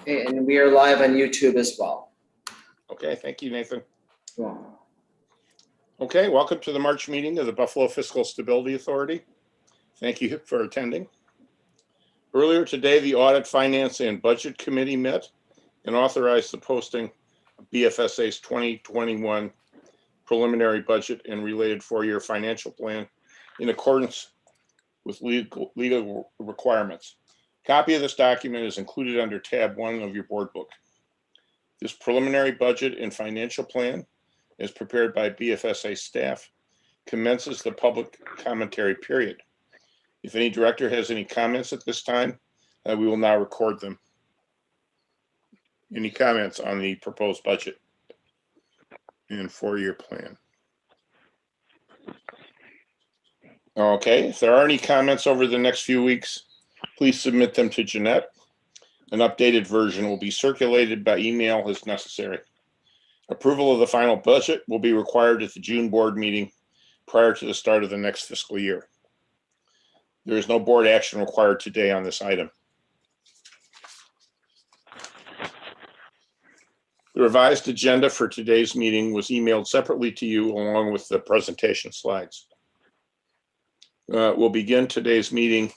Okay, and we are live on YouTube as well. Okay, thank you, Nathan. Yeah. Okay, welcome to the March meeting of the Buffalo Fiscal Stability Authority. Thank you for attending. Earlier today, the Audit, Finance, and Budget Committee met and authorized the posting of BFSA's 2021 preliminary budget and related four-year financial plan in accordance with legal requirements. Copy of this document is included under tab 1 of your board book. This preliminary budget and financial plan, as prepared by BFSA staff, commences the public commentary period. If any director has any comments at this time, we will now record them. Any comments on the proposed budget and four-year plan? Okay, if there are any comments over the next few weeks, please submit them to Jeanette. An updated version will be circulated by email as necessary. Approval of the final budget will be required at the June board meeting prior to the start of the next fiscal year. There is no board action required today on this item. The revised agenda for today's meeting was emailed separately to you along with the presentation slides. We'll begin today's meeting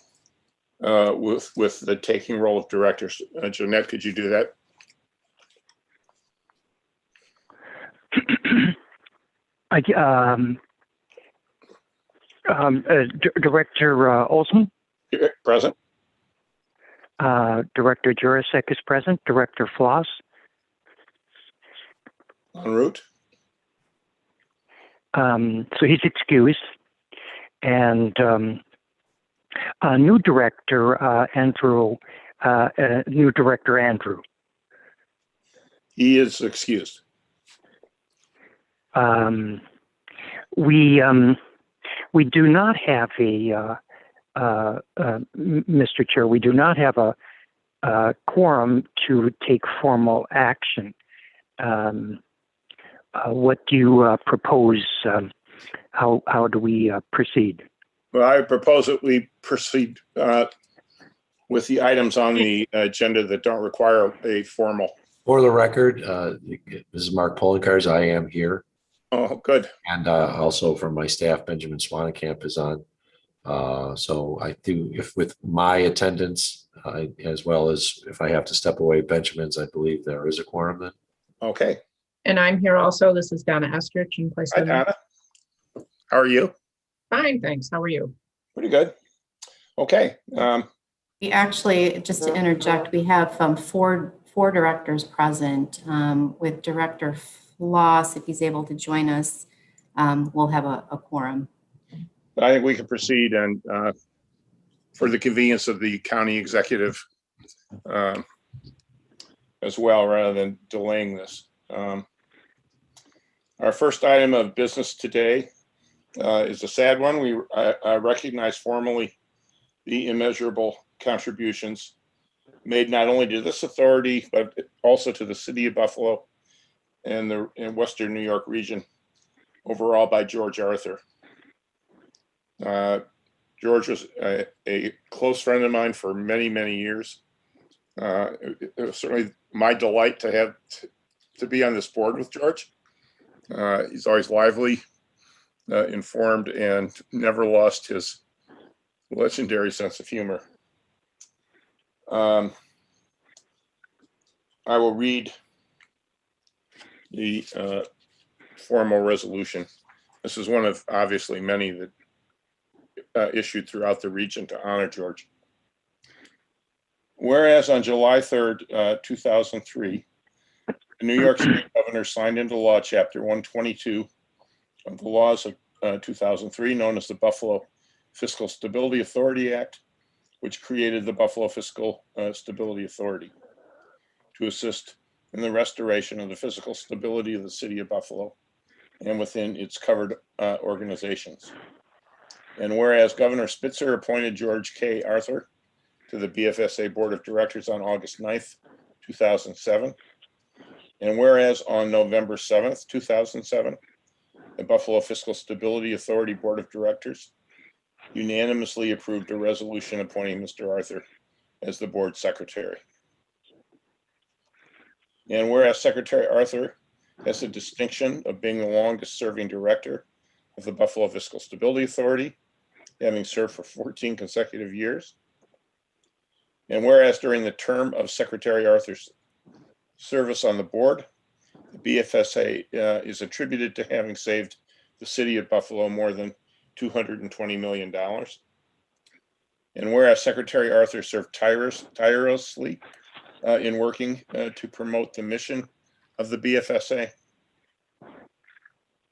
with the taking roll of directors. Jeanette, could you do that? Director Olson? Present. Director Jurasek is present. Director Floss? En route. So he's excused. And new director Andrew. He is excused. We do not have Mr. Chair, we do not have a quorum to take formal action. What do you propose? How do we proceed? Well, I propose that we proceed with the items on the agenda that don't require a formal. For the record, this is Mark Pollinkars. I am here. Oh, good. And also from my staff, Benjamin Swanenkamp is on. So I do, if with my attendance, as well as if I have to step away, Benjamin's, I believe there is a quorum then. Okay. And I'm here also. This is Donna Estrich in place Hi, of Donna. How are you? Fine, thanks. How are you? Pretty good. Okay. We actually, just to interject, we have four directors present. With Director Floss, if he's able to join us, we'll have a quorum. I think we can proceed, and for the convenience of the county executive as well, rather than delaying this. Our first item of business today is a sad one. I recognize formally the immeasurable contributions made not only to this authority, but also to the city of Buffalo and the Western New York region overall by George Arthur. George was a close friend of mine for many, many years. It was certainly my delight to be on this board with George. He's always lively, informed, and never lost his legendary sense of humor. I will read the formal resolution. This is one of obviously many that issued throughout the region to honor George. Whereas on July 3rd, 2003, the New York State Governor signed into law Chapter 122 of the laws of 2003, known as the Buffalo Fiscal Stability Authority Act, which created the Buffalo Fiscal Stability Authority to assist in the restoration of the fiscal stability of the city of Buffalo and within its covered organizations. And whereas Governor Spitzer appointed George K. Arthur to the BFSA Board of Directors on August 9th, 2007, and whereas on November 7th, 2007, the Buffalo Fiscal Stability Authority Board of Directors unanimously approved a resolution appointing Mr. Arthur as the board secretary. And whereas Secretary Arthur has the distinction of being the longest serving director of the Buffalo Fiscal Stability Authority, having served for 14 consecutive years. And whereas during the term of Secretary Arthur's service on the board, the BFSA is attributed to having saved the city of Buffalo more than $220 million. And whereas Secretary Arthur served tirelessly in working to promote the mission of the BFSA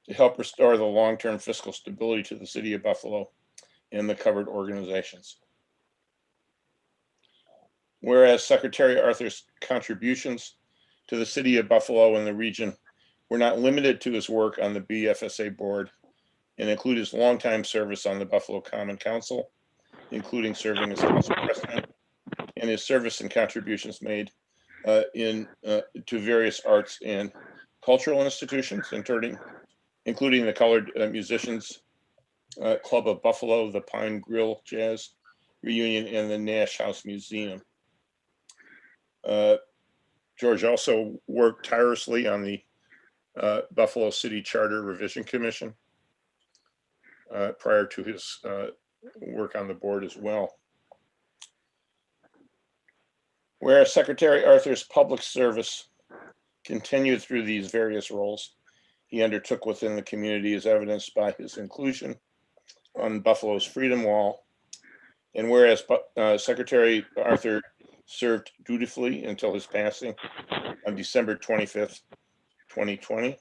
to help restore the long-term fiscal stability to the city of Buffalo and the covered organizations. Whereas Secretary Arthur's contributions to the city of Buffalo and the region were not limited to his work on the BFSA board and include his longtime service on the Buffalo Common Council, including serving as council president, and his service and contributions made to various arts and cultural institutions, including the Colored Musicians Club of Buffalo, the Pine Grill Jazz Reunion, and the Nash House Museum. George also worked tirelessly on the Buffalo City Charter Revision Commission prior to his work on the board as well. Whereas Secretary Arthur's public service continued through these various roles he undertook within the community, as evidenced by his inclusion on Buffalo's Freedom Wall. And whereas Secretary Arthur served dutifully until his passing on December 25th, 2020.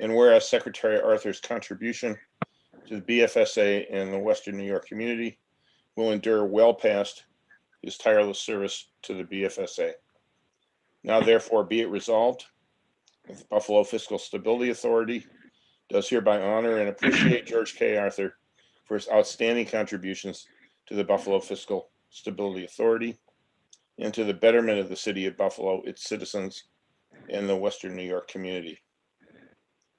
And whereas Secretary Arthur's contribution to the BFSA and the Western New York community will endure well past his tireless service to the BFSA. Now, therefore, be it resolved that the Buffalo Fiscal Stability Authority does hereby honor and appreciate George K. Arthur for his outstanding contributions to the Buffalo Fiscal Stability Authority and to the betterment of the city of Buffalo, its citizens, and the Western New York community.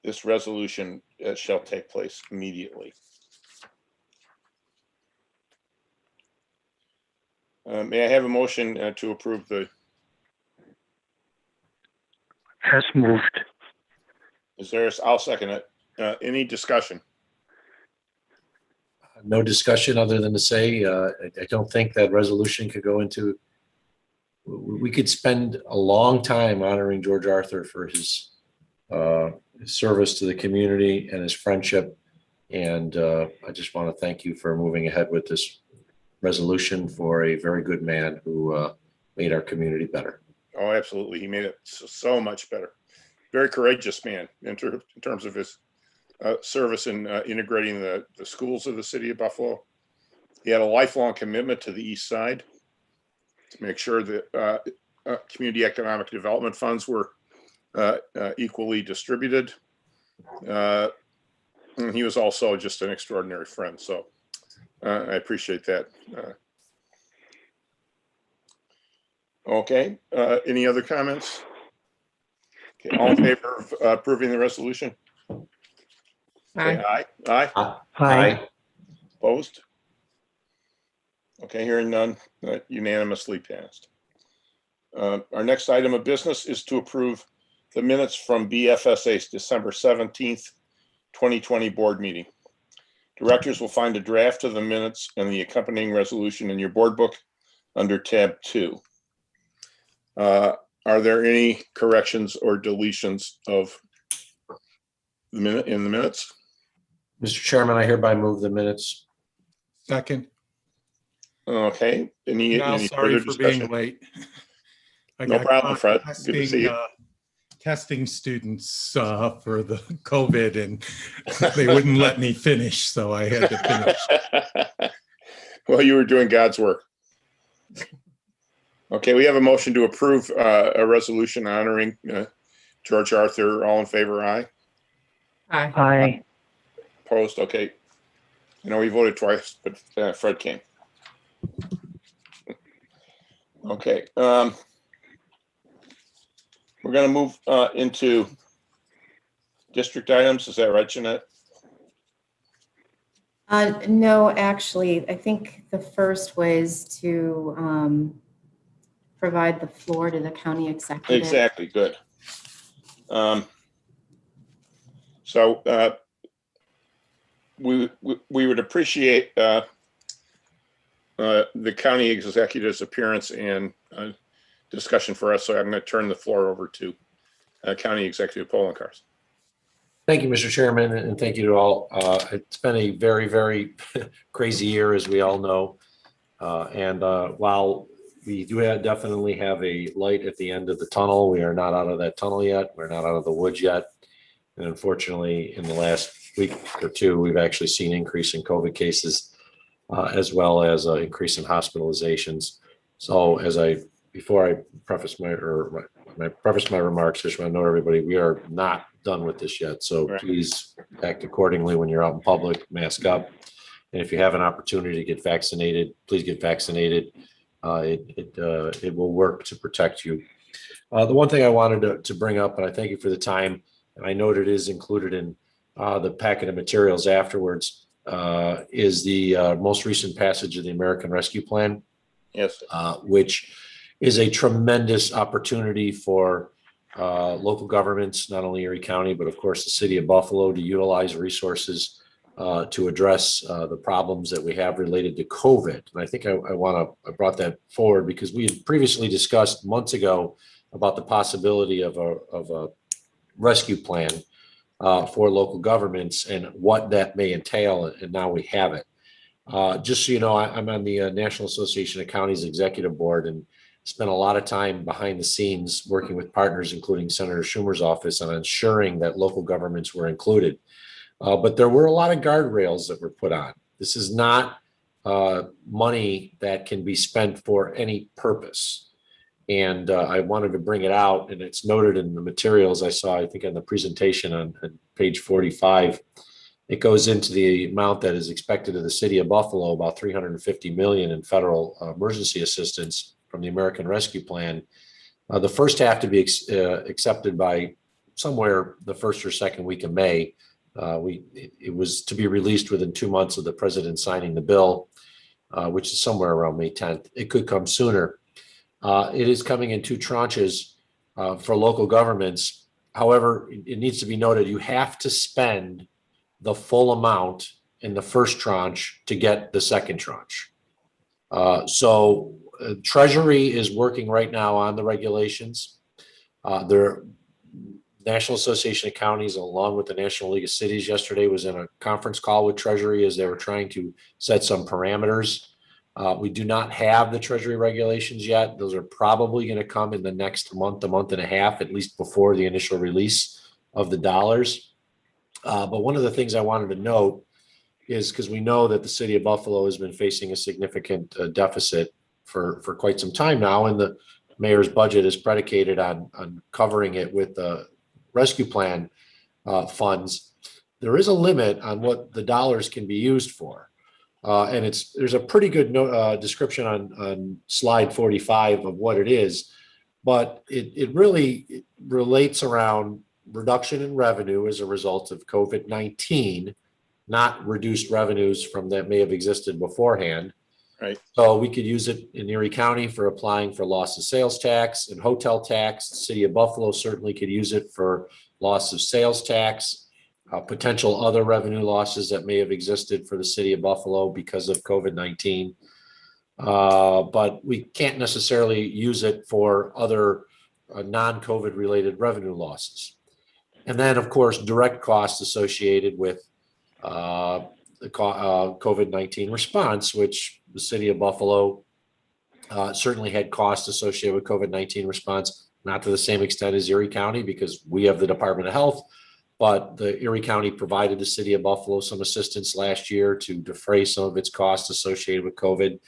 This resolution shall take place immediately. May I have a motion to approve the? As moved. I'll second it. Any discussion? No discussion other than to say, I don't think that resolution could go into, we could spend a long time honoring George Arthur for his service to the community and his friendship. And I just want to thank you for moving ahead with this resolution for a very good man who made our community better. Oh, absolutely. He made it so much better. Very courageous man in terms of his service in integrating the schools of the city of Buffalo. He had a lifelong commitment to the East Side to make sure that community economic development funds were equally distributed. And he was also just an extraordinary friend. So I appreciate that. Okay. Any other comments? Okay. All in favor of approving the resolution? Aye. Say aye. Aye. Aye. Opposed? Okay, hearing none, unanimously passed. Our next item of business is to approve the minutes from BFSA's December 17th, 2020 board meeting. Directors will find a draft of the minutes and the accompanying resolution in your board book under tab 2. Are there any corrections or deletions of the minute in the minutes? Mr. Chairman, I hereby move the minutes. Second. Okay, any Sorry further for discussion? being late. I No got problem, caught Fred. Good to see you. Testing students for the COVID, and they wouldn't let me finish, so I had to finish. Well, you were doing God's work. Okay, we have a motion to approve a resolution honoring George Arthur. All in favor, aye. Aye. Aye. Opposed? Okay. I know we voted twice, but Fred came. Okay. We're going to move into district items. Is that right, Jeanette? No, actually, I think the first was to provide the floor to the county executive. Exactly, good. So we would appreciate the county executive's appearance and discussion for us. So I'm going to turn the floor over to County Executive Poloncarz. Thank you, Mr. Chairman, and thank you to all. It's been a very, very crazy year, as we all know. And while we do definitely have a light at the end of the tunnel, we are not out of that tunnel yet. We're not out of the woods yet. And unfortunately, in the last week or two, we've actually seen an increase in COVID cases, as well as an increase in hospitalizations. So before I preface my remarks, just want to note everybody, we are not done with this yet. So Right. Please act accordingly when you're out in public, mask up. And if you have an opportunity to get vaccinated, please get vaccinated. It will work to protect you. The one thing I wanted to bring up, and I thank you for the time, and I note it is included in the packet of materials afterwards, is the most recent passage of the American Rescue Plan. Yes. Which is a tremendous opportunity for local governments, not only Erie County, but of course the city of Buffalo, to utilize resources to address the problems that we have related to COVID. And I think I brought that forward because we had previously discussed months ago about the possibility of a rescue plan for local governments and what that may entail. And now we have it. Just so you know, I'm on the National Association of Counties Executive Board and spent a lot of time behind the scenes working with partners, including Senator Schumer's office, on ensuring that local governments were included. But there were a lot of guardrails that were put on. This is not money that can be spent for any purpose. And I wanted to bring it out, and it's noted in the materials I saw, I think on the presentation on page 45. It goes into the amount that is expected of the city of Buffalo, about $350 million in federal emergency assistance from the American Rescue Plan. The first half to be accepted by somewhere the first or second week of May. It was to be released within 2 months of the president signing the bill, which is somewhere around May 10th. It could come sooner. It is coming in 2 tranches for local governments. However, it needs to be noted, you have to spend the full amount in the first tranche to get the second tranche. So Treasury is working right now on the regulations. The National Association of Counties, along with the National League of Cities yesterday, was in a conference call with Treasury as they were trying to set some parameters. We do not have the Treasury regulations yet. Those are probably going to come in the next month, a month and a half, at least before the initial release of the dollars. But one of the things I wanted to note is because we know that the city of Buffalo has been facing a significant deficit for quite some time now, and the mayor's budget is predicated on covering it with the rescue plan funds. There is a limit on what the dollars can be used for. And there's a pretty good description on slide 45 of what it is, but it really relates around reduction in revenue as a result of COVID-19, not reduced revenues from that may have existed beforehand. Right. So we could use it in Erie County for applying for loss of sales tax and hotel tax. The city of Buffalo certainly could use it for loss of sales tax, potential other revenue losses that may have existed for the city of Buffalo because of COVID-19. But we can't necessarily use it for other non-COVID related revenue losses. And then, of course, direct costs associated with the COVID-19 response, which the city of Buffalo certainly had costs associated with COVID-19 response, not to the same extent as Erie County because we have the Department of Health, but the Erie County provided the city of Buffalo some assistance last year to defray some of its costs associated with COVID.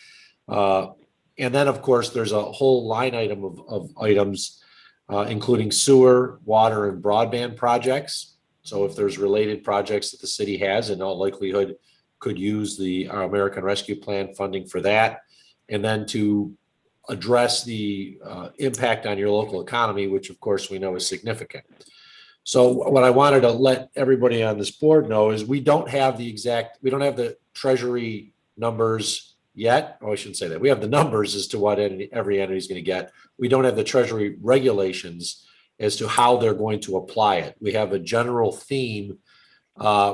And then, of course, there's a whole line item of items, including sewer, water, and broadband projects. So if there's related projects that the city has, in all likelihood, could use the American Rescue Plan funding for that. And then to address the impact on your local economy, which of course we know is significant. So what I wanted to let everybody on this board know is we don't have the Treasury numbers yet. Oh, I shouldn't say that. We have the numbers as to what every entity is going to get. We don't have the Treasury regulations as to how they're going to apply it. We have a general theme,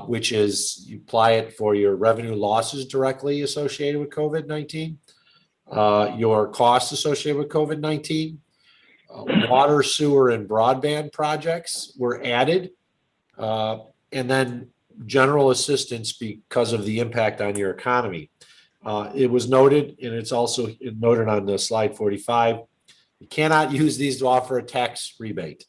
which is you apply it for your revenue losses directly associated with COVID-19, your costs associated with COVID-19, water, sewer, and broadband projects were added, and then general assistance because of the impact on your economy. It was noted, and it's also noted on the slide 45, you cannot use these to offer a tax rebate.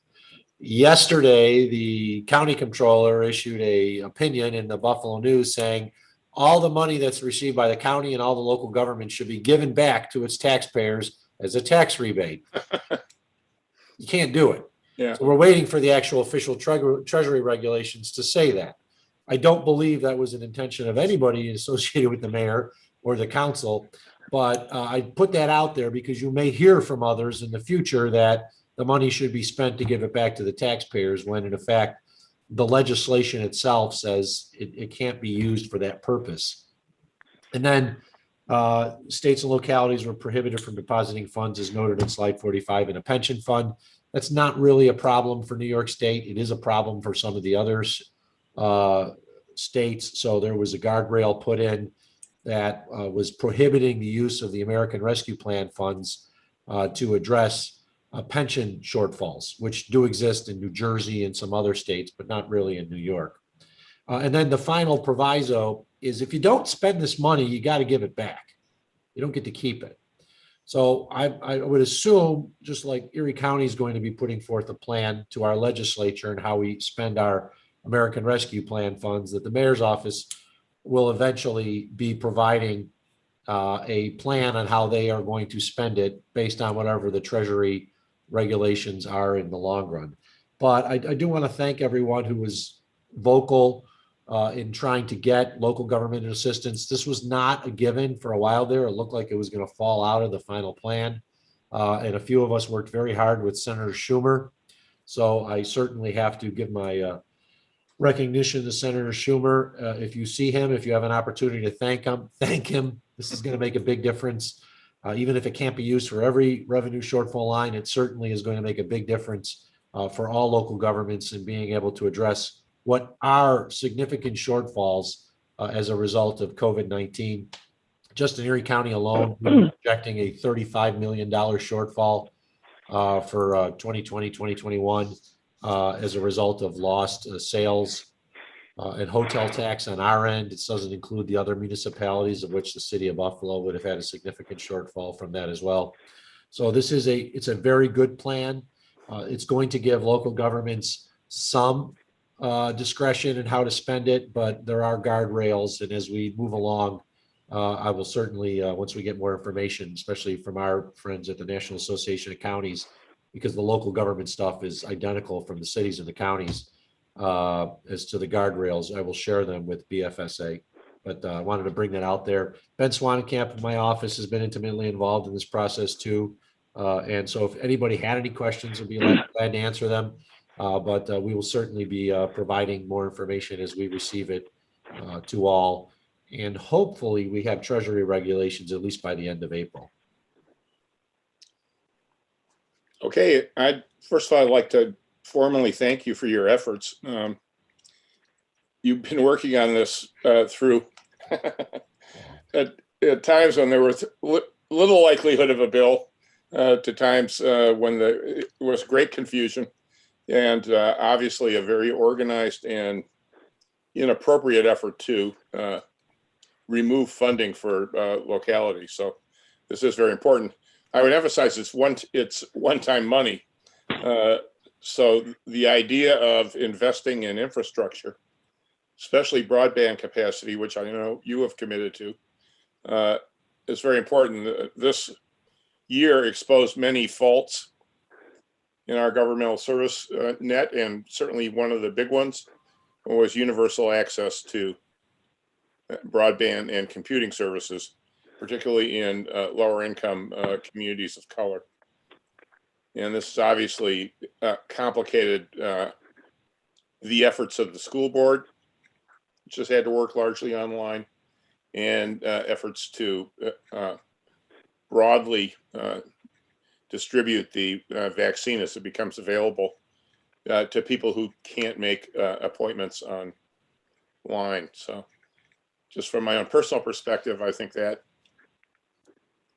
Yesterday, the county controller issued an opinion in the Buffalo News saying all the money that's received by the county and all the local government should be given back to its taxpayers as a tax rebate. You can't do it. Yeah. So we're waiting for the actual official Treasury regulations to say that. I don't believe that was an intention of anybody associated with the mayor or the council, but I put that out there because you may hear from others in the future that the money should be spent to give it back to the taxpayers, when in effect, the legislation itself says it can't be used for that purpose. And then states and localities were prohibited from depositing funds, as noted in slide 45, in a pension fund. That's not really a problem for New York State. It is a problem for some of the others states. So there was a guardrail put in that was prohibiting the use of the American Rescue Plan funds to address pension shortfalls, which do exist in New Jersey and some other states, but not really in New York. And then the final proviso is if you don't spend this money, you got to give it back. You don't get to keep it. So I would assume, just like Erie County is going to be putting forth a plan to our legislature and how we spend our American Rescue Plan funds, that the mayor's office will eventually be providing a plan on how they are going to spend it based on whatever the Treasury regulations are in the long run. But I do want to thank everyone who was vocal in trying to get local government assistance. This was not a given for a while there. It looked like it was going to fall out of the final plan. And a few of us worked very hard with Senator Schumer. So I certainly have to give my recognition to Senator Schumer. If you see him, if you have an opportunity to thank him. This is going to make a big difference. Even if it can't be used for every revenue shortfall line, it certainly is going to make a big difference for all local governments in being able to address what are significant shortfalls as a result of COVID-19. Just in Erie County alone, we're projecting a $35 million shortfall for 2020, 2021 as a result of lost sales and hotel tax on our end. It doesn't include the other municipalities, of which the city of Buffalo would have had a significant shortfall from that as well. So this is it's a very good plan. It's going to give local governments some discretion in how to spend it, but there are guardrails. And as we move along, I will certainly, once we get more information, especially from our friends at the National Association of Counties, because the local government stuff is identical from the cities and the counties, as to the guardrails, I will share them with Bfsa. But I wanted to bring that out there. Ben Swanenkamp in my office has been intimately involved in this process too. And so if anybody had any questions, I'd be glad to answer them. But we will certainly be providing more information as we receive it to all. And hopefully we have Treasury regulations at least by the end of April. Okay, first of all, I'd like to formally thank you for your efforts. You've been working on this through at times when there was little likelihood of a bill, to times when there was great confusion, and obviously a very organized and inappropriate effort to remove funding for localities. So this is very important. I would emphasize it's one-time money. So the idea of investing in infrastructure, especially broadband capacity, which I know you have committed to, is very important. This year exposed many faults in our governmental service net, and certainly one of the big ones was universal access to broadband and computing services, particularly in lower income communities of color. And this has obviously complicated the efforts of the school board, which has had to work largely online, and efforts to broadly distribute the vaccine as it becomes available to people who can't make appointments online. So just from my own personal perspective, I think that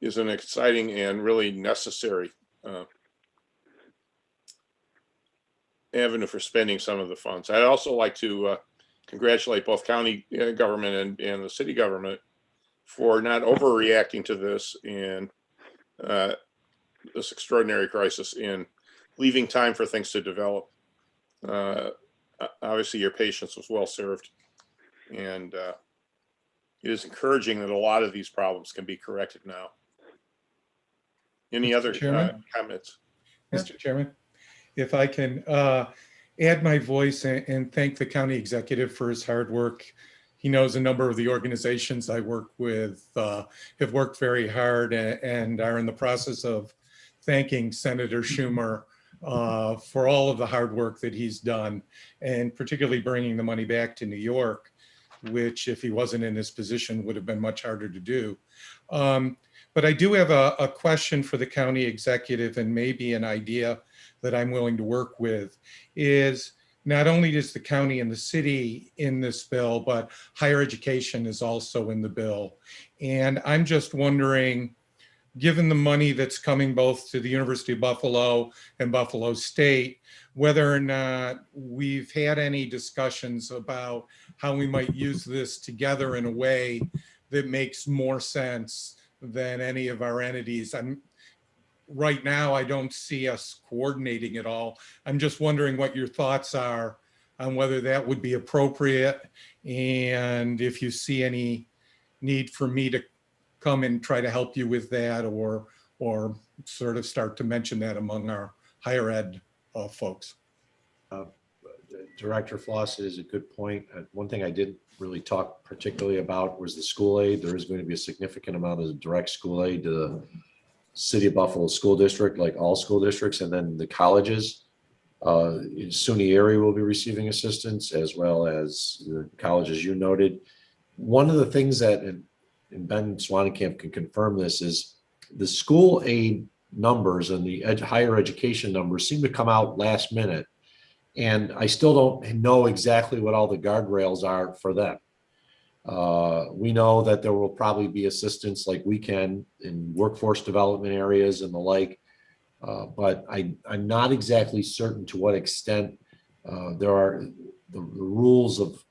is an exciting and really necessary avenue for spending some of the funds. I'd also like to congratulate both county government and the city government for not overreacting to this and this extraordinary crisis and leaving time for things to develop. Obviously, your patience was well served, and it is encouraging that a lot of these problems can be corrected now. Any Mr. other Chairman? comments? Mr. Chairman, if I can add my voice and thank the county executive for his hard work. He knows a number of the organizations I work with have worked very hard and are in the process of thanking Senator Schumer for all of the hard work that he's done, and particularly bringing the money back to New York, which if he wasn't in his position would have been much harder to do. But I do have a question for the county executive, and maybe an idea that I'm willing to work with is, not only does the county and the city in this bill, but higher education is also in the bill. And I'm just wondering, given the money that's coming both to the University of Buffalo and Buffalo State, whether or not we've had any discussions about how we might use this together in a way that makes more sense than any of our entities. Right now, I don't see us coordinating at all. I'm just wondering what your thoughts are on whether that would be appropriate, and if you see any need for me to come and try to help you with that, or sort of start to mention that among our higher ed folks. Director Floss is a good point. One thing I didn't really talk particularly about was the school aid. There is going to be a significant amount of direct school aid to the City of Buffalo School District, like all school districts, and then the colleges. SUNY Erie will be receiving assistance, as well as the colleges you noted. One of the things that, and Ben Swanenkamp can confirm this, is the school aid numbers and the higher education numbers seem to come out last minute. And I still don't know exactly what all the guardrails are for them. We know that there will probably be assistance like we can in workforce development areas and the like, but I'm not exactly certain to what extent there are the rules of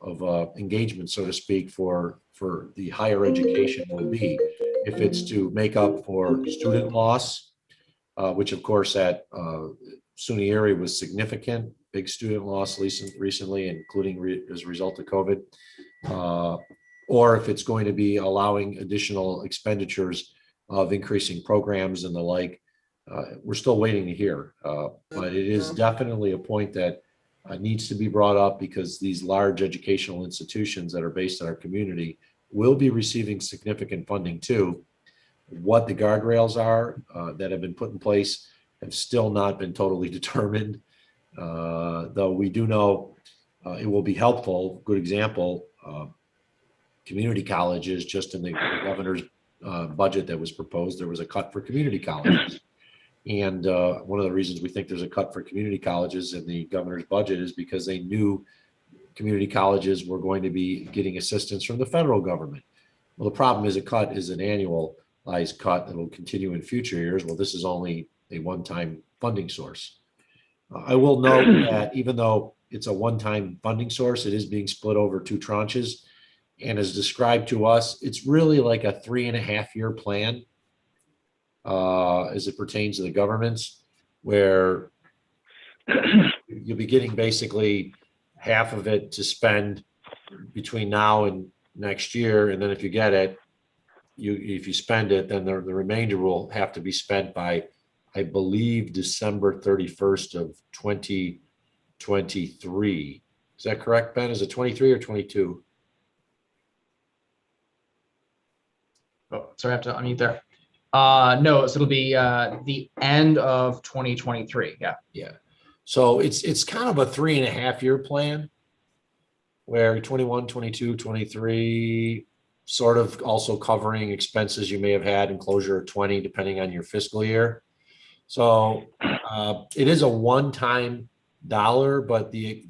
engagement, so to speak, for the higher education will be. If it's to make up for student loss, which of course at SUNY Erie was significant, big student loss recently, including as a result of COVID. Or if it's going to be allowing additional expenditures of increasing programs and the like. We're still waiting to hear, but it is definitely a point that needs to be brought up, because these large educational institutions that are based in our community will be receiving significant funding too. What the guardrails are that have been put in place have still not been totally determined, though we do know it will be helpful. Good example, community colleges, just in the governor's budget that was proposed, there was a cut for community colleges. And one of the reasons we think there's a cut for community colleges in the governor's budget is because they knew community colleges were going to be getting assistance from the federal government. Well, the problem is a cut is an annualized cut that will continue in future years. Well, this is only a one-time funding source. I will note that even though it's a one-time funding source, it is being split over 2 tranches. And as described to us, it's really like a 3.5-year plan as it pertains to the governments, where you'll be getting basically half of it to spend between now and next year. And then if you get it, if you spend it, then the remainder will have to be spent by, I believe, December 31st of 2023. Is that correct, Ben? Is it 23 or 22? Oh, sorry, I have to unmute there. No, so it'll be the end of 2023. Yeah. Yeah. So it's kind of a 3.5-year plan, where 21, 22, 23, sort of also covering expenses you may have had in closure of 20, depending on your fiscal year. So it is a one-time dollar, but the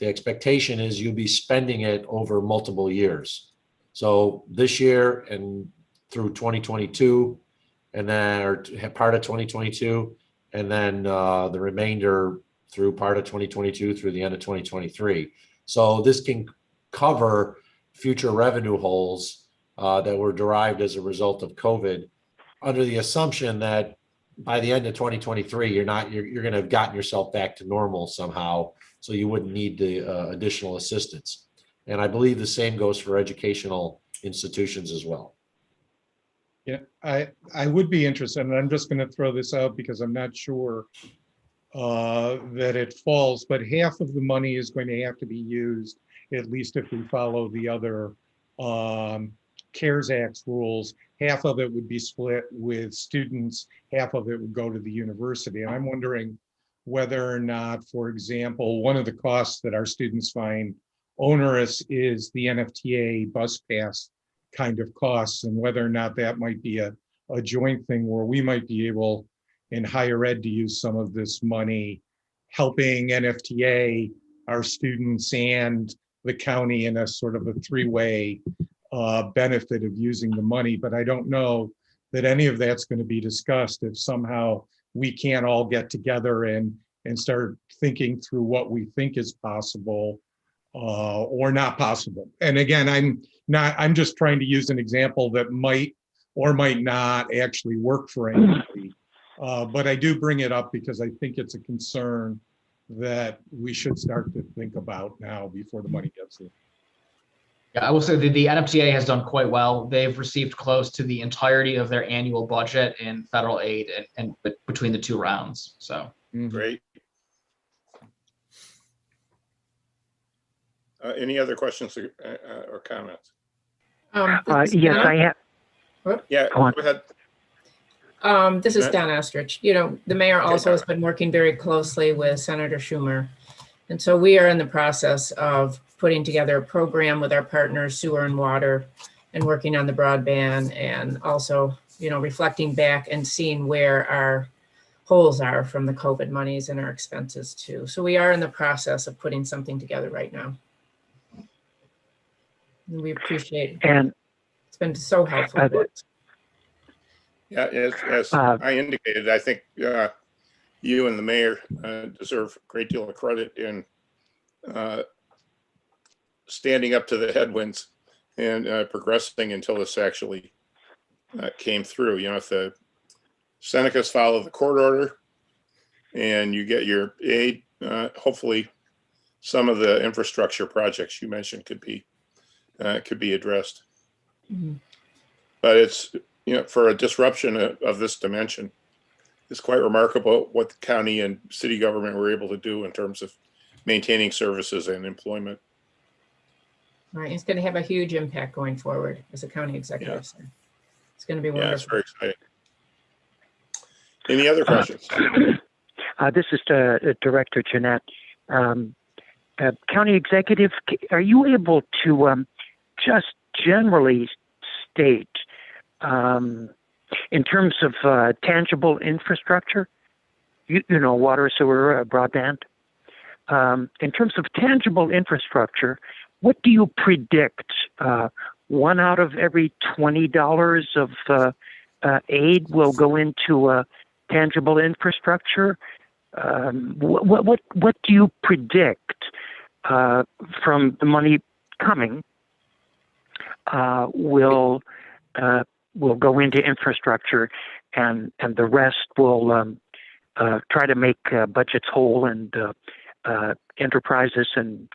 expectation is you'll be spending it over multiple years. So this year and through 2022, and then or part of 2022, and then the remainder through part of 2022 through the end of 2023. So this can cover future revenue holes that were derived as a result of COVID, under the assumption that by the end of 2023, you're going to have gotten yourself back to normal somehow, so you wouldn't need the additional assistance. And I believe the same goes for educational institutions as well. Yeah, I would be interested, and I'm just going to throw this out because I'm not sure that it falls, but half of the money is going to have to be used, at least if we follow the other CARES Act rules. Half of it would be split with students, half of it would go to the university. And I'm wondering whether or not, for example, one of the costs that our students find onerous is the NFTA bus pass kind of costs, and whether or not that might be a joint thing where we might be able in higher ed to use some of this money, helping NFTA, our students, and the county in a sort of a three-way benefit of using the money. But I don't know that any of that's going to be discussed if somehow we can't all get together and start thinking through what we think is possible or not possible. And again, I'm just trying to use an example that might or might not actually work for anybody. But I do bring it up because I think it's a concern that we should start to think about now before the money gets there. Yeah, I will say that the NFTA has done quite well. They've received close to the entirety of their annual budget in federal aid and between the two rounds. So Great. Any other questions or comments? Yes, I have. Yeah, Go on. go ahead. This is Don Ostrich. The mayor also has been working very closely with Senator Schumer. And so we are in the process of putting together a program with our partners, sewer and water, and working on the broadband, and also, reflecting back and seeing where our holes are from the COVID monies and our expenses too. So we are in the process of putting something together right now. And we appreciate it. And It's been so helpful. Yeah, as I indicated, I think you and the mayor deserve a great deal of credit in standing up to the headwinds and progressing until this actually came through. If the Senecas follow the court order and you get your aid, hopefully some of the infrastructure projects you mentioned could be addressed. Mm-hmm. But it's, for a disruption of this dimension, it's quite remarkable what the county and city government were able to do in terms of maintaining services and employment. Right, it's going to have a huge impact going forward as a county executive. Yeah. So it's going to be wonderful. Yeah, it's very exciting. Any other questions? This is Director Jeanette. County Executive, are you able to just generally state, in terms of tangible infrastructure, water, sewer, broadband, in terms of tangible infrastructure, what do you predict? 1 out of every $20 of aid will go into tangible infrastructure? What do you predict from the money coming will go into infrastructure, and the rest will try to make budgets whole and enterprises and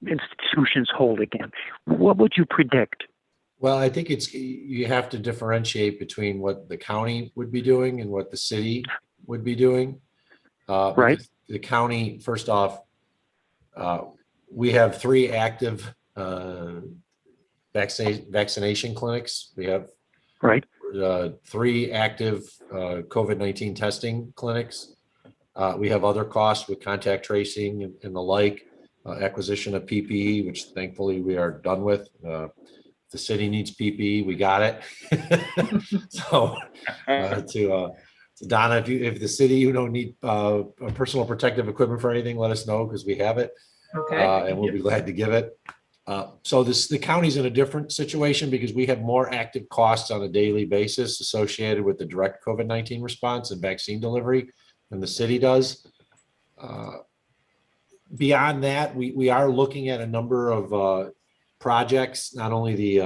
institutions whole again? What would you predict? Well, I think you have to differentiate between what the county would be doing and what the city would be doing. Right. The county, first off, we have 3 active vaccination clinics. We have 3 active COVID-19 testing clinics. We have other costs with contact tracing and the like, acquisition of PPE, which thankfully we are done with. the city needs PPE, we got it. So to Donna, if the city, you don't need personal protective equipment for anything, let us know because we have it. Okay. And we'll be glad to give it. So the county's in a different situation because we have more active costs on a daily basis associated with the direct COVID-19 response and vaccine delivery than the city does. Beyond that, we are looking at a number of projects, not only the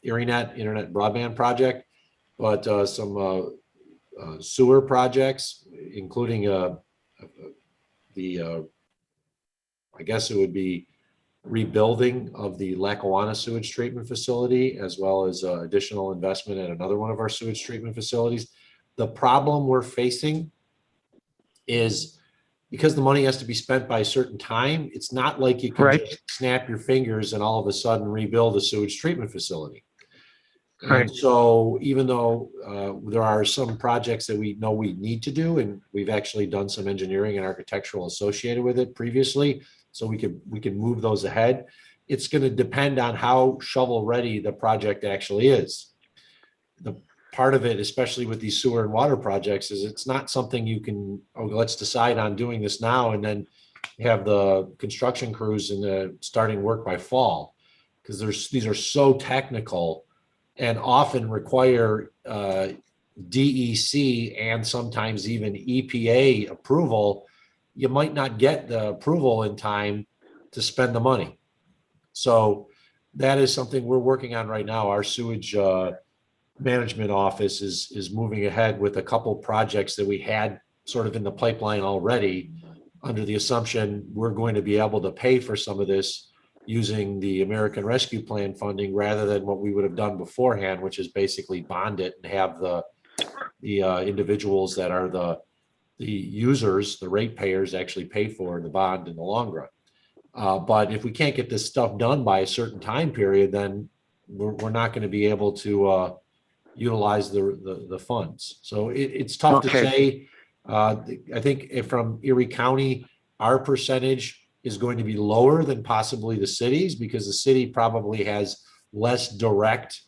ErieNet internet broadband project, but some sewer projects, including I guess it would be rebuilding of the Lackawanna sewage treatment facility, as well as additional investment at another one of our sewage treatment facilities. The problem we're facing is because the money has to be spent by a certain time, it's not like you can just snap your fingers and all of a sudden rebuild a sewage treatment facility. And so even though there are some projects that we know we need to do, and we've actually done some engineering and architectural associated with it previously, so we can move those ahead, it's going to depend on how shovel ready the project actually is. The part of it, especially with these sewer and water projects, is it's not something you can, oh, let's decide on doing this now and then have the construction crews and starting work by fall, because these are so technical and often require DEC and sometimes even EPA approval. You might not get the approval in time to spend the money. So that is something we're working on right now. Our sewage management office is moving ahead with a couple projects that we had sort of in the pipeline already, under the assumption we're going to be able to pay for some of this using the American Rescue Plan funding rather than what we would have done beforehand, which is basically bond it and have the individuals that are the users, the ratepayers, actually pay for the bond in the long run. But if we can't get this stuff done by a certain time period, then we're not going to be able to utilize the funds. So it's tough to say. I think from Erie County, our percentage is going to be lower than possibly the cities, because the city probably has less direct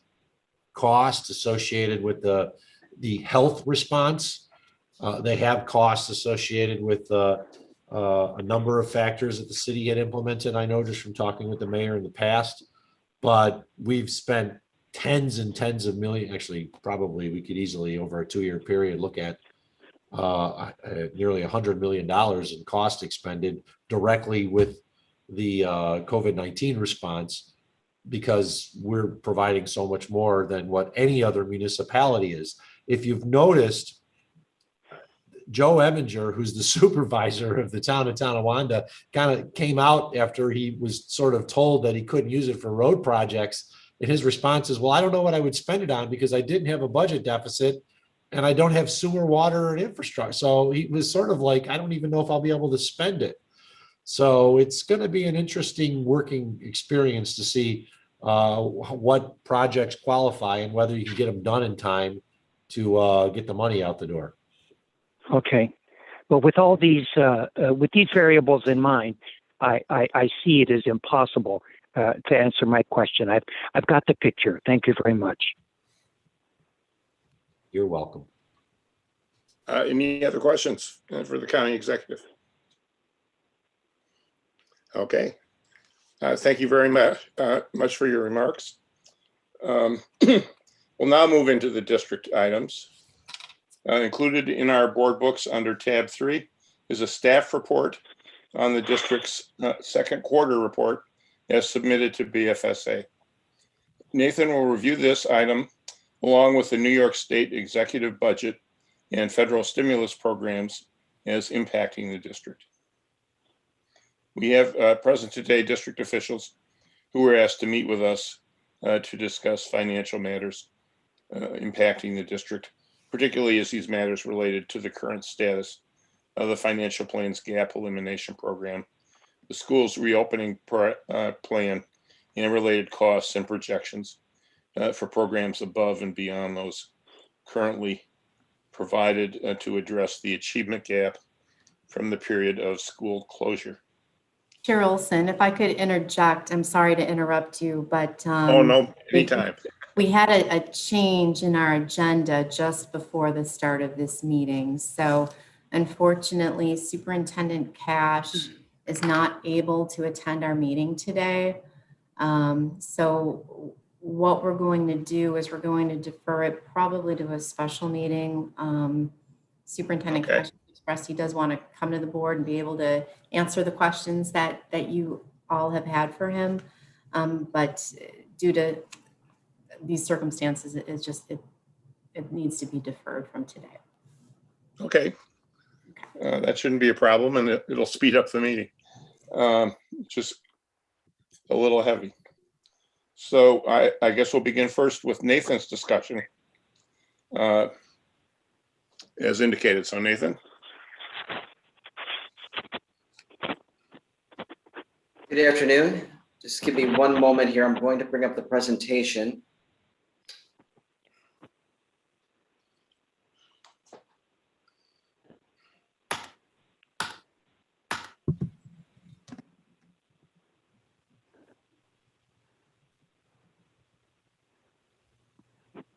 costs associated with the health response. They have costs associated with a number of factors that the city had implemented, I know just from talking with the mayor in the past, but we've spent tens and tens of millions, actually probably we could easily over a 2-year period look at nearly $100 million in cost expended directly with the COVID-19 response, because we're providing so much more than what any other municipality is. If you've noticed, Joe Eminger, who's the supervisor of the town of Tonawanda, kind of came out after he was sort of told that he couldn't use it for road projects. And his response is, well, I don't know what I would spend it on because I didn't have a budget deficit and I don't have sewer, water, and infrastructure. So he was sort of like, I don't even know if I'll be able to spend it. So it's going to be an interesting working experience to see what projects qualify and whether you can get them done in time to get the money out the door. Okay. Well, with all these variables in mind, I see it as impossible to answer my question. I've got the picture. Thank you very much. You're welcome. Any other questions for the county executive? Okay. Thank you very much for your remarks. We'll now move into the district items. Included in our board books under tab 3 is a staff report on the district's second quarter report as submitted to Bfsa. Nathan will review this item along with the New York State executive budget and federal stimulus programs as impacting the district. We have present today district officials who were asked to meet with us to discuss financial matters impacting the district, particularly as these matters related to the current status of the financial plan's gap elimination program, the school's reopening plan, and related costs and projections for programs above and beyond those currently provided to address the achievement gap from the period of school closure. Chair Olson, if I could interject, I'm sorry to interrupt you, but Oh, no, anytime. we had a change in our agenda just before the start of this meeting. So unfortunately, Superintendent Cash is not able to attend our meeting today. So what we're going to do is we're going to defer it probably to a special meeting. Superintendent Okay. Cash expressed he does want to come to the board and be able to answer the questions that you all have had for him. But due to these circumstances, it needs to be deferred from today. Okay. That shouldn't be a problem, and it'll speed up the meeting. Just a little heavy. So I guess we'll begin first with Nathan's discussion, as indicated. So Nathan. Good afternoon. Just give me one moment here. I'm going to bring up the presentation.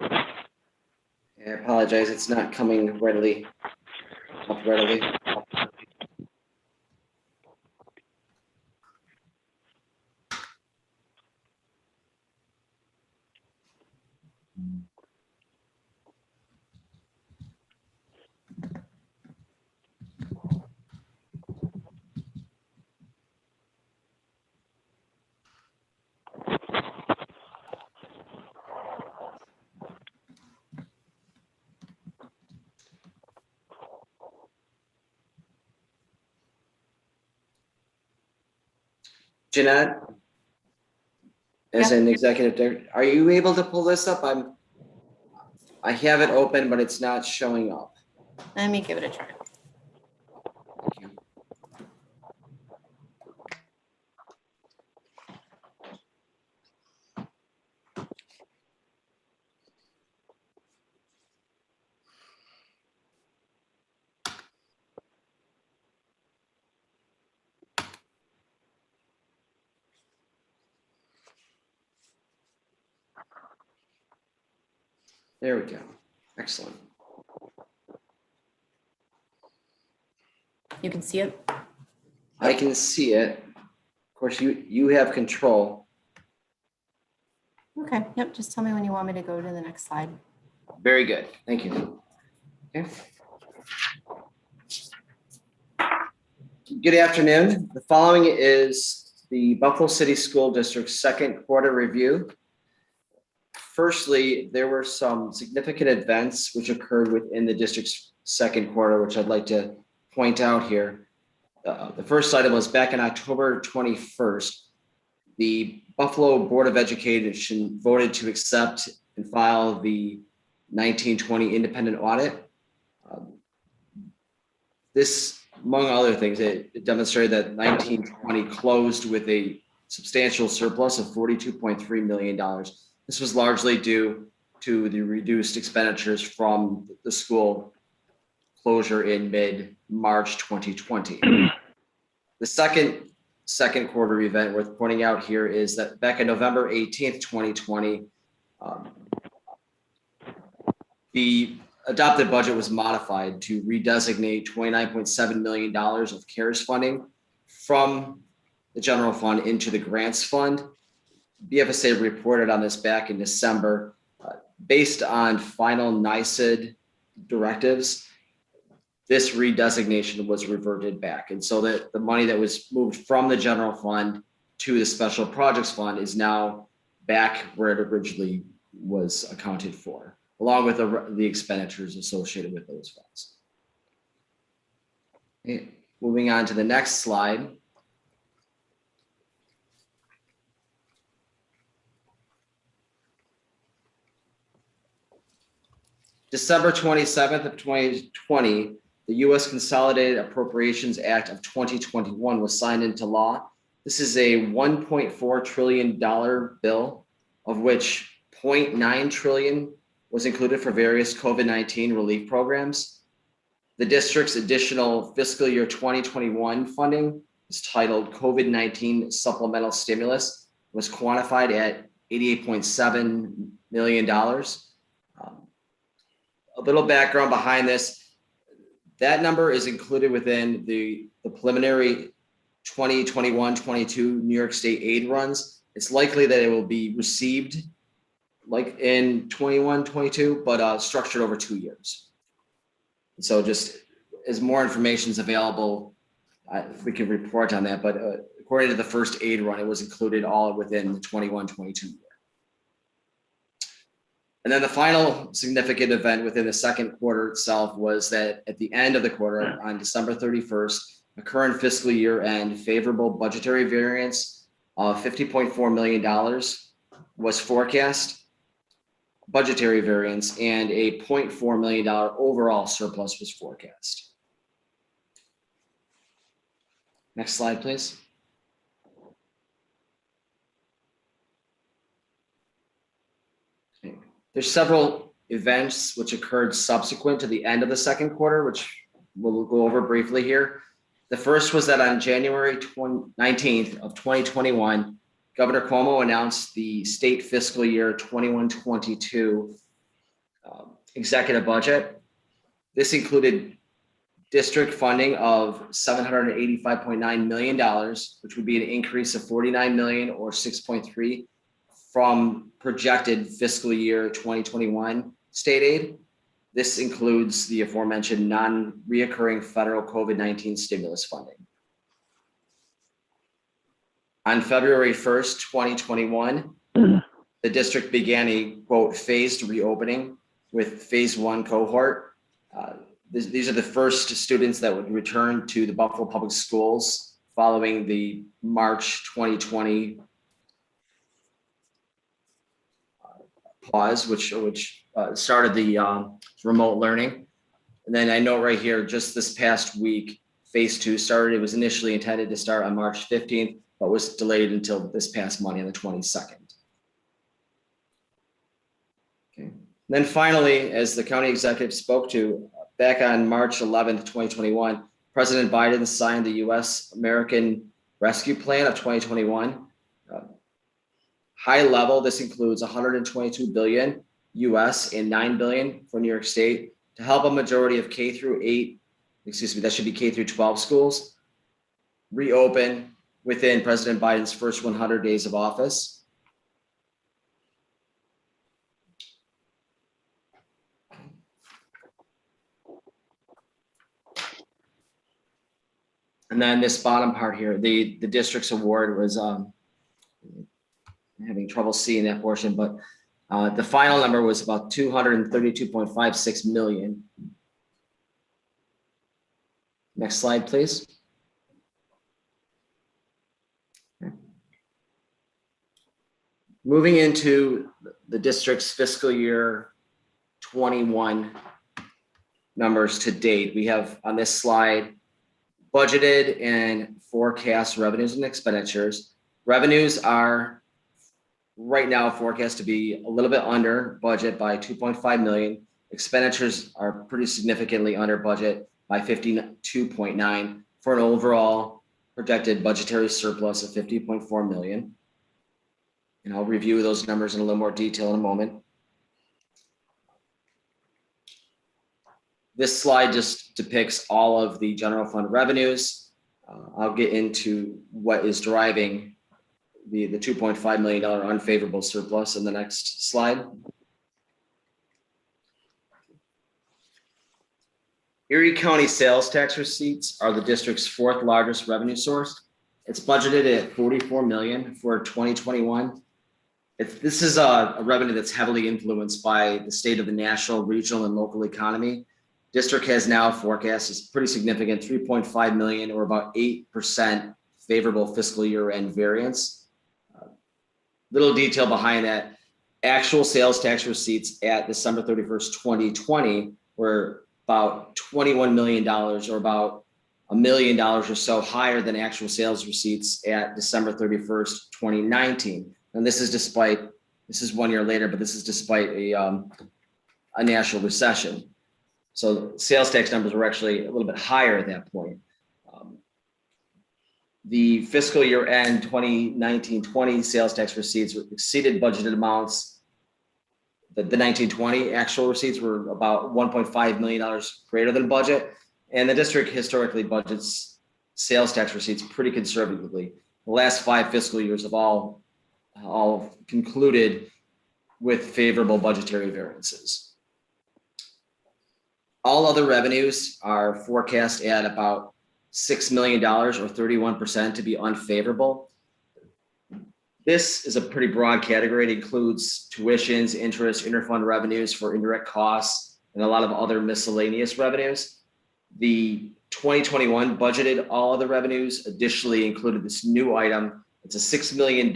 I apologize, it's not coming readily up readily. Jeanette, as an executive director, are you able to pull this up? I have it open, but it's not showing up. Let me give it a try. Thank you. There we go. Excellent. You can see it? I can see it. Of course, you have control. Okay, yep, just tell me when you want me to go to the next slide. Very good. Thank you. Okay. Good afternoon. The following is the Buffalo City School District's second quarter review. Firstly, there were some significant events which occurred within the district's second quarter, which I'd like to point out here. The first item was back on October 21st. The Buffalo Board of Education voted to accept and file the 1920 Independent Audit. This, among other things, it demonstrated that 1920 closed with a substantial surplus of $42.3 million. This was largely due to the reduced expenditures from the school closure in mid-March 2020. The second quarter event worth pointing out here is that back on November 18th, 2020, the adopted budget was modified to redesignate $29.7 million of CARES funding from the general fund into the grants fund. Bfsa reported on this back in December. Based on final NICID directives, this redesignation was reverted back. And so that the money that was moved from the general fund to the special projects fund is now back where it originally was accounted for, along with the expenditures associated with those funds. Okay, moving on to the next slide. December 27th of 2020, the U.S. Consolidated Appropriations Act of 2021 was signed into law. This is a $1.4 trillion bill, of which $0.9 trillion was included for various COVID-19 relief programs. The district's additional fiscal year 2021 funding is titled COVID-19 Supplemental Stimulus, was quantified at $88.7 million. A little background behind this. That number is included within the preliminary 2021-22 New York State aid runs. It's likely that it will be received like in 21-22, but structured over 2 years. So just as more information is available, we can report on that. But according to the first aid run, it was included all within the 21-22 year. And then the final significant event within the second quarter itself was that at the end of the quarter, on December 31st, the current fiscal year end favorable budgetary variance of $50.4 million was forecast, budgetary variance, and a $0.4 million overall surplus was forecast. Next slide, please. Okay. There's several events which occurred subsequent to the end of the second quarter, which we'll go over briefly here. The first was that on January 19th of 2021, Governor Cuomo announced the state fiscal year 21-22 executive budget. This included district funding of $785.9 million, which would be an increase of $49 million or 6.3 from projected fiscal year 2021 state aid. This includes the aforementioned non-reoccurring federal COVID-19 stimulus funding. On February 1st, 2021, the district began a, quote, phased reopening with phase one cohort. These are the first students that would return to the Buffalo Public Schools following the March 2020 pause, which started the remote learning. And then I note right here, just this past week, phase two started. It was initially intended to start on March 15th, but was delayed until this past Monday on the 22nd. Okay. And then finally, as the county executive spoke to, back on March 11th, 2021, President Biden signed the U.S. American Rescue Plan of 2021. High level, this includes $122 billion US and $9 billion for New York State to help a majority of K through 12 schools reopen within President Biden's first 100 days of office. And then this bottom part here, the district's award was having trouble seeing that portion, but the final number was about $232.56 million. Next slide, please. Okay. Moving into the district's fiscal year 21 numbers to date, we have on this slide budgeted and forecast revenues and expenditures. Revenues are right now forecast to be a little bit under budget by 2.5 million. Expenditures are pretty significantly under budget by 52.9 for an overall projected budgetary surplus of 50.4 million. And I'll review those numbers in a little more detail in a moment. This slide just depicts all of the general fund revenues. I'll get into what is driving the $2.5 million unfavorable surplus in the next slide. Erie County sales tax receipts are the district's fourth largest revenue source. It's budgeted at $44 million for 2021. This is a revenue that's heavily influenced by the state of the national, regional, and local economy. District has now forecast is pretty significant, 3.5 million or about 8% favorable fiscal year end variance. Little detail behind that, actual sales tax receipts at December 31st, 2020 were about $21 million or about $1 million or so higher than actual sales receipts at December 31st, 2019. And this is 1 year later, but this is despite a national recession. So sales tax numbers were actually a little bit higher at that point. The fiscal year end 2019-20 sales tax receipts exceeded budgeted amounts. The 1920 actual receipts were about $1.5 million greater than budget. And the district historically budgets sales tax receipts pretty conservatively. The last 5 fiscal years have all concluded with favorable budgetary variances. All other revenues are forecast at about $6 million or 31% to be unfavorable. This is a pretty broad category. It includes tuitions, interest, interfund revenues for indirect costs, and a lot of other miscellaneous revenues. The 2021 budgeted all other revenues additionally included this new item. It's a $6 million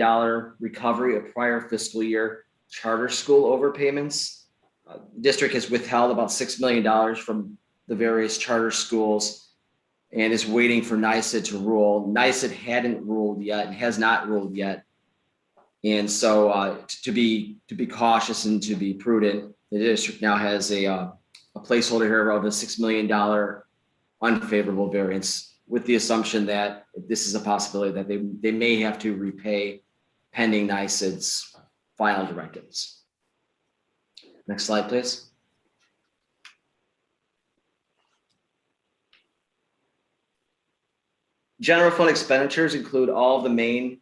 recovery of prior fiscal year charter school overpayments. The district has withheld about $6 million from the various charter schools and is waiting for NYSED to rule. NYSED hadn't ruled yet and has not ruled yet. And so to be cautious and to be prudent, the district now has a placeholder here of a $6 million unfavorable variance, with the assumption that this is a possibility that they may have to repay pending NYSED's final directives. Next slide, please. General fund expenditures include all of the main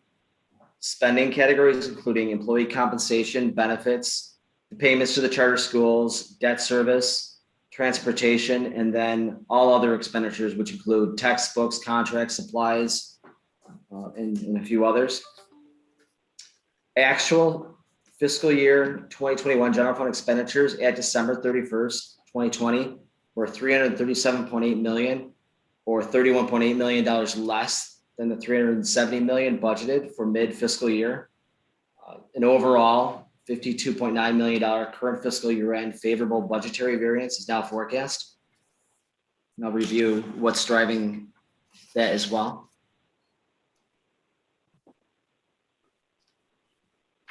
spending categories, including employee compensation, benefits, the payments to the charter schools, debt service, transportation, and then all other expenditures, which include textbooks, contracts, supplies, and a few others. Actual fiscal year 2021 general fund expenditures at December 31st, 2020 were $337.8 million, or $31.8 million less than the $370 million budgeted for mid-fiscal year. An overall $52.9 million current fiscal year end favorable budgetary variance is now forecast. And I'll review what's driving that as well.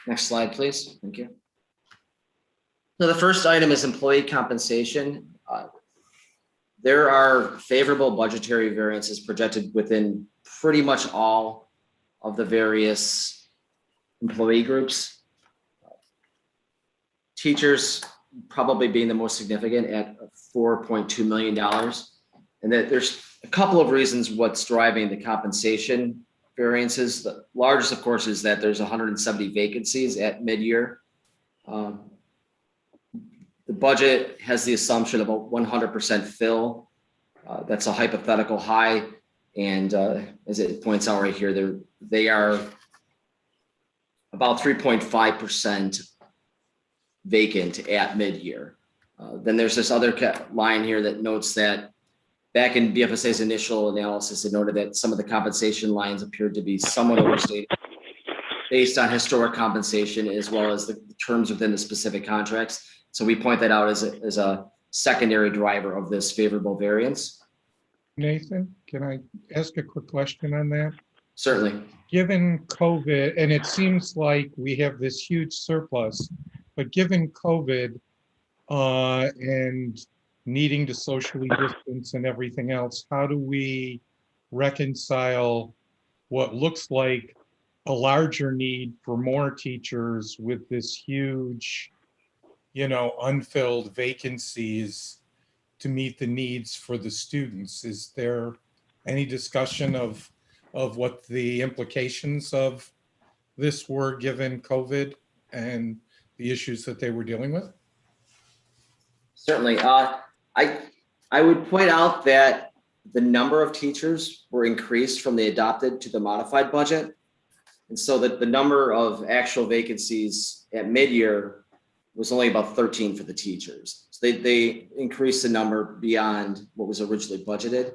Next slide, please. Thank you. So the first item is employee compensation. There are favorable budgetary variances projected within pretty much all of the various employee groups. Teachers probably being the most significant at $4.2 million. And that there's a couple of reasons what's driving the compensation variances. The largest, of course, is that there's 170 vacancies at mid-year. The budget has the assumption of a 100% fill. That's a hypothetical high. And as it points out right here, they are about 3.5% vacant at mid-year. Then there's this other line here that notes that back in Bfsa's initial analysis, it noted that some of the compensation lines appeared to be somewhat overstated based on historic compensation as well as the terms within the specific contracts. So we point that out as a secondary driver of this favorable variance. Nathan, can I ask a quick question on that? Certainly. Given COVID, and it seems like we have this huge surplus, but given COVID and needing to socially distance and everything else, how do we reconcile what looks like a larger need for more teachers with this huge, unfilled vacancies to meet the needs for the students? Is there any discussion of what the implications of this were given COVID and the issues that they were dealing with? Certainly. I would point out that the number of teachers were increased from the adopted to the modified budget. And so that the number of actual vacancies at mid-year was only about 13 for the teachers. So they increased the number beyond what was originally budgeted.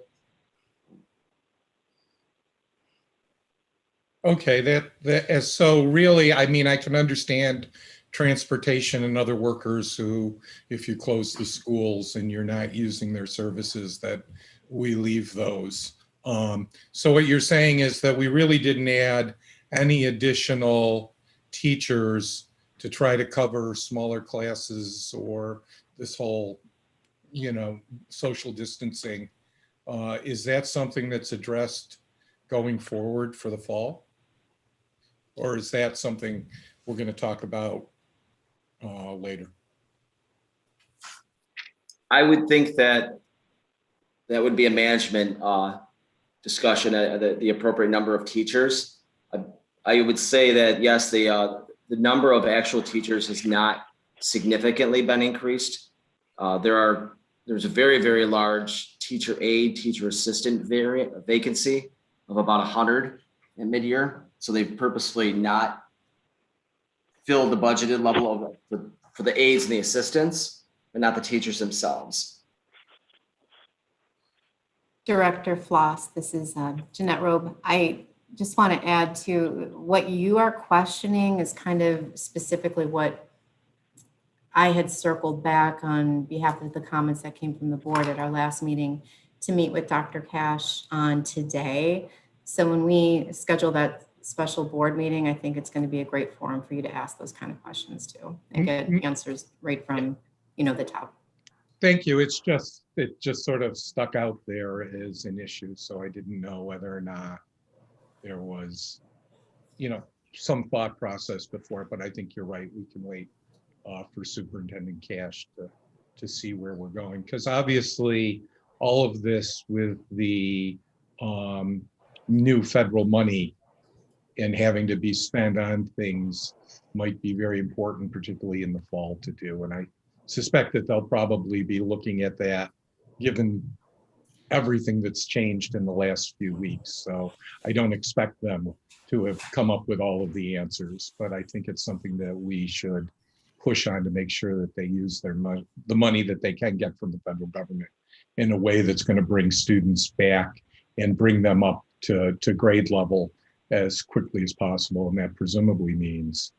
Okay, so really, I mean, I can understand transportation and other workers who, if you close the schools and you're not using their services, that we leave those. So what you're saying is that we really didn't add any additional teachers to try to cover smaller classes or this whole, social distancing. Is that something that's addressed going forward for the fall? Or is that something we're going to talk about later? I would think that that would be a management discussion, the appropriate number of teachers. I would say that yes, the number of actual teachers has not significantly been increased. There's a very, very large teacher aide, teacher assistant vacancy of about 100 at mid-year. So they've purposefully not filled the budgeted level for the aides and the assistants, but not the teachers themselves. Director Floss, this is Jeanette Robe. I just want to add to what you are questioning is kind of specifically what I had circled back on behalf of the comments that came from the board at our last meeting to meet with Dr. Cash on today. So when we schedule that special board meeting, I think it's going to be a great forum for you to ask those kind of questions too and get answers right from, the top. Thank you. It just sort of stuck out there as an issue. So I didn't know whether or not there was, some thought process before, but I think you're right. We can wait for Superintendent Cash to see where we're going. Because obviously all of this with the new federal money and having to be spent on things might be very important, particularly in the fall to do. And I suspect that they'll probably be looking at that given everything that's changed in the last few weeks. So I don't expect them to have come up with all of the answers, but I think it's something that we should push on to make sure that they use their money, the money that they can get from the federal government in a way that's going to bring students back and bring them up to grade level as quickly as possible. And that presumably means,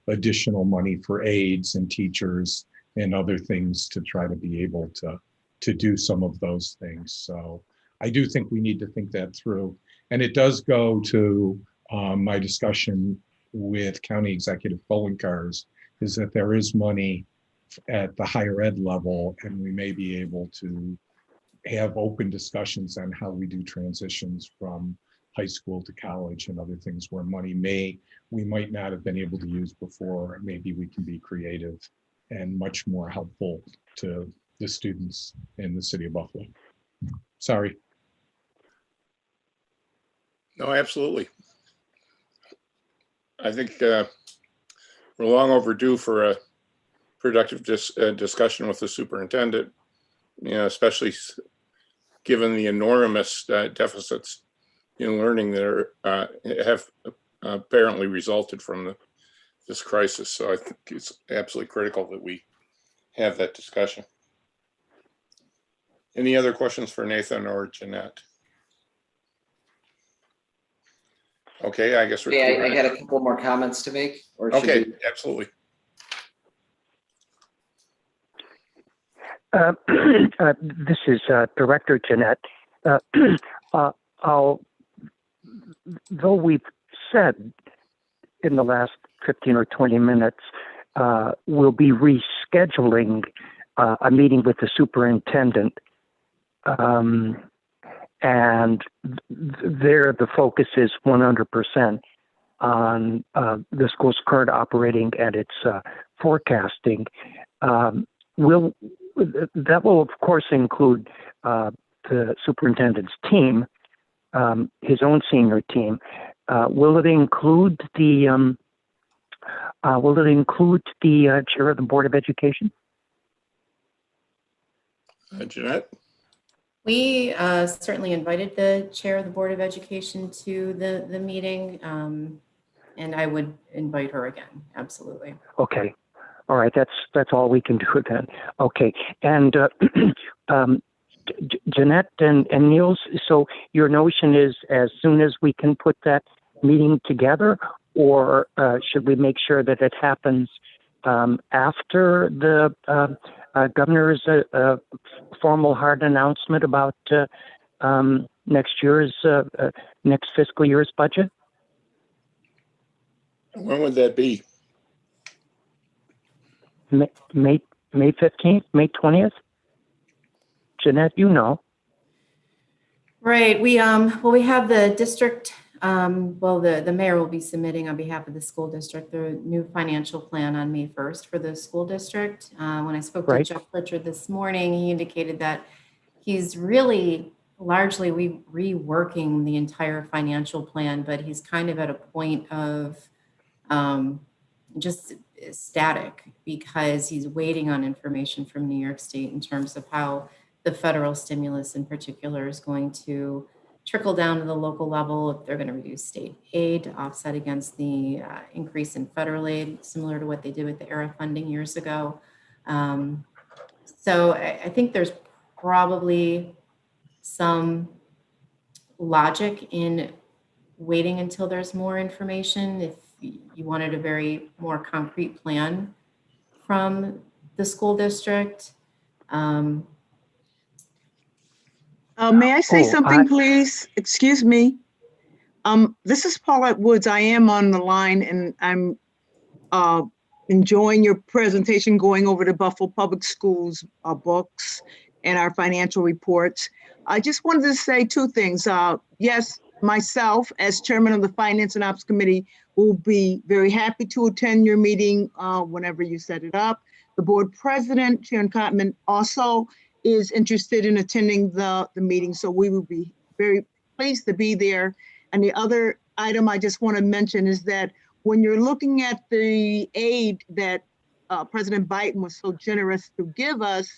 additional money for aides and teachers and other things to try to be able to do some of those things. So I do think we need to think that through. And it does go to my discussion with County Executive Bowenkars, is that there is money at the higher ed level, and we may be able to have open discussions on how we do transitions from high school to college and other things where money we might not have been able to use before. Maybe we can be creative and much more helpful to the students in the city of Buffalo. Sorry. No, absolutely. I think we're long overdue for a productive discussion with the superintendent, especially given the enormous deficits in learning that have apparently resulted from this crisis. So I think it's absolutely critical that we have that discussion. Any other questions for Nathan or Jeanette? Okay, I guess we're. I got a couple more comments to make. Or Okay, absolutely. This is Director Jeanette. Though we've said in the last 15 or 20 minutes, we'll be rescheduling a meeting with the superintendent. And there the focus is 100% on the school's current operating and its forecasting. That will of course include the superintendent's team, his own senior team. Will it include the chair of the Board of Education? Jeanette? We certainly invited the chair of the Board of Education to the meeting, and I would invite her again. Absolutely. Okay. All right. That's all we can do then. Okay. And Jeanette and Niels, so your notion is as soon as we can put that meeting together, or should we make sure that it happens after the governor's formal hard announcement about next fiscal year's budget? When would that be? May 15th, May 20th? Jeanette, you know. Right, we have the district, the mayor will be submitting on behalf of the school district, the new financial plan on May 1st for the school district. When I spoke to Right. Jeff Pritchard this morning, he indicated that he's really largely reworking the entire financial plan, but he's kind of at a point of just static because he's waiting on information from New York State in terms of how the federal stimulus in particular is going to trickle down to the local level, if they're going to reduce state aid to offset against the increase in federal aid, similar to what they did with the ERA funding years ago. So I think there's probably some logic in waiting until there's more information if you wanted a very more concrete plan from the school district. May I say Oh, something, please? Excuse me. This is Paulette Woods. I am on the line and I'm enjoying your presentation, going over the Buffalo Public Schools books and our financial reports. I just wanted to say two things. Yes, myself, as chairman of the Finance and Ops Committee, will be very happy to attend your meeting whenever you set it up. The board president, Sharon Cotman, also is interested in attending the meeting, so we will be very pleased to be there. And the other item I just want to mention is that when you're looking at the aid that President Biden was so generous to give us,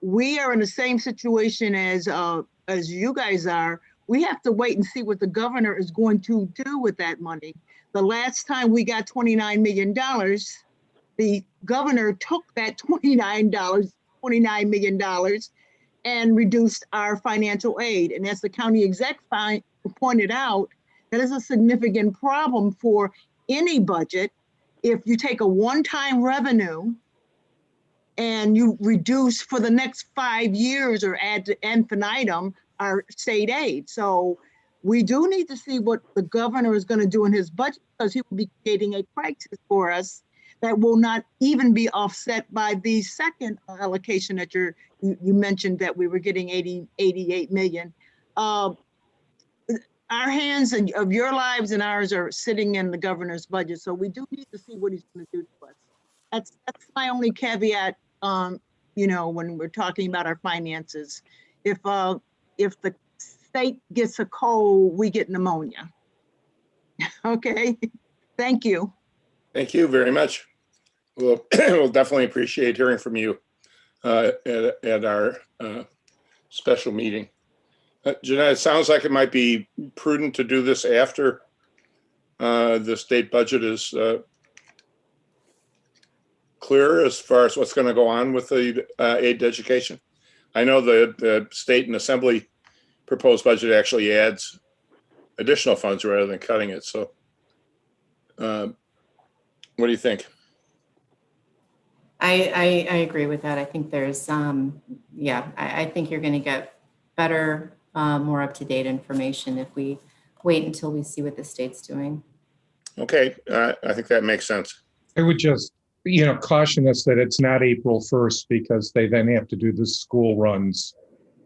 we are in the same situation as you guys are. We have to wait and see what the governor is going to do with that money. The last time we got $29 million, the governor took that $29 million and reduced our financial aid. And as the county exec pointed out, that is a significant problem for any budget. If you take a one-time revenue and you reduce for the next 5 years or add to infinitum our state aid. So we do need to see what the governor is going to do in his budget, because he will be creating a crisis for us that will not even be offset by the second allocation that you mentioned, that we were getting 88 million. Our hands and of your lives and ours are sitting in the governor's budget. So we do need to see what he's going to do to us. That's my only caveat, when we're talking about our finances. If the state gets a cold, we get pneumonia. Okay, thank you. Thank you very much. We'll definitely appreciate hearing from you at our special meeting. Jeanette, it sounds like it might be prudent to do this after the state budget is clear as far as what's going to go on with the aid to education. I know the state and assembly proposed budget actually adds additional funds rather than cutting it. So what do you think? I agree with that. I think there's, I think you're going to get better, more up-to-date information if we wait until we see what the state's doing. Okay, I think that makes sense. I would just, caution us that it's not April 1st, because they then have to do the school runs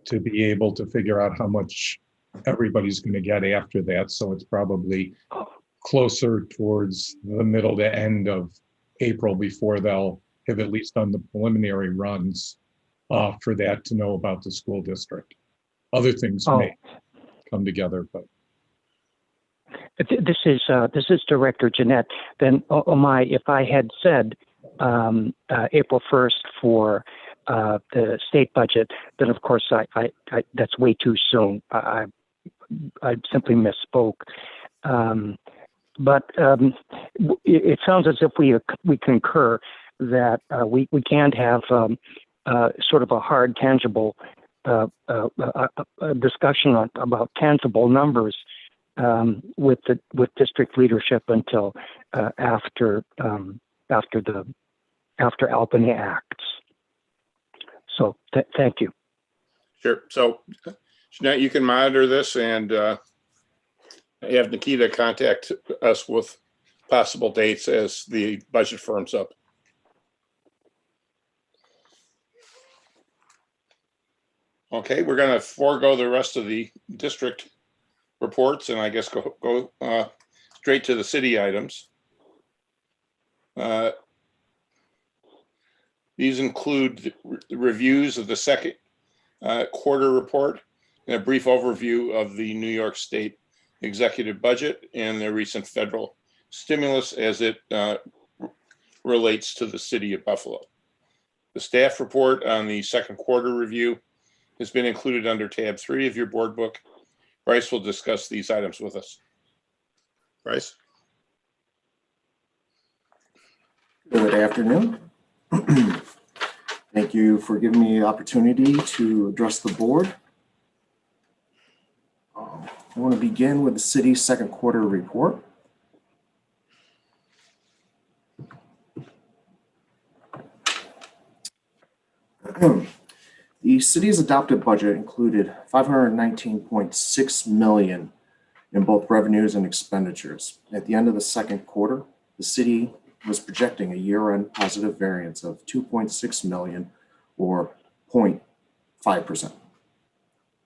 to be able to figure out how much everybody's going to get after that. So it's probably closer towards the middle to end of April before they'll have at least done the preliminary runs for that to know about the school district. Other things may come together, but. This is Director Jeanette. Then, if I had said April 1st for the state budget, then of course I that's way too soon. I simply misspoke. But it sounds as if we concur that we can't have sort of a hard, tangible discussion about tangible numbers with district leadership until after Albany acts. So thank you. Sure. So Jeanette, you can monitor this and have Nikita contact us with possible dates as the budget firms up. Okay, we're going to forego the rest of the district reports and I guess go straight to the city items. These include the reviews of the second quarter report and a brief overview of the New York State executive budget and the recent federal stimulus as it relates to the city of Buffalo. The staff report on the second quarter review has been included under tab 3 of your board book. Bryce will discuss these items with us. Bryce? Good afternoon. Thank you for giving me the opportunity to address the board. I want to begin with the city's second quarter report. The city's adopted budget included $519.6 million in both revenues and expenditures. At the end of the second quarter, the city was projecting a year-end positive variance of $2.6 million or 0.5%.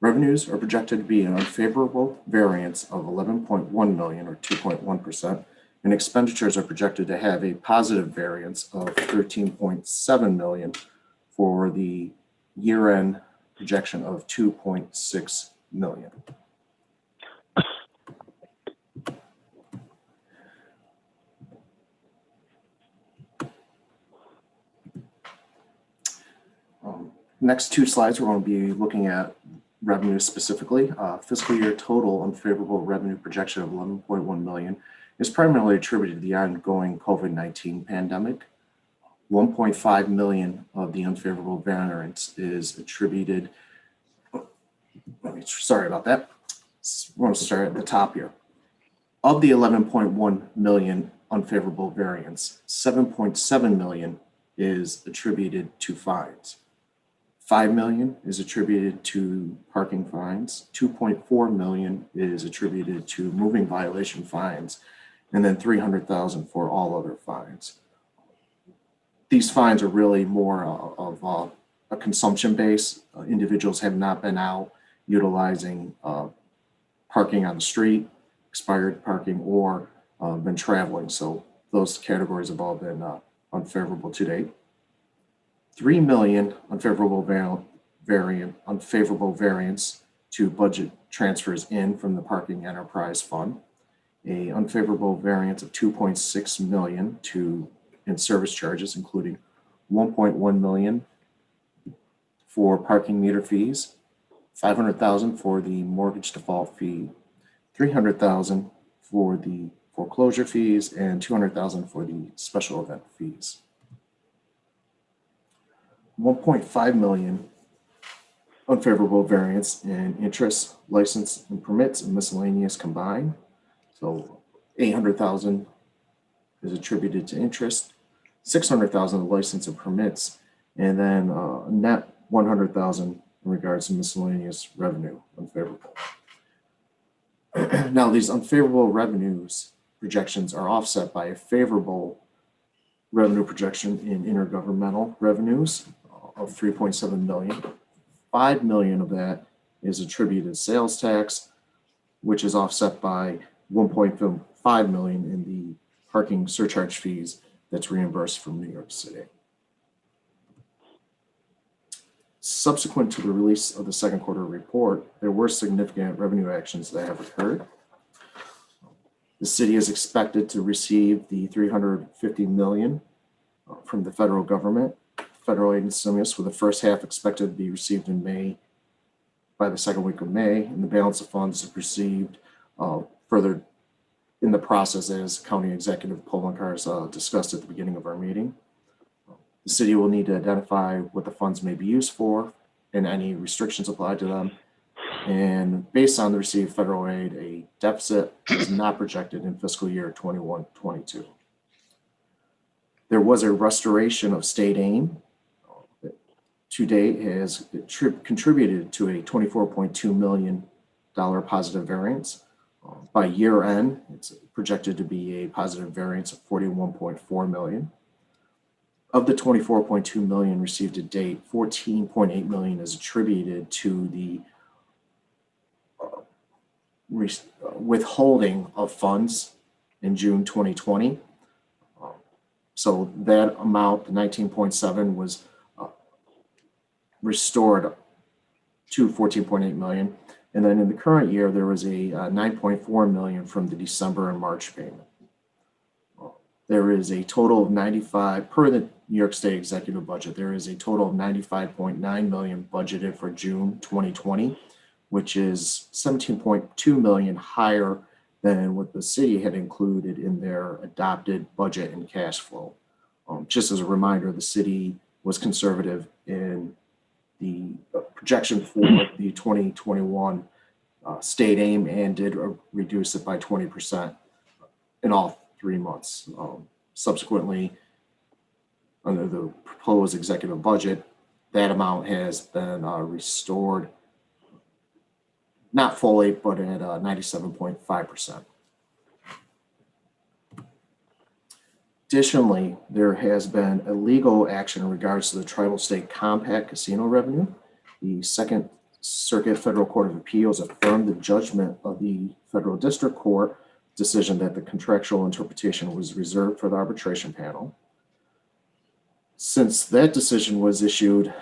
Revenues are projected to be an unfavorable variance of $11.1 million or 2.1%, and expenditures are projected to have a positive variance of $13.7 million for the year-end projection of $2.6 million. Next two slides, we're going to be looking at revenue specifically. Fiscal year total unfavorable revenue projection of $11.1 million is primarily attributed to the ongoing COVID-19 pandemic. $1.5 million of the unfavorable variance is attributed, sorry about that. We're going to start at the top here. Of the $11.1 million unfavorable variance, $7.7 million is attributed to fines. $5 million is attributed to parking fines, $2.4 million is attributed to moving violation fines, and then $300,000 for all other fines. These fines are really more of a consumption base. Individuals have not been out utilizing parking on the street, expired parking, or been traveling. So those categories have all been unfavorable to date. $3 million unfavorable variance to budget transfers in from the Parking Enterprise Fund. A unfavorable variance of $2.6 million in service charges, including $1.1 million for parking meter fees, $500,000 for the mortgage default fee, $300,000 for the foreclosure fees, and $200,000 for the special event fees. $1.5 million unfavorable variance in interest, license, and permits and miscellaneous combined. So $800,000 is attributed to interest, $600,000 license and permits, and then net $100,000 in regards to miscellaneous revenue unfavorable. Now, these unfavorable revenues projections are offset by a favorable revenue projection in intergovernmental revenues of $3.7 million. $5 million of that is attributed to sales tax, which is offset by $1.5 million in the parking surcharge fees that's reimbursed from New York City. Subsequent to the release of the second quarter report, there were significant revenue actions that have occurred. The city is expected to receive the $350 million from the federal government, federal aid and stimulus, with the first half expected to be received in May, by the second week of May, and the balance of funds is received further in the process, as County Executive Poloncarz discussed at the beginning of our meeting. The city will need to identify what the funds may be used for and any restrictions applied to them. And based on the received federal aid, a deficit is not projected in fiscal year 21-22. There was a restoration of state aid that to date has contributed to a $24.2 million positive variance. By year end, it's projected to be a positive variance of $41.4 million. Of the 24.2 million received to date, 14.8 million is attributed to the withholding of funds in June 2020. So that amount, the 19.7, was restored to 14.8 million. And then in the current year, there was a 9.4 million from the December and March payment. There is a total of 95, per the New York State executive budget, there is a total of 95.9 million budgeted for June 2020, which is 17.2 million higher than what the city had included in their adopted budget and cash flow. Just as a reminder, the city was conservative in the projection for the 2021 state aim and did reduce it by 20% in all 3 months. Subsequently, under the proposed executive budget, that amount has been restored, not fully, but at 97.5%. Additionally, there has been a legal action in regards to the tribal state compact casino revenue. The Second Circuit Federal Court of Appeals affirmed the judgment of the Federal District Court decision that the contractual interpretation was reserved for the arbitration panel. Since that decision was issued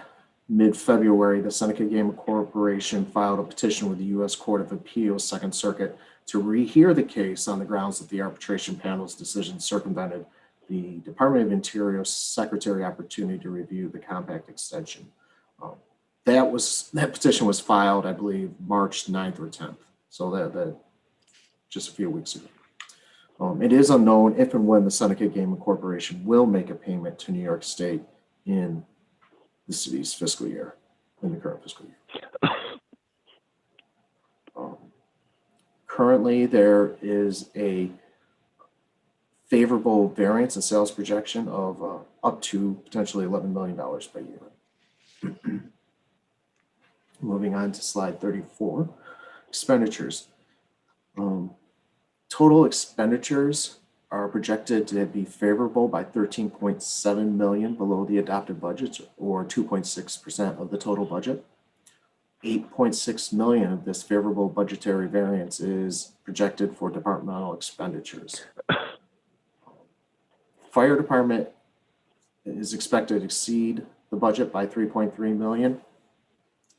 mid-February, the Seneca Gaming Corporation filed a petition with the U.S. Court of Appeals, Second Circuit, to rehear the case on the grounds that the arbitration panel's decision circumvented the Department of Interior Secretary opportunity to review the compact extension. That petition was filed, I believe, March 9th or 10th. So that just a few weeks ago. It is unknown if and when the Seneca Gaming Corporation will make a payment to New York State in the city's fiscal year, in the current fiscal year. Currently, there is a favorable variance in sales projection of up to potentially $11 million by year. Moving on to slide 34, expenditures. Total expenditures are projected to be favorable by 13.7 million below the adopted budget, or 2.6% of the total budget. 8.6 million of this favorable budgetary variance is projected for departmental expenditures. Fire department is expected to exceed the budget by 3.3 million,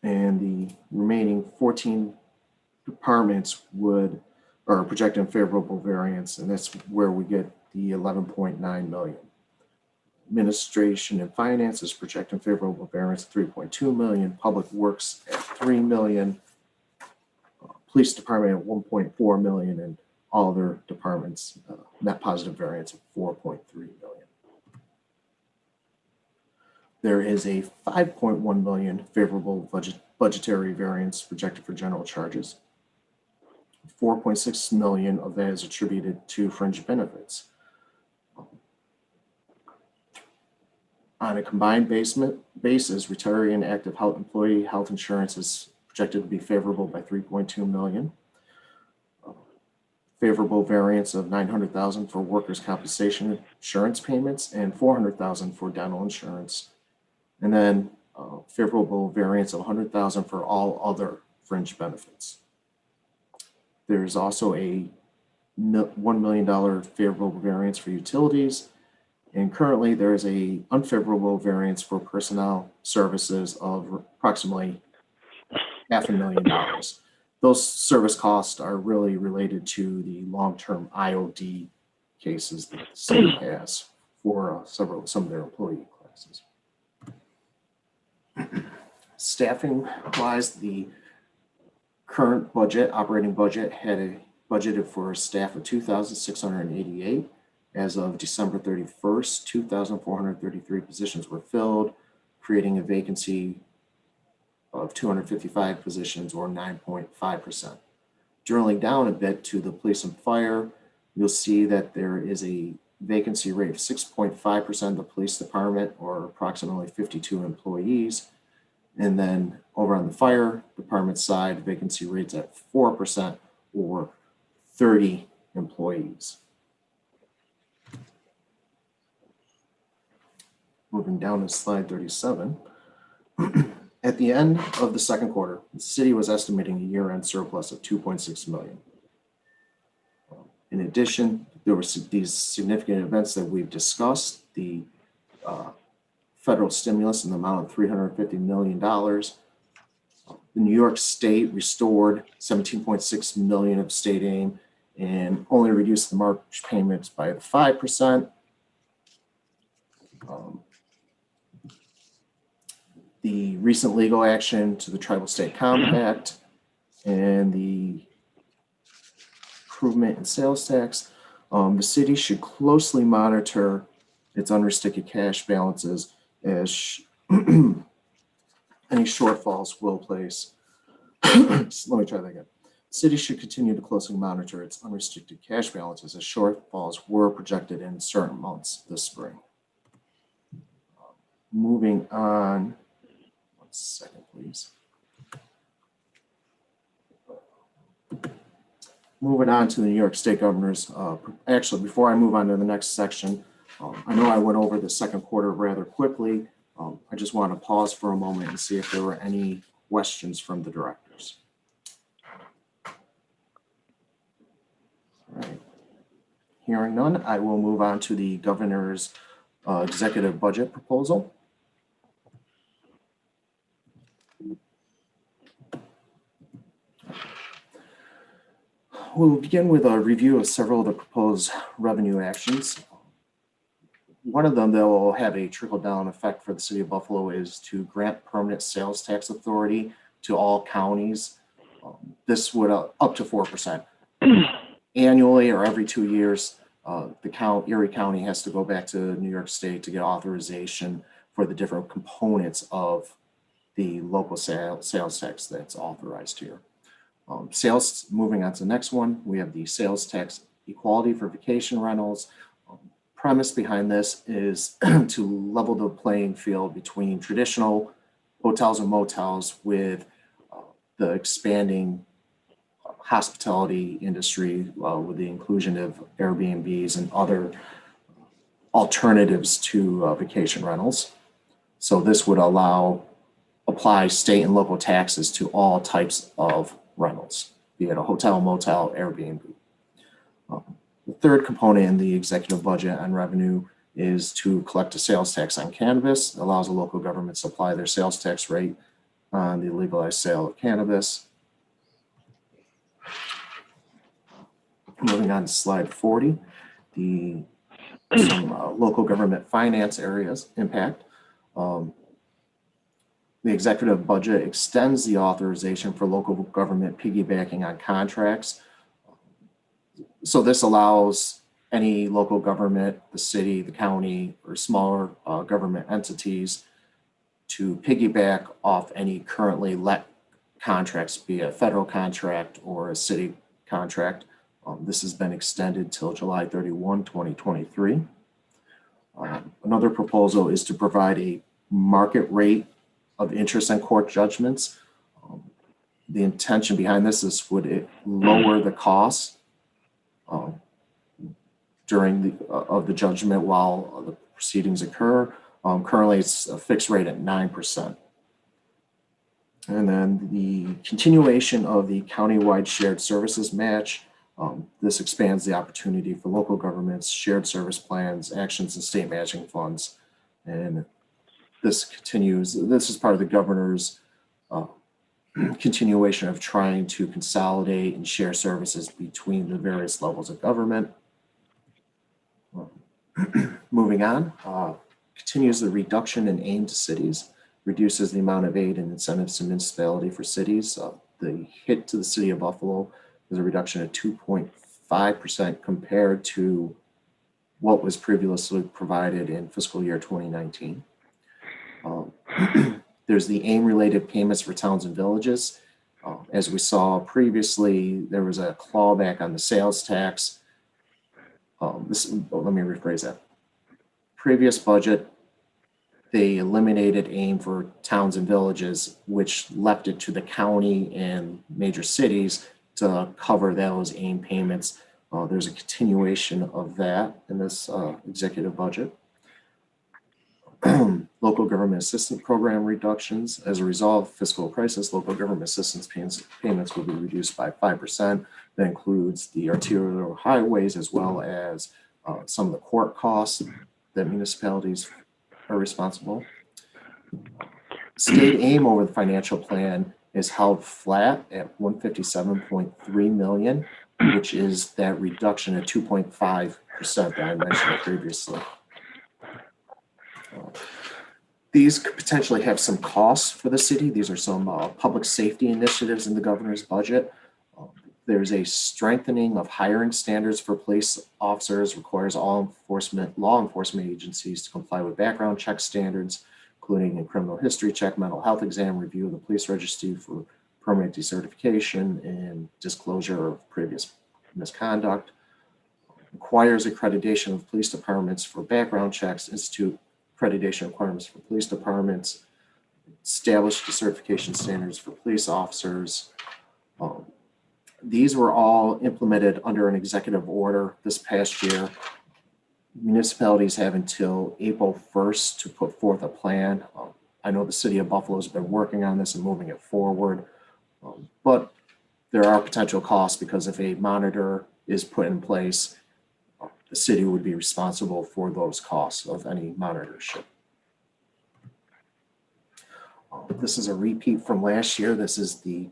and the remaining 14 departments are projecting favorable variance, and that's where we get the 11.9 million. Administration and finance is projecting favorable variance of 3.2 million, public works at 3 million, police department at 1.4 million, and all other departments net positive variance of 4.3 million. There is a 5.1 million favorable budgetary variance projected for general charges. 4.6 million of that is attributed to fringe benefits. On a combined basis, retiree and active employee health insurance is projected to be favorable by 3.2 million. Favorable variance of 900,000 for workers' compensation insurance payments and 400,000 for dental insurance. And then favorable variance of 100,000 for all other fringe benefits. There's also a $1 million favorable variance for utilities. And currently there is a unfavorable variance for personnel services of approximately $500,000. Those service costs are really related to the long-term IOD cases that the city has for some of their employee classes. Staffing wise, the current operating budget, had budgeted for a staff of 2,688. As of December 31st, 2,433 positions were filled, creating a vacancy of 255 positions, or 9.5%. Drilling down a bit to the police and fire, you'll see that there is a vacancy rate of 6.5% of the police department, or approximately 52 employees. And then over on the fire department side, vacancy rates at 4%, or 30 employees. Moving down to slide 37. At the end of the second quarter, the city was estimating a year-end surplus of 2.6 million. In addition, there were these significant events that we've discussed, the federal stimulus in the amount of $350 million. The New York State restored 17.6 million of state aid and only reduced the March payments by 5%. The recent legal action to the tribal state compact and the improvement in sales tax. The city should closely monitor its unrestricted cash balances as any shortfalls will place. Let me try that again. The city should continue to closely monitor its unrestricted cash balances as shortfalls were projected in certain months this spring. Moving on, 1 second, please. Moving on to the New York State Governor's, actually, before I move on to the next section, I know I went over the second quarter rather quickly. I just want to pause for a moment and see if there were any questions from the directors. All right. Hearing none, I will move on to the governor's executive budget proposal. We'll begin with a review of several of the proposed revenue actions. One of them that will have a trickle-down effect for the city of Buffalo is to grant permanent sales tax authority to all counties. This would up to 4%. Annually or every 2 years, Erie County has to go back to New York State to get authorization for the different components of the local sales tax that's authorized here. Moving on to the next one, we have the sales tax equality for vacation rentals. Premise behind this is to level the playing field between traditional hotels and motels with the expanding hospitality industry with the inclusion of Airbnbs and other alternatives to vacation rentals. So this would apply state and local taxes to all types of rentals, be it a hotel, motel, Airbnb. The third component in the executive budget on revenue is to collect a sales tax on cannabis. It allows a local government to apply their sales tax rate on the legalized sale of cannabis. Moving on to slide 40, some local government finance areas impact. The executive budget extends the authorization for local government piggybacking on contracts. So this allows any local government, the city, the county, or smaller government entities to piggyback off any currently let contracts, be it a federal contract or a city contract. This has been extended till July 31, 2023. Another proposal is to provide a market rate of interest on court judgments. The intention behind this is would it lower the cost during the judgment while the proceedings occur. Currently, it's a fixed rate at 9%. And then the continuation of the countywide shared services match. This expands the opportunity for local governments, shared service plans, actions, and state matching funds. And this continues. This is part of the governor's continuation of trying to consolidate and share services between the various levels of government. Moving on, continues the reduction in aid to cities, reduces the amount of aid and incentives to municipality for cities. The hit to the city of Buffalo is a reduction of 2.5% compared to what was previously provided in fiscal year 2019. There's the AIM-related payments for towns and villages. As we saw previously, there was a clawback on the sales tax. Let me rephrase that. Previous budget, they eliminated AIM for towns and villages, which left it to the county and major cities to cover those AIM payments. There's a continuation of that in this executive budget. Local government assistance program reductions. As a result of fiscal crisis, local government assistance payments will be reduced by 5%. That includes the arterial highways as well as some of the court costs that municipalities are responsible. State aim over the financial plan is held flat at 157.3 million, which is that reduction of 2.5% that I mentioned previously. These could potentially have some costs for the city. These are some public safety initiatives in the governor's budget. There's a strengthening of hiring standards for police officers, requires all law enforcement agencies to comply with background check standards, including a criminal history check, mental health exam, review of the police registry for permanent decertification and disclosure of previous misconduct. Requires accreditation of police departments for background checks, institute accreditation requirements for police departments, establish decertification standards for police officers. These were all implemented under an executive order this past year. Municipalities have until April 1st to put forth a plan. I know the city of Buffalo has been working on this and moving it forward, but there are potential costs because if a monitor is put in place, the city would be responsible for those costs of any monitorship. This is a repeat from last year. This is the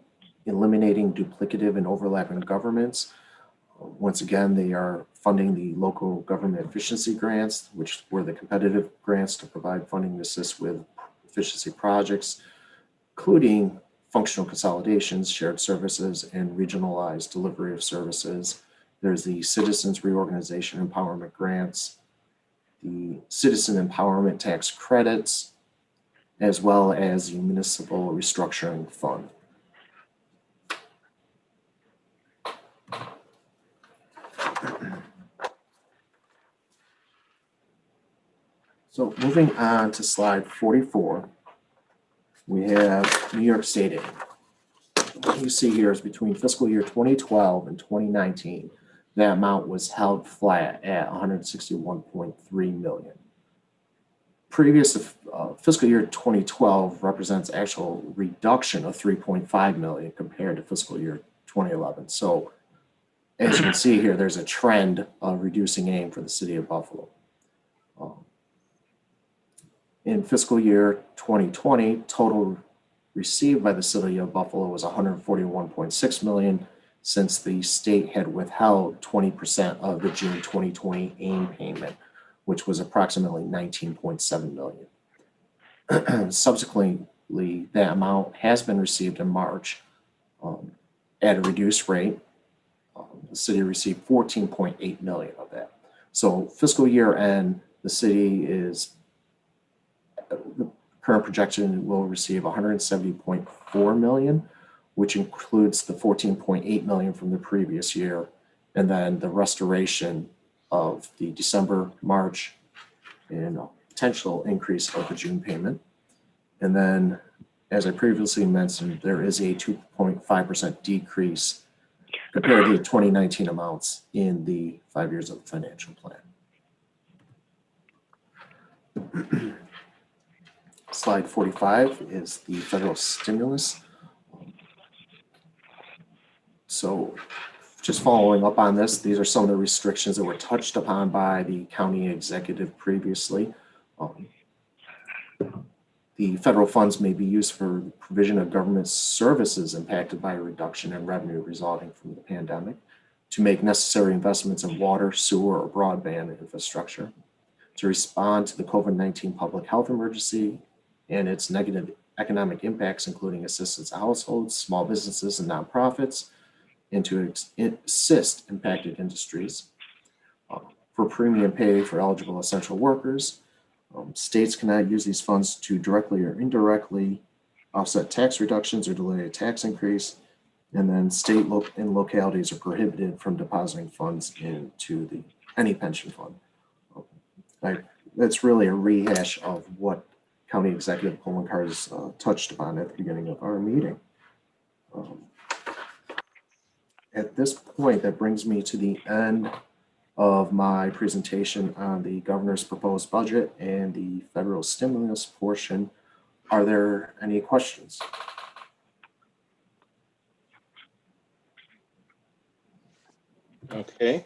eliminating duplicative and overlapping governments. Once again, they are funding the local government efficiency grants, which were the competitive grants to provide funding to assist with efficiency projects, including functional consolidations, shared services, and regionalized delivery of services. There's the Citizens Reorganization Empowerment Grants, the Citizen Empowerment Tax Credits, as well as the Municipal Restructuring Fund. So moving on to slide 44, we have New York State aid. What you see here is between fiscal year 2012 and 2019, that amount was held flat at 161.3 million. Previous fiscal year 2012 represents actual reduction of 3.5 million compared to fiscal year 2011. So as you can see here, there's a trend of reducing aim for the city of Buffalo. In fiscal year 2020, total received by the city of Buffalo was 141.6 million, since the state had withheld 20% of the June 2020 AIM payment, which was approximately 19.7 million. Subsequently, that amount has been received in March at a reduced rate. The city received 14.8 million of that. So fiscal year end, the city is, the current projection will receive 170.4 million, which includes the 14.8 million from the previous year, and then the restoration of the December, March, and potential increase of the June payment. And then, as I previously mentioned, there is a 2.5% decrease compared to the 2019 amounts in the 5 years of the financial plan. Slide 45 is the federal stimulus. So just following up on this, these are some of the restrictions that were touched upon by the county executive previously. The federal funds may be used for the provision of government services impacted by a reduction in revenue resulting from the pandemic, to make necessary investments in water, sewer, or broadband infrastructure, to respond to the COVID-19 public health emergency and its negative economic impacts, including assistance to households, small businesses, and nonprofits, and to assist impacted industries. For premium pay for eligible essential workers, states cannot use these funds to directly or indirectly offset tax reductions or delay a tax increase. And then state and localities are prohibited from depositing funds into any pension fund. That's really a rehash of what County Executive Pullman Cars touched upon at the beginning of our meeting. At this point, that brings me to the end of my presentation on the governor's proposed budget and the federal stimulus portion. Are there any questions? Okay.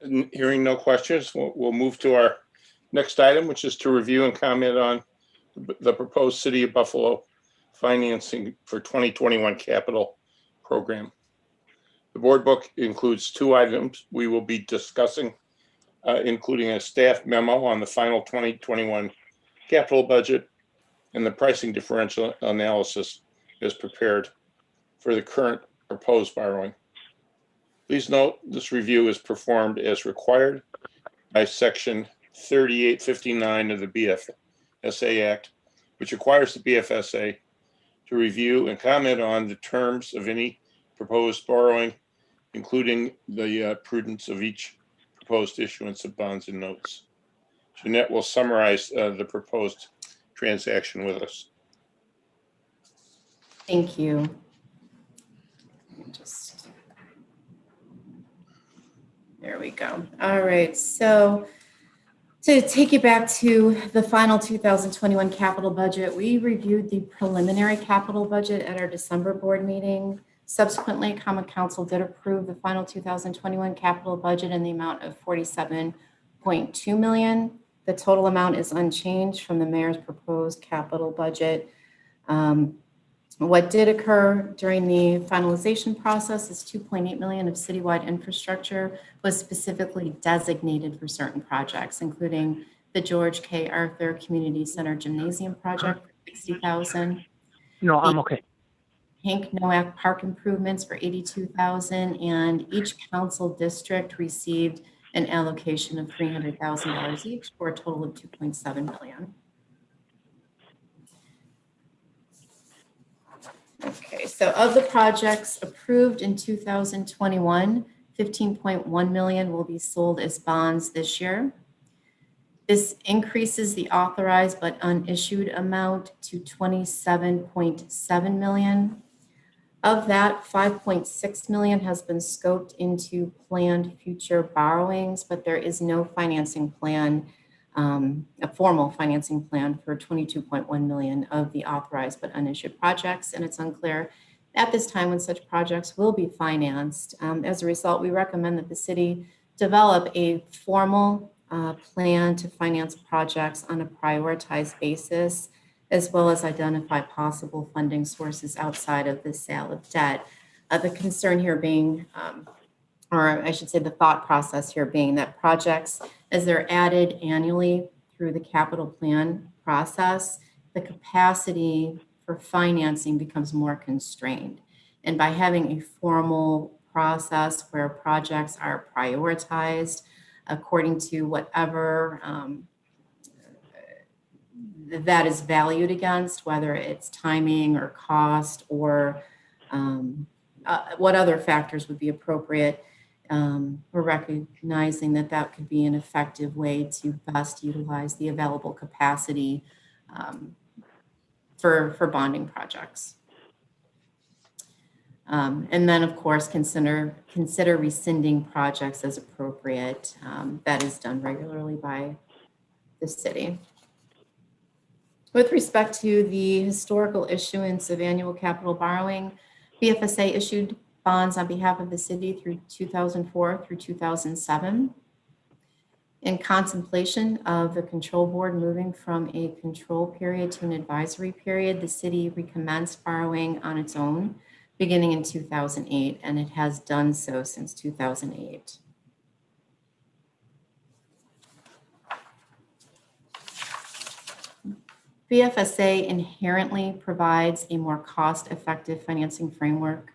And hearing no questions, we'll move to our next item, which is to review and comment on the proposed City of Buffalo financing for 2021 capital program. The board book includes 2 items we will be discussing, including a staff memo on the final 2021 capital budget and the pricing differential analysis is prepared for the current proposed borrowing. Please note this review is performed as required by Section 3859 of the Bfsa Act, which requires the Bfsa to review and comment on the terms of any proposed borrowing, including the prudence of each proposed issuance of bonds and notes. Jeanette will summarize the proposed transaction with us. Thank you. There we go. All right, so to take you back to the final 2021 capital budget, we reviewed the preliminary capital budget at our December board meeting. Subsequently, Common Council did approve the final 2021 capital budget in the amount of $47.2 million. The total amount is unchanged from the mayor's proposed capital budget. What did occur during the finalization process is $2.8 million of citywide infrastructure was specifically designated for certain projects, including the George K. Arthur Community Center Gymnasium project for $60,000. No, I'm okay. Hank Nowak Park improvements for $82,000, and each council district received an allocation of $300,000 each for a total of $2.7 million. Okay, so of the projects approved in 2021, 15.1 million will be sold as bonds this year. This increases the authorized but unissued amount to 27.7 million. Of that, 5.6 million has been scoped into planned future borrowings, but there is no financing plan, a formal financing plan for 22.1 million of the authorized but unissued projects, and it's unclear at this time when such projects will be financed. As a result, we recommend that the city develop a formal plan to finance projects on a prioritized basis, as well as identify possible funding sources outside of the sale of debt. The concern here being, or I should say the thought process here being that projects, as they're added annually through the capital plan process, the capacity for financing becomes more constrained. And by having a formal process where projects are prioritized according to whatever that is valued against, whether it's timing or cost or what other factors would be appropriate, we're recognizing that that could be an effective way to best utilize the available capacity for bonding projects. And then, of course, consider rescinding projects as appropriate. That is done regularly by the city. With respect to the historical issuance of annual capital borrowing, Bfsa issued bonds on behalf of the city through 2004 through 2007. In contemplation of the control board moving from a control period to an advisory period, the city recommenced borrowing on its own beginning in 2008, and it has done so since 2008. Bfsa inherently provides a more cost-effective financing framework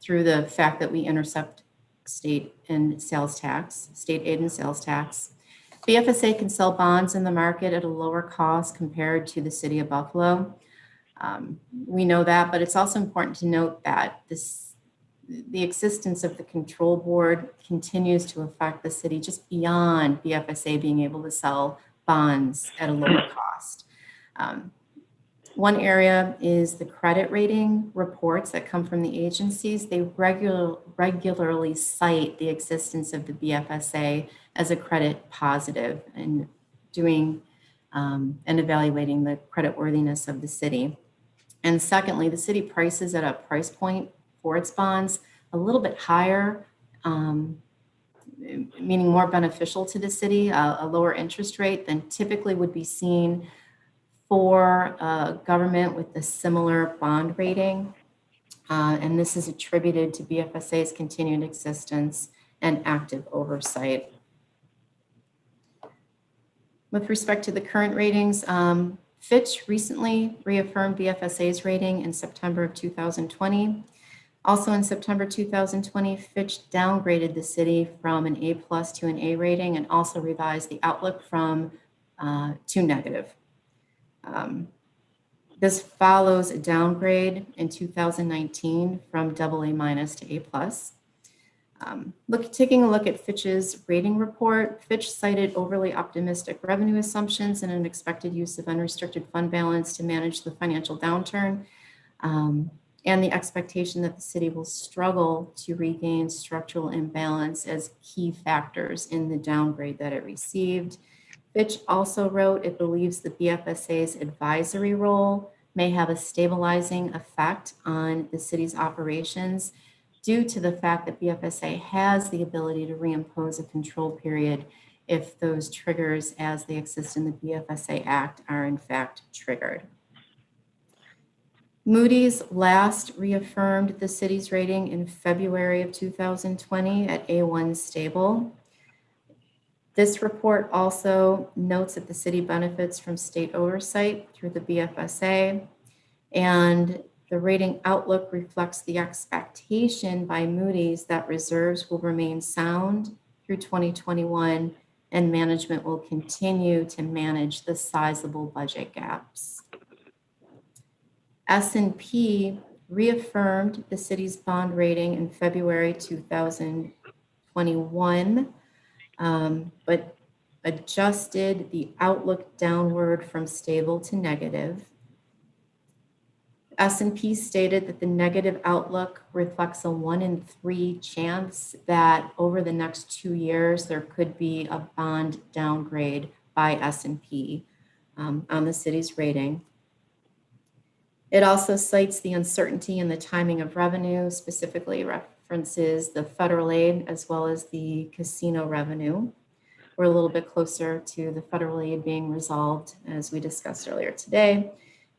through the fact that we intercept state aid and sales tax. Bfsa can sell bonds in the market at a lower cost compared to the city of Buffalo. We know that, but it's also important to note that the existence of the control board continues to affect the city just beyond Bfsa being able to sell bonds at a lower cost. One area is the credit rating reports that come from the agencies. They regularly cite the existence of the BFSA as a credit positive and doing and evaluating the creditworthiness of the city. And secondly, the city prices at a price point for its bonds a little bit higher, meaning more beneficial to the city, a lower interest rate than typically would be seen for a government with a similar bond rating. And this is attributed to BFSA's continued existence and active oversight. With respect to the current ratings, Fitch recently reaffirmed BFSA's rating in September of 2020. Also in September 2020, Fitch downgraded the city from an A+ to an A rating and also revised the outlook from to negative. This follows a downgrade in 2019 from AA- to A+. Taking a look at Fitch's rating report, Fitch cited overly optimistic revenue assumptions and an expected use of unrestricted fund balance to manage the financial downturn, and the expectation that the city will struggle to regain structural imbalance as key factors in the downgrade that it received. Fitch also wrote it believes the BFSA's advisory role may have a stabilizing effect on the city's operations due to the fact that BFSA has the ability to reimpose a control period if those triggers as they exist in the BFSA Act are in fact triggered. Moody's last reaffirmed the city's rating in February of 2020 at A1 stable. This report also notes that the city benefits from state oversight through the BFSA, and the rating outlook reflects the expectation by Moody's that reserves will remain sound through 2021 and management will continue to manage the sizable budget gaps. S&P reaffirmed the city's bond rating in February 2021, but adjusted the outlook downward from stable to negative. S&P stated that the negative outlook reflects a 1 in 3 chance that over the next 2 years, there could be a bond downgrade by S&P on the city's rating. It also cites the uncertainty in the timing of revenue, specifically references the federal aid as well as the casino revenue. We're a little bit closer to the federal aid being resolved, as we discussed earlier today.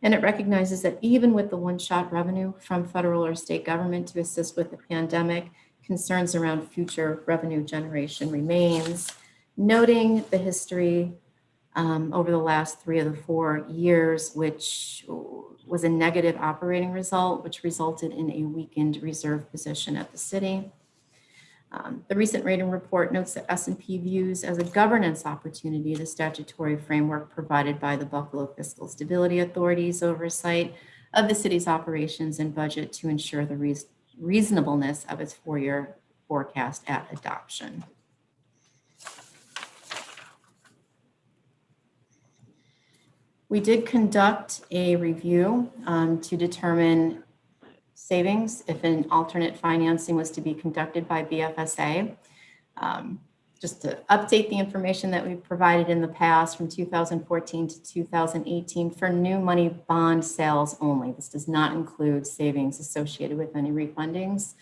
And it recognizes that even with the one-shot revenue from federal or state government to assist with the pandemic, concerns around future revenue generation remains, noting the history over the last 3 of the 4 years, which was a negative operating result, which resulted in a weakened reserve position at the city. The recent rating report notes that S&P views as a governance opportunity the statutory framework provided by the Buffalo Fiscal Stability Authority's oversight of the city's operations and budget to ensure the reasonableness of its 4-year forecast at adoption. We did conduct a review to determine savings if an alternate financing was to be conducted by BFSA. Just to update the information that we provided in the past from 2014 to 2018 for new money bond sales only. This does not include savings associated with any refundings.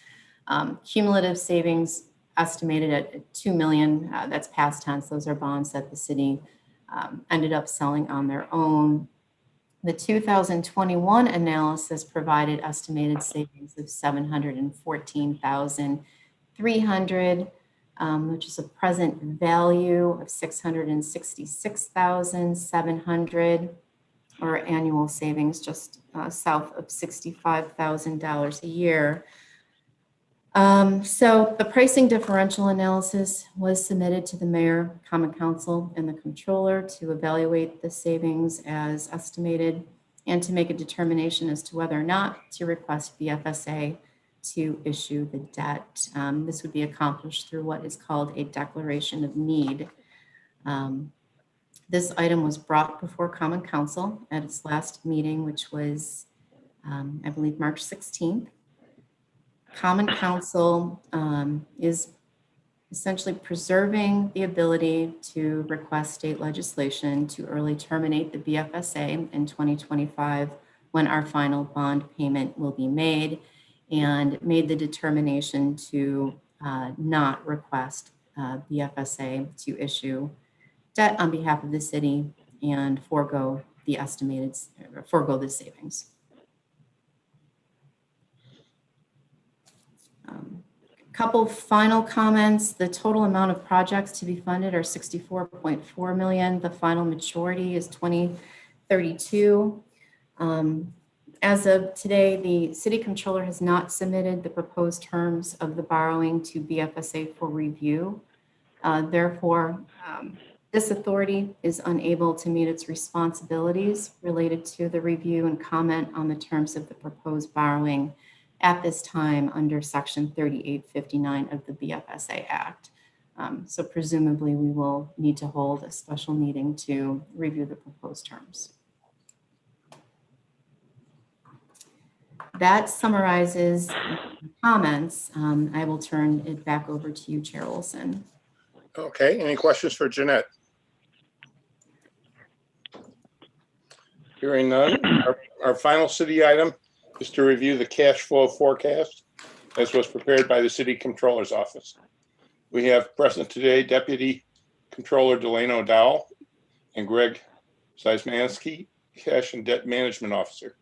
Cumulative savings estimated at $2 million, that's past tense. Those are bonds that the city ended up selling on their own. The 2021 analysis provided estimated savings of $714,300, which is a present value of $666,700, or annual savings just south of $65,000 a year. So the pricing differential analysis was submitted to the mayor, common council, and the controller to evaluate the savings as estimated and to make a determination as to whether or not to request BFSA to issue the debt. This would be accomplished through what is called a declaration of need. The This item was brought before Common Council at its last meeting, which was, I believe, March 16th. Common Council is essentially preserving the ability to request state legislation to early terminate the Bfsa in 2025 when our final bond payment will be made, and made the determination to not request Bfsa to issue debt on behalf of the city and forego the savings. Couple final comments. The total amount of projects to be funded are 64.4 million. The final maturity is 2032. As of today, the city controller has not submitted the proposed terms of the borrowing to BFSA for review. Therefore, this authority is unable to meet its responsibilities related to the review and comment on the terms of the proposed borrowing at this time under Section 3859 of the BFSA Act. So presumably we will need to hold a special meeting to review the proposed terms. That summarizes comments. I will turn it back over to you, Chair Olson. Okay, any questions for Jeanette? Hearing none, our final city item is to review the cash flow forecast as was prepared by the City Controller's Office. We have present today Deputy Controller Delano Dowell and Greg Seismansky, Cash and Debt Management Officer.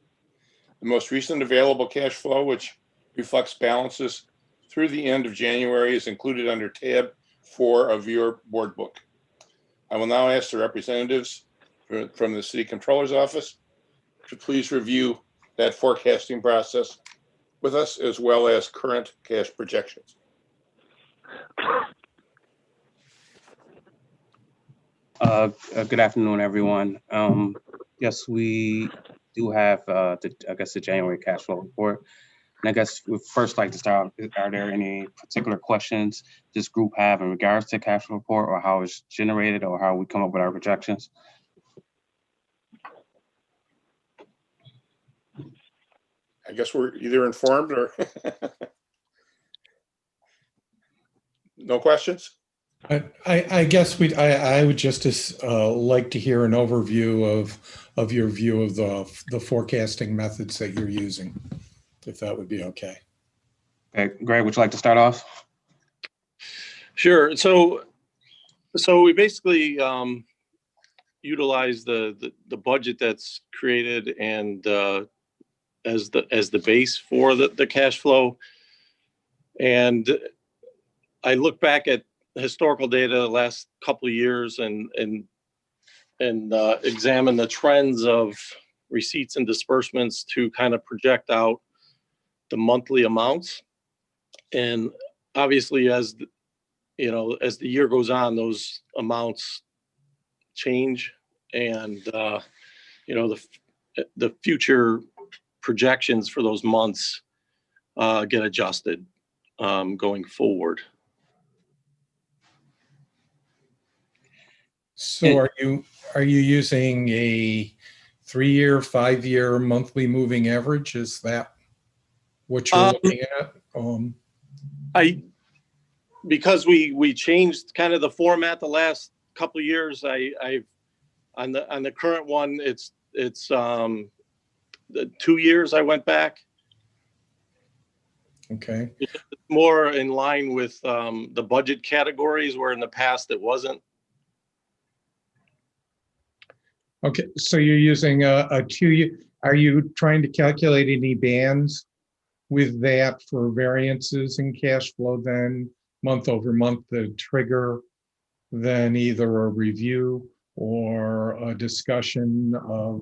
The most recent available cash flow, which reflects balances through the end of January, is included under tab 4 of your board book. I will now ask the representatives from the City Controller's Office to please review that forecasting process with us, as well as current cash projections. Good afternoon, everyone. Yes, we do have, I guess, the January cash flow report. And I guess we'd first like to start, are there any particular questions this group have in regards to cash flow report, or how it's generated, or how we come up with our projections? I guess we're either informed or no questions? I guess I would just like to hear an overview of your view of the forecasting methods that you're using, if that would be okay. Okay, Greg, would you like to start off? Sure. So we basically utilize the budget that's created and as the base for the cash flow. And I look back at historical data the last couple of years and examine the trends of receipts and disbursements to kind of project out the monthly amounts. And obviously, as the year goes on, those amounts change, and the future projections for those months get adjusted going forward. So are you using a 3-year, 5-year monthly moving average? Is that what you're looking at? Because we changed kind of the format the last couple of years. I've on the current one, it's the 2 years I went back. Okay. It's more in line with the budget categories, where in the past it wasn't. Okay, so you're using a 2-year. Are you trying to calculate any bands with that for variances in cash flow then month over month that trigger then either a review or a discussion of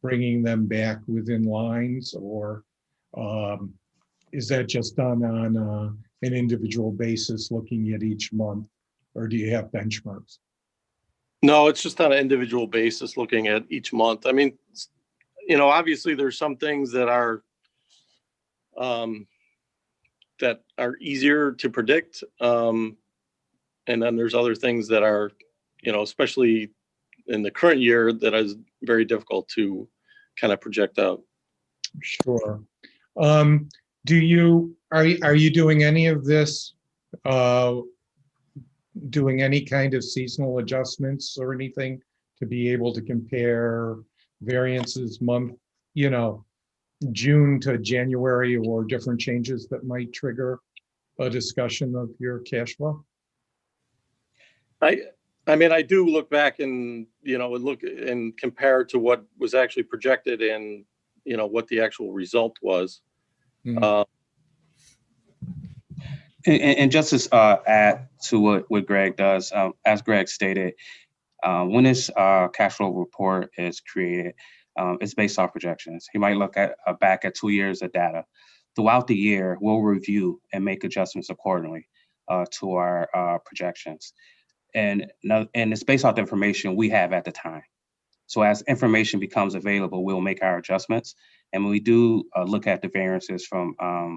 bringing them back within lines, or is that just done on an individual basis looking at each month, or do you have benchmarks? No, it's just on an individual basis looking at each month. I mean, obviously there's some things that are easier to predict. And then there's other things that are, especially in the current year that is very difficult to kind of project out. Sure. Are you doing any of this, doing any kind of seasonal adjustments or anything to be able to compare variances June to January, or different changes that might trigger a discussion of your cash flow? I mean, I do look back and, look and compare to what was actually projected and, what the actual result was. Mhm. And just to add to what Greg does, as Greg stated, when this cash flow report is created, it's based off projections. He might look at back at 2 years of data. Throughout the year, we'll review and make adjustments accordingly to our projections. And it's based off the information we have at the time. So as information becomes available, we'll make our adjustments. And when we do look at the variances from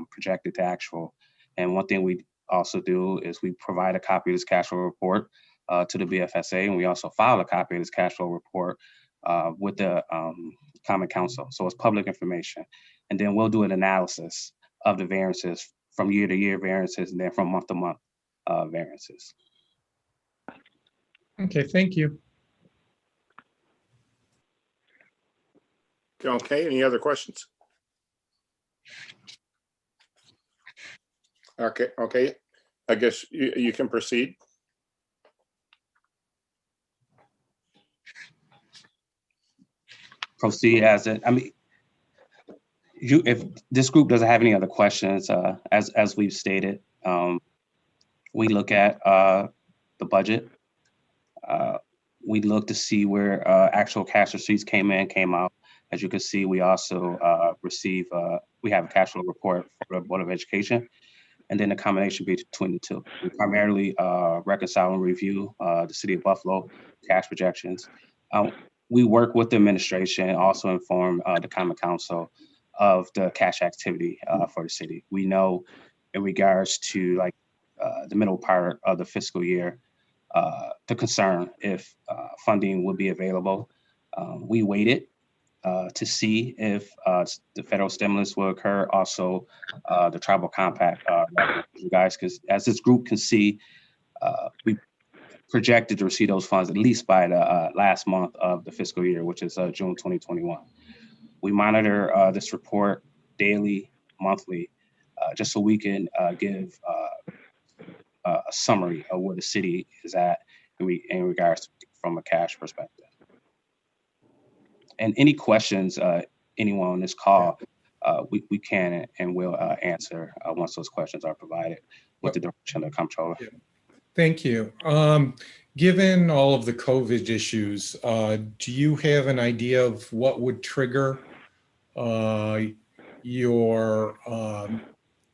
projected to actual, and one thing we also do is we provide a copy of this cash flow report to the Bfsa, and we also file a copy of this cash flow report with the Common Council. So it's public information. And then we'll do an analysis of the variances from year to year variances, and then from month to month variances. Okay, thank you. Okay, any other questions? Okay. I guess you can proceed. Proceed as it. I mean, if this group doesn't have any other questions, as we've stated, we look at the budget. We look to see where actual cash receipts came out. As you can see, we also we have a cash flow report for the Board of Education, and then the combination between the two. We primarily reconcile and review the City of Buffalo cash projections. We work with the administration, also inform the Common Council of the cash activity for the city. We know in regards to the middle part of the fiscal year, the concern if funding would be available. We waited to see if the federal stimulus will occur. Also, the tribal compact, you guys, because as this group can see, we projected to receive those funds at least by the last month of the fiscal year, which is June 2021. We monitor this report daily, monthly, just so we can give a summary of where the city is at in regards to, from a cash perspective. And any questions anyone on this call, we can and will answer once those questions are provided with the direction of the comptroller. Yeah. Thank you. Given all of the COVID issues, do you have an idea of what would trigger your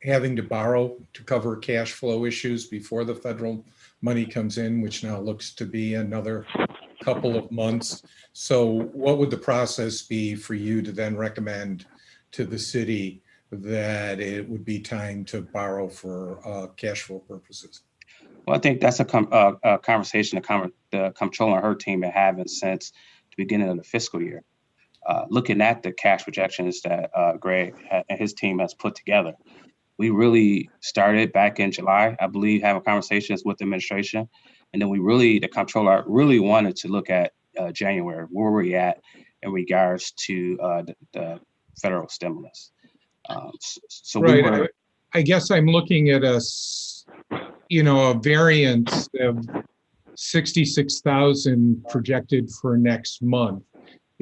having to borrow to cover cash flow issues before the federal money comes in, which now looks to be another couple of months? So what would the process be for you to then recommend to the city that it would be time to borrow for cash flow purposes? Well, I think that's a conversation the comptroller and her team are having since the beginning of the fiscal year. Looking at the cash projections that Greg and his team has put together, we really started back in July, I believe, having conversations with the administration. And then the comptroller really wanted to look at January, where we're at in regards to the federal stimulus. So right. I guess I'm looking at a variance of 66,000 projected for next month.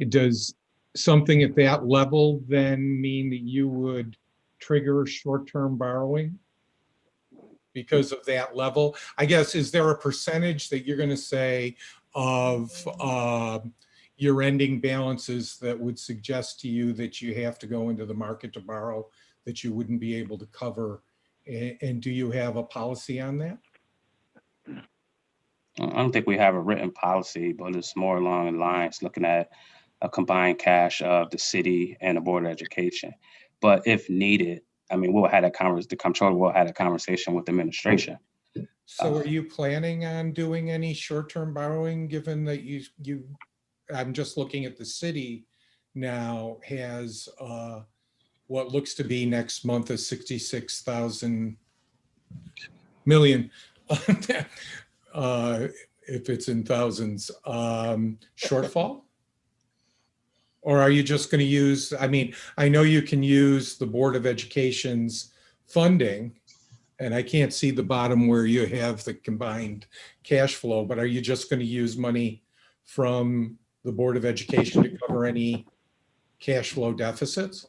Does something at that level then mean that you would trigger short-term borrowing because of that level? I guess, is there a percentage that you're going to say of your ending balances that would suggest to you that you have to go into the market to borrow, that you wouldn't be able to cover? And do you have a policy on that? I don't think we have a written policy, but it's more along the lines looking at a combined cash of the city and the Board of Education. But if needed, I mean, we'll have that the comptroller will have a conversation with the administration So are you planning on doing any short-term borrowing, given that I'm just looking at the city now has what looks to be next month a 66,000 million, if it's in thousands, shortfall? Or are you just going to use, I mean, I know you can use the Board of Education's funding, and I can't see the bottom where you have the combined cash flow, but are you just going to use money from the Board of Education to cover any cash flow deficits?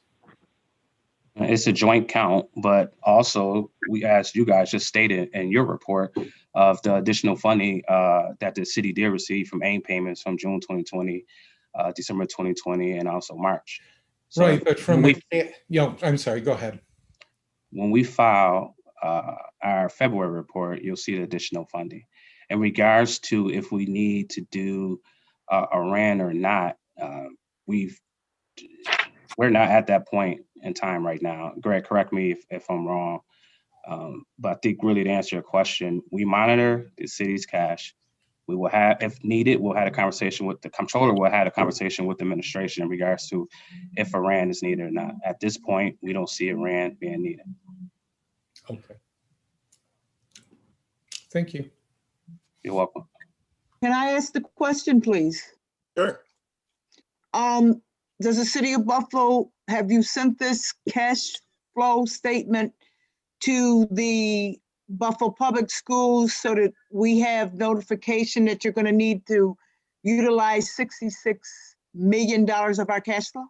It's a joint count, but also we asked you guys just stated in your report of the additional funding that the city did receive from AIM payments from June 2020, December 2020, and also March. So right, but from I'm sorry, go ahead. When we file our February report, you'll see the additional funding. In regards to if we need to do a RAN or not, we're not at that point in time right now. Greg, correct me if I'm wrong. But I think really to answer your question, we monitor the city's cash. We will have, if needed, we'll have a conversation with the comptroller, we'll have a conversation with the administration in regards to if a RAN is needed or not. At this point, we don't see a RAN being needed. Okay. Thank you. You're welcome. Can I ask the question, please? Sure. Does the city of Buffalo, have you sent this cash flow statement to the Buffalo Public Schools so that we have notification that you're going to need to utilize $66 million of our cash flow?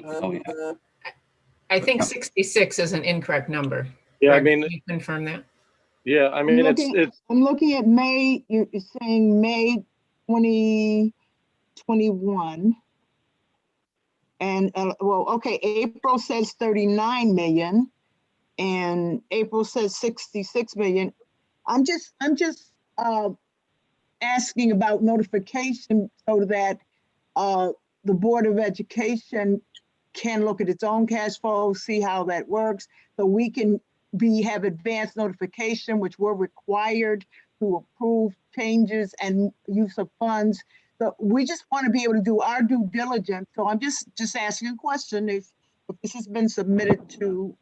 Oh, yeah. I think 66 is an incorrect number. Yeah, I Greg, mean, can you confirm that? yeah, I mean, it's I'm looking at May, you're saying May 2021. And well, okay, April says 39 million and April says 66 million. I'm just asking about notification so that the Board of Education can look at its own cash flow, see how that works, so we can have advanced notification, which we're required to approve changes and use of funds. So we just want to be able to do our due diligence. So I'm just asking a question: if this has been submitted to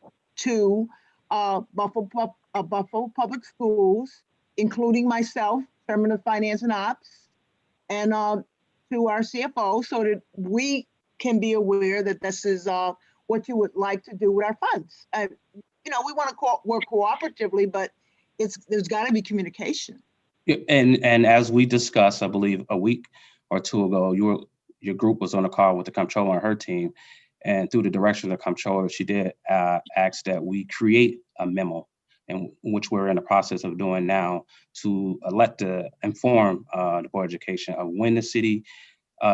Buffalo Public Schools, including myself, Chairman of Finance and Ops, and to our CFO, so that we can be aware that this is what you would like to do with our funds. You know, we want to work cooperatively, but there's got to be communication. And as we discussed, I believe a week or two ago, your group was on a call with the comptroller and her team, and through the direction of the comptroller, she did ask that we create a memo, and which we're in the process of doing now, to inform the Board of Education of when the city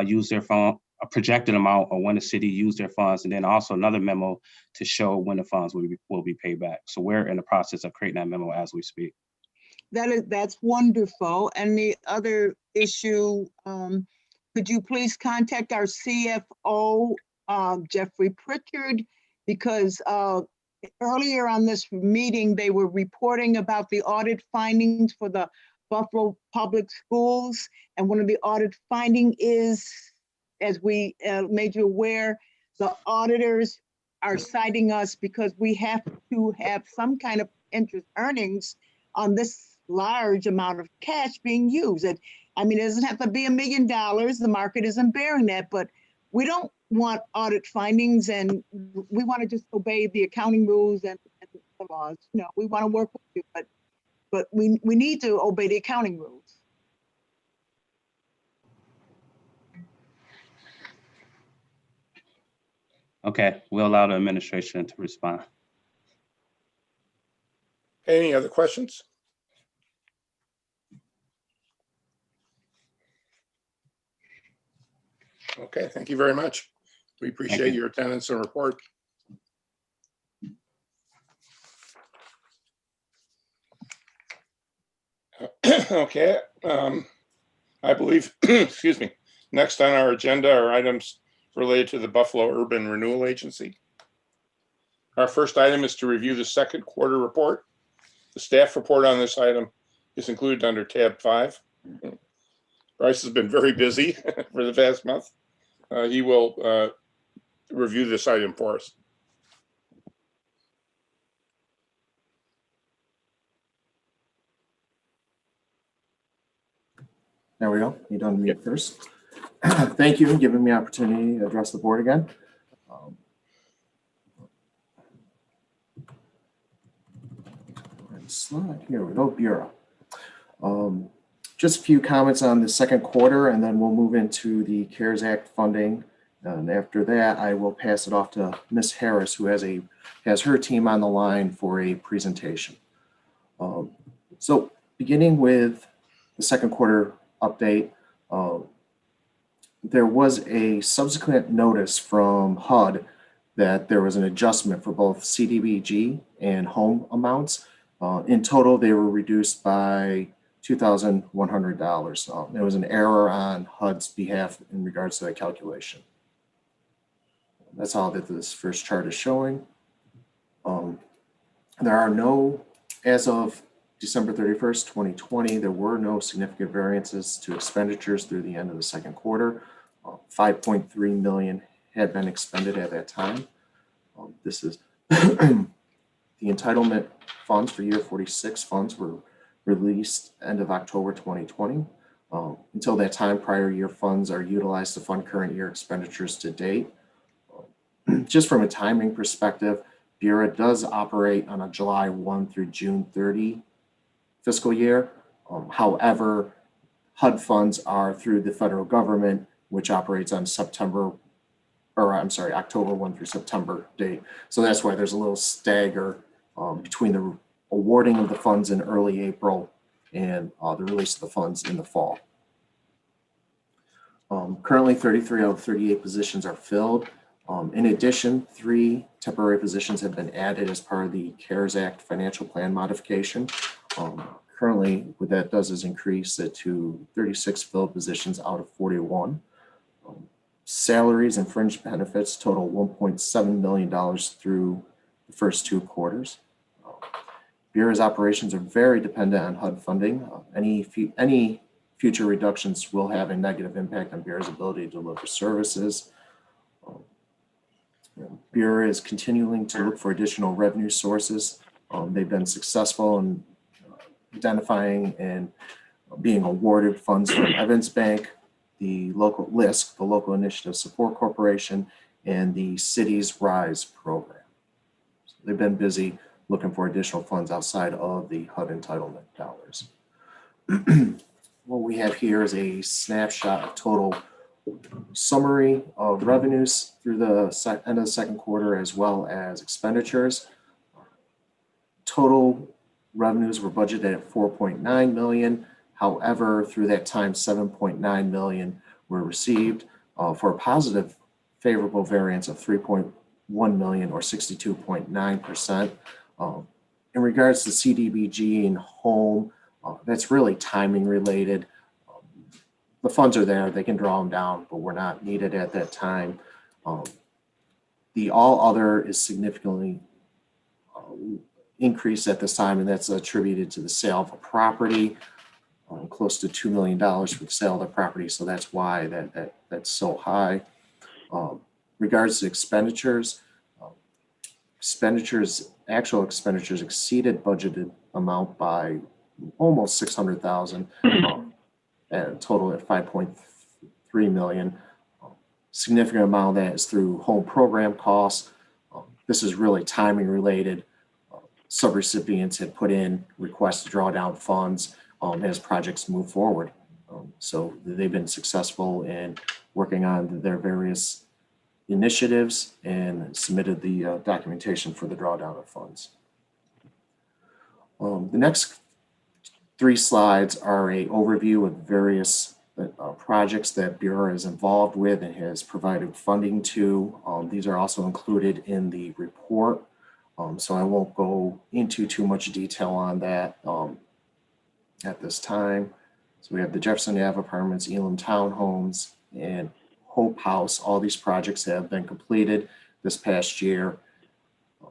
used their fund, a projected amount, or when the city used their funds, and then also another memo to show when the funds will be paid back. So we're in the process of creating that memo as we speak. That's wonderful. And the other issue, could you please contact our CFO, Jeffrey Pritchard, because earlier on this meeting, they were reporting about the audit findings for the Buffalo Public Schools. And one of the audit finding is, as we made you aware, the auditors are citing us because we have to have some kind of interest earnings on this large amount of cash being used. And I mean, it doesn't have to be $1 million. The market isn't bearing that, but we don't want audit findings, and we want to just obey the accounting rules and the laws. You know, we want to work with you, but we need to obey the accounting rules. Okay, we'll allow the administration to respond. Any other questions? Okay, thank you very much. We appreciate your attendance and report. Okay, I believe, excuse me, next on our agenda are items related to the Buffalo Urban Renewal Agency. Our first item is to review the second quarter report The staff report on this item is included under tab 5. Bryce has been very busy for the past month. He will review this item for us. There we go. You done mute first. Thank you for giving me the opportunity to address the board again. Slide. Here we go, Bureau. Just a few comments on the second quarter, and then we'll move into the CARES Act funding. And after that, I will pass it off to Ms. Harris, who has her team on the line for a presentation. So beginning with the second quarter update, there was a subsequent notice from HUD that there was an adjustment for both CDBG and home amounts. In total, they were reduced by $2,100. There was an error on HUD's behalf in regards to that calculation. That's all that this first chart is showing. There are no, as of December 31st, 2020, there were no significant variances to expenditures through the end of the second quarter. 5.3 million had been expended at that time. This is the entitlement funds for year 46 funds were released end of October 2020. Until that time, prior year funds are utilized to fund current year expenditures to date. Just from a timing perspective, Bmha does operate on a July 1 through June 30 fiscal year. However, HUD funds are through the federal government, which operates on October 1 through September date. So that's why there's a little stagger between the awarding of the funds in early April and the release of the funds in the fall. Currently, 33 out of 38 positions are filled. In addition, 3 temporary positions have been added as part of the CARES Act financial plan modification. Currently, what that does is increase it to 36 filled positions out of 41. Salaries and fringe benefits total $1.7 million through the first 2 quarters. Bmha's operations are very dependent on HUD funding. Any future reductions will have a negative impact on Bmha's ability to deliver services. Bmha is continuing to look for additional revenue sources. They've been successful in identifying and being awarded funds from Evans Bank, the local LISC, the Local Initiative Support Corporation, and the Cities Rise program. So they've been busy looking for additional funds outside of the HUD entitlement dollars. What we have here is a snapshot of total summary of revenues through the end of the second quarter, as well as expenditures. Total revenues were budgeted at 4.9 million. However, through that time, 7.9 million were received for a positive favorable variance of 3.1 million or 62.9%. In regards to CDBG and home, that's really timing related. The funds are there, they can draw them down, but were not needed at that time. The all other is significantly increased at this time, and that's attributed to the sale of a property, close to $2 million for the sale of the property. So that's why that's so high. Regards to expenditures, actual expenditures exceeded budgeted amount by almost 600,000, and total at 5.3 million. Significant amount of that is through home program costs. This is really timing related. Subrecipients had put in requests to draw down funds as projects move forward. So they've been successful in working on their various initiatives and submitted the documentation for the drawdown of funds. The next 3 slides are an overview of various projects that Bmha is involved with and has provided funding to. These are also included in the report. So I won't go into too much detail on that at this time. So we have the Jefferson Ave Apartments, Elam Townhomes, and Hope House. All these projects have been completed this past year,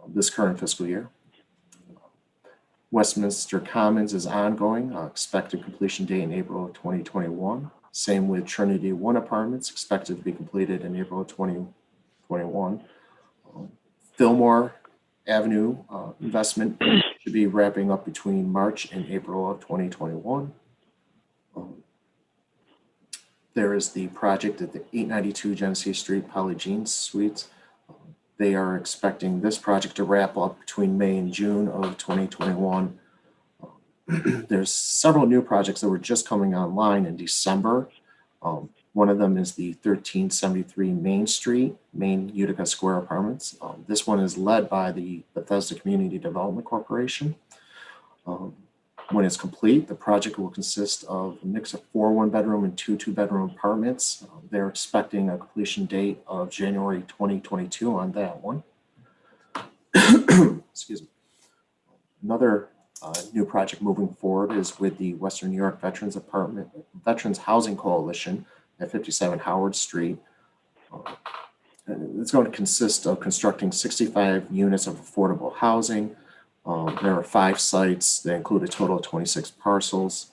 this current fiscal year. Westminster Commons is ongoing, expected completion date in April of 2021. Same with Trinity 1 Apartments, expected to be completed in April of 2021. Fillmore Avenue investment should be wrapping up between March and April of 2021. There is the project at the 892 Genesee Street Polygyne Suites. They are expecting this project to wrap up between May and June of 2021. There's several new projects that were just coming online in December. One of them is the 1373 Main Street, Main Utica Square Apartments. This one is led by the Bethesda Community Development Corporation. When it's complete, the project will consist of a mix of 4 one-bedroom and 2 two-bedroom apartments. They're expecting a completion date of January 2022 on that one. Excuse me. Another new project moving forward is with the Western New York Veterans Housing Coalition at 57 Howard Street. It's going to consist of constructing 65 units of affordable housing. There are 5 sites that include a total of 26 parcels.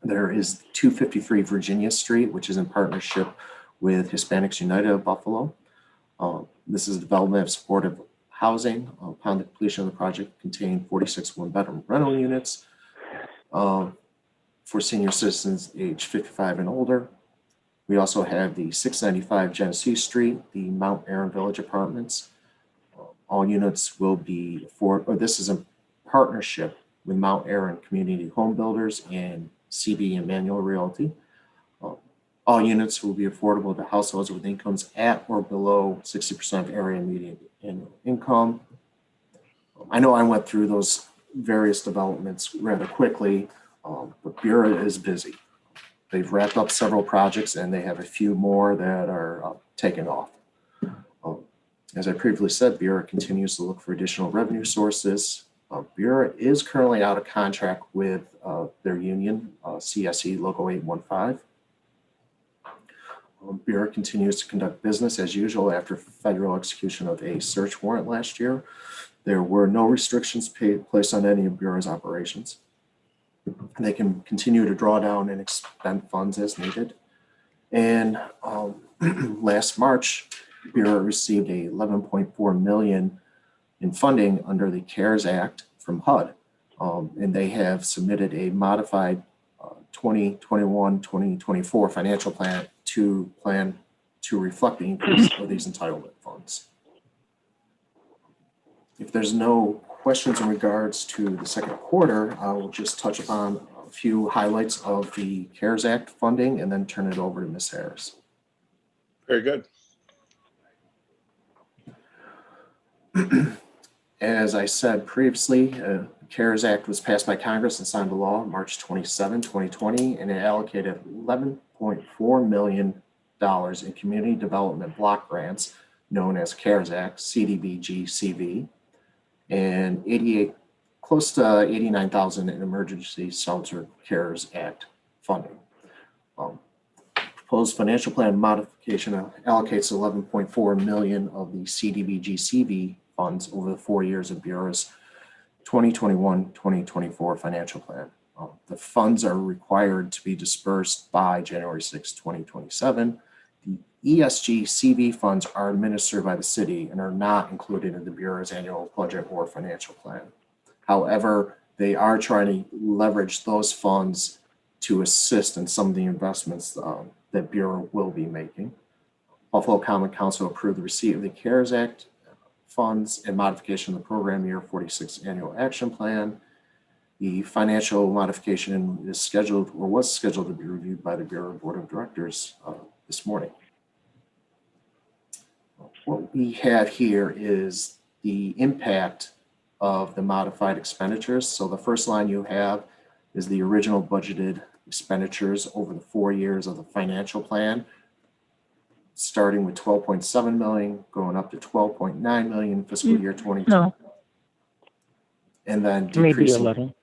There is 253 Virginia Street, which is in partnership with Hispanics United of Buffalo. This is a development of supportive housing. Upon the completion of the project, contain 46 one-bedroom rental units for senior citizens age 55 and older. We also have the 695 Genesee Street, the Mount Aaron Village Apartments. All units will be this is a partnership with Mount Aaron Community Home Builders and CB Emmanuel Realty. All units will be affordable to households with incomes at or below 60% of area median annual income. I know I went through those various developments rather quickly, but Bfsa is busy. They've wrapped up several projects and they have a few more that are taking off. As I previously said, Bfsa continues to look for additional revenue sources. Bfsa is currently out of contract with their union, CSE Local 815. Bfsa continues to conduct business as usual after federal execution of a search warrant last year. There were no restrictions placed on any of Bfsa's operations. They can continue to draw down and expend funds as needed. And last March, Bfsa received a $11.4 million in funding under the CARES Act from HUD. And they have submitted a modified 2021-2024 financial plan to reflect the increase of these entitlement funds. If there's no questions in regards to the second quarter, I will just touch upon a few highlights of the CARES Act funding and then turn it over to Ms. Harris. Very good. As I said previously, the CARES Act was passed by Congress and signed into law March 27, 2020, and it allocated $11.4 million in community development block grants known as CARES Act, CDBG-CV, and close to 89,000 in emergency shelter CARES Act funding. Proposed financial plan modification allocates $11.4 million of the CDBG-CV funds over the 4 years of Bfsa's 2021-2024 financial plan. The funds are required to be dispersed by January 6, 2027. The ESG-CV funds are administered by the city and are not included in the Bfsa's annual budget or financial plan. However, they are trying to leverage those funds to assist in some of the investments that Bfsa will be making. Buffalo Common Council approved the receipt of the CARES Act funds and modification of the program year 46 annual action plan. The financial modification is scheduled or was scheduled to be reviewed by the Bfsa Board of Directors this morning. What we have here is the impact of the modified expenditures. So the first line you have is the original budgeted expenditures over the 4 years of the financial plan, starting with 12.7 million, going up to 12.9 million fiscal year 22. No, And then maybe a little.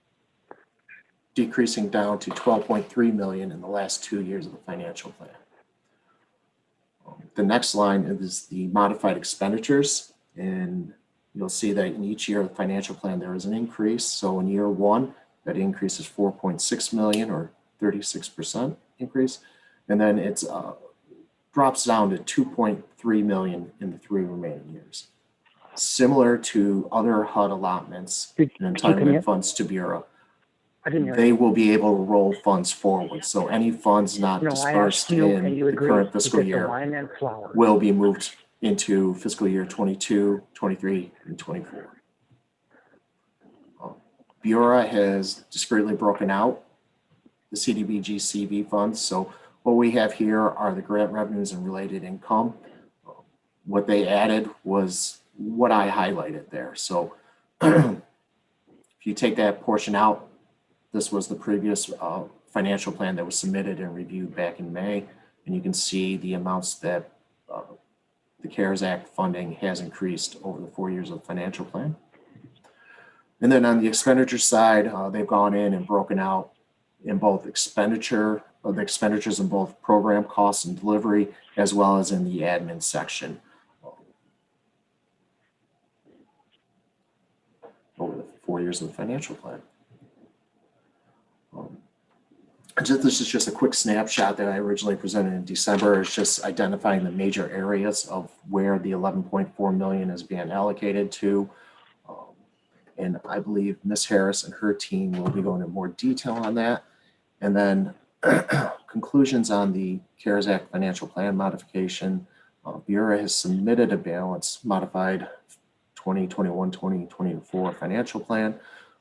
decreasing down to 12.3 million in the last 2 years of the financial plan. The next line is the modified expenditures, and you'll see that in each year of the financial plan, there is an increase. So in year one, that increase is 4.6 million or 36% increase. And then it's drops down to 2.3 million in the 3 remaining years. Similar to other HUD allotments and entitlement funds to Bureau, they will be able to roll funds forward. So any funds not dispersed in the current fiscal year will be moved into fiscal year 22, 23, and 24. Bureau has discretely broken out the CDBG CV funds. So what we have here are the grant revenues and related income. What they added was what I highlighted there. So if you take that portion out, this was the previous financial plan that was submitted and reviewed back in May. And you can see the amounts that the CARES Act funding has increased over the 4 years of the financial plan. And then on the expenditure side, they've gone in and broken out in both the expenditures in both program costs and delivery, as well as in the admin section over the 4 years of the financial plan. This is just a quick snapshot that I originally presented in December. It's just identifying the major areas of where the 11.4 million is being allocated to. And I believe Ms. Harris and her team will be going into more detail on that. And then conclusions on the CARES Act financial plan modification. Bureau has submitted a balanced modified 2021-2024 financial plan.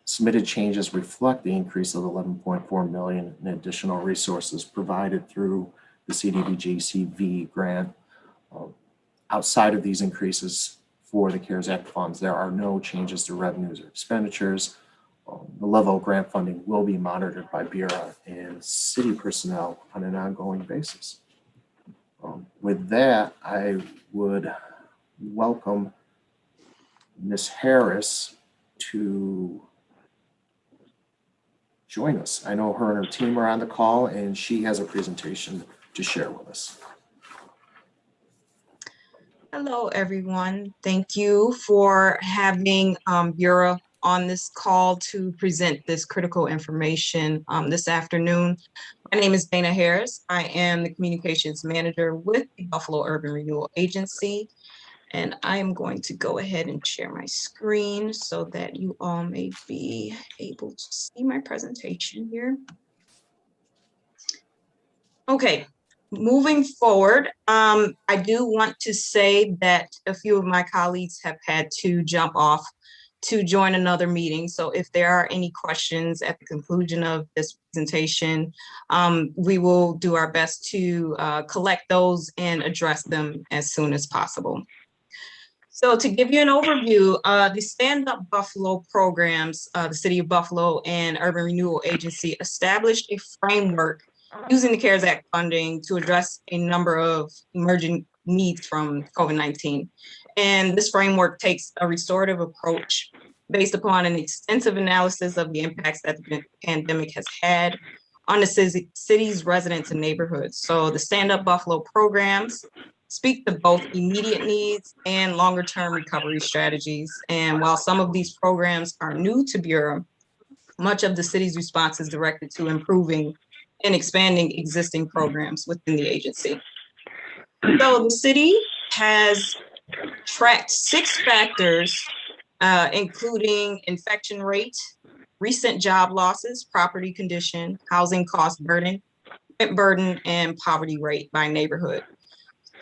Submitted changes reflect the increase of 11.4 million in additional resources provided through the CDBG CV grant. Outside of these increases for the CARES Act funds, there are no changes to revenues or expenditures. The level of grant funding will be monitored by Bureau and city personnel on an ongoing basis. With that, I would welcome Ms. Harris to join us. I know her and her team are on the call, and she has a presentation to share with us. Hello, everyone. Thank you for having Bureau on this call to present this critical information this afternoon. My name is Dana Harris. I am the Communications Manager with the Buffalo Urban Renewal Agency. And I am going to go ahead and share my screen so that you all may be able to see my presentation here. Okay, moving forward, I do want to say that a few of my colleagues have had to jump off to join another meeting. So if there are any questions at the conclusion of this presentation, we will do our best to collect those and address them as soon as possible. So to give you an overview, the Stand Up Buffalo programs, the City of Buffalo and Urban Renewal Agency established a framework using the CARES Act funding to address a number of emerging needs from COVID-19. And this framework takes a restorative approach based upon an extensive analysis of the impacts that the pandemic has had on the city's residents and neighborhoods. So the Stand Up Buffalo programs speak to both immediate needs and longer term recovery strategies. And while some of these programs are new to Bureau, much of the city's response is directed to improving and expanding existing programs within the agency. So the city has tracked 6 factors, including infection rate, recent job losses, property condition, housing cost burden, rent burden, and poverty rate by neighborhood.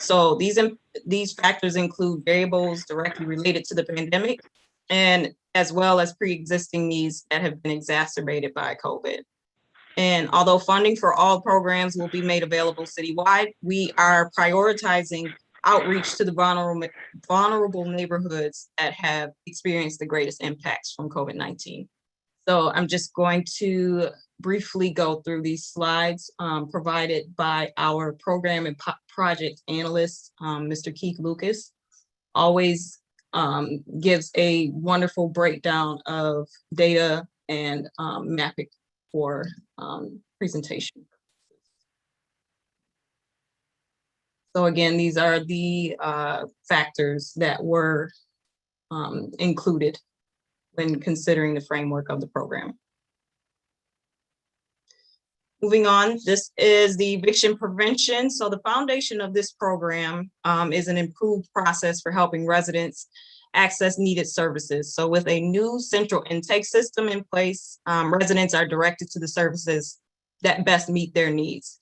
So these factors include variables directly related to the pandemic, and as well as pre-existing needs that have been exacerbated by COVID. And although funding for all programs will be made available citywide, we are prioritizing outreach to the vulnerable neighborhoods that have experienced the greatest impacts from COVID-19. So I'm just going to briefly go through these slides provided by our program and project analyst, Mr. Keith Lucas. Always gives a wonderful breakdown of data and mapping for presentation. So again, these are the factors that were included when considering the framework of the program. Moving on, this is the eviction prevention. So the foundation of this program is an improved process for helping residents access needed services. So with a new central intake system in place, residents are directed to the services that best meet their needs.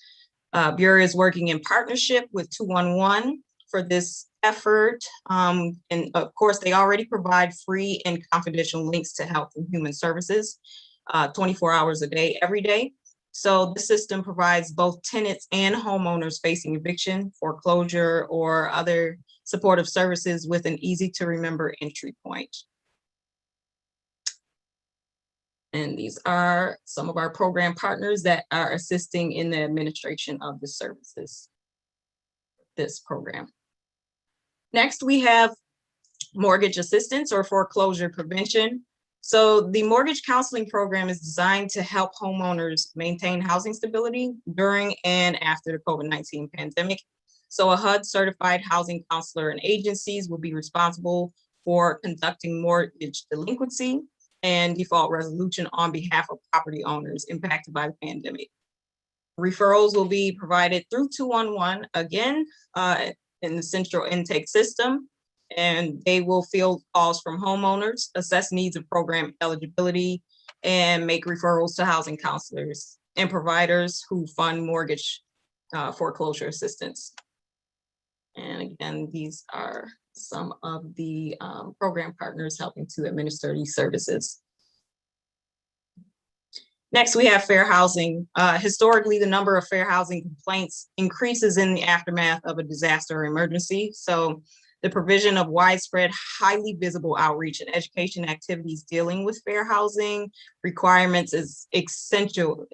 Bureau is working in partnership with 211 for this effort. And of course, they already provide free and confidential links to Health and Human Services 24 hours a day, every day. So the system provides both tenants and homeowners facing eviction, foreclosure, or other supportive services with an easy to remember entry point. And these are some of our program partners that are assisting in the administration of the services, this program. Next, we have mortgage assistance or foreclosure prevention. So the mortgage counseling program is designed to help homeowners maintain housing stability during and after the COVID-19 pandemic. So a HUD certified housing counselor and agencies will be responsible for conducting mortgage delinquency and default resolution on behalf of property owners impacted by the pandemic. Referrals will be provided through 211, again, in the central intake system, and they will field calls from homeowners, assess needs of program eligibility, and make referrals to housing counselors and providers who fund mortgage foreclosure assistance. And again, these are some of the program partners helping to administer these services. Next, we have fair housing. Historically, the number of fair housing complaints increases in the aftermath of a disaster or emergency. So the provision of widespread, highly visible outreach and education activities dealing with fair housing requirements is essential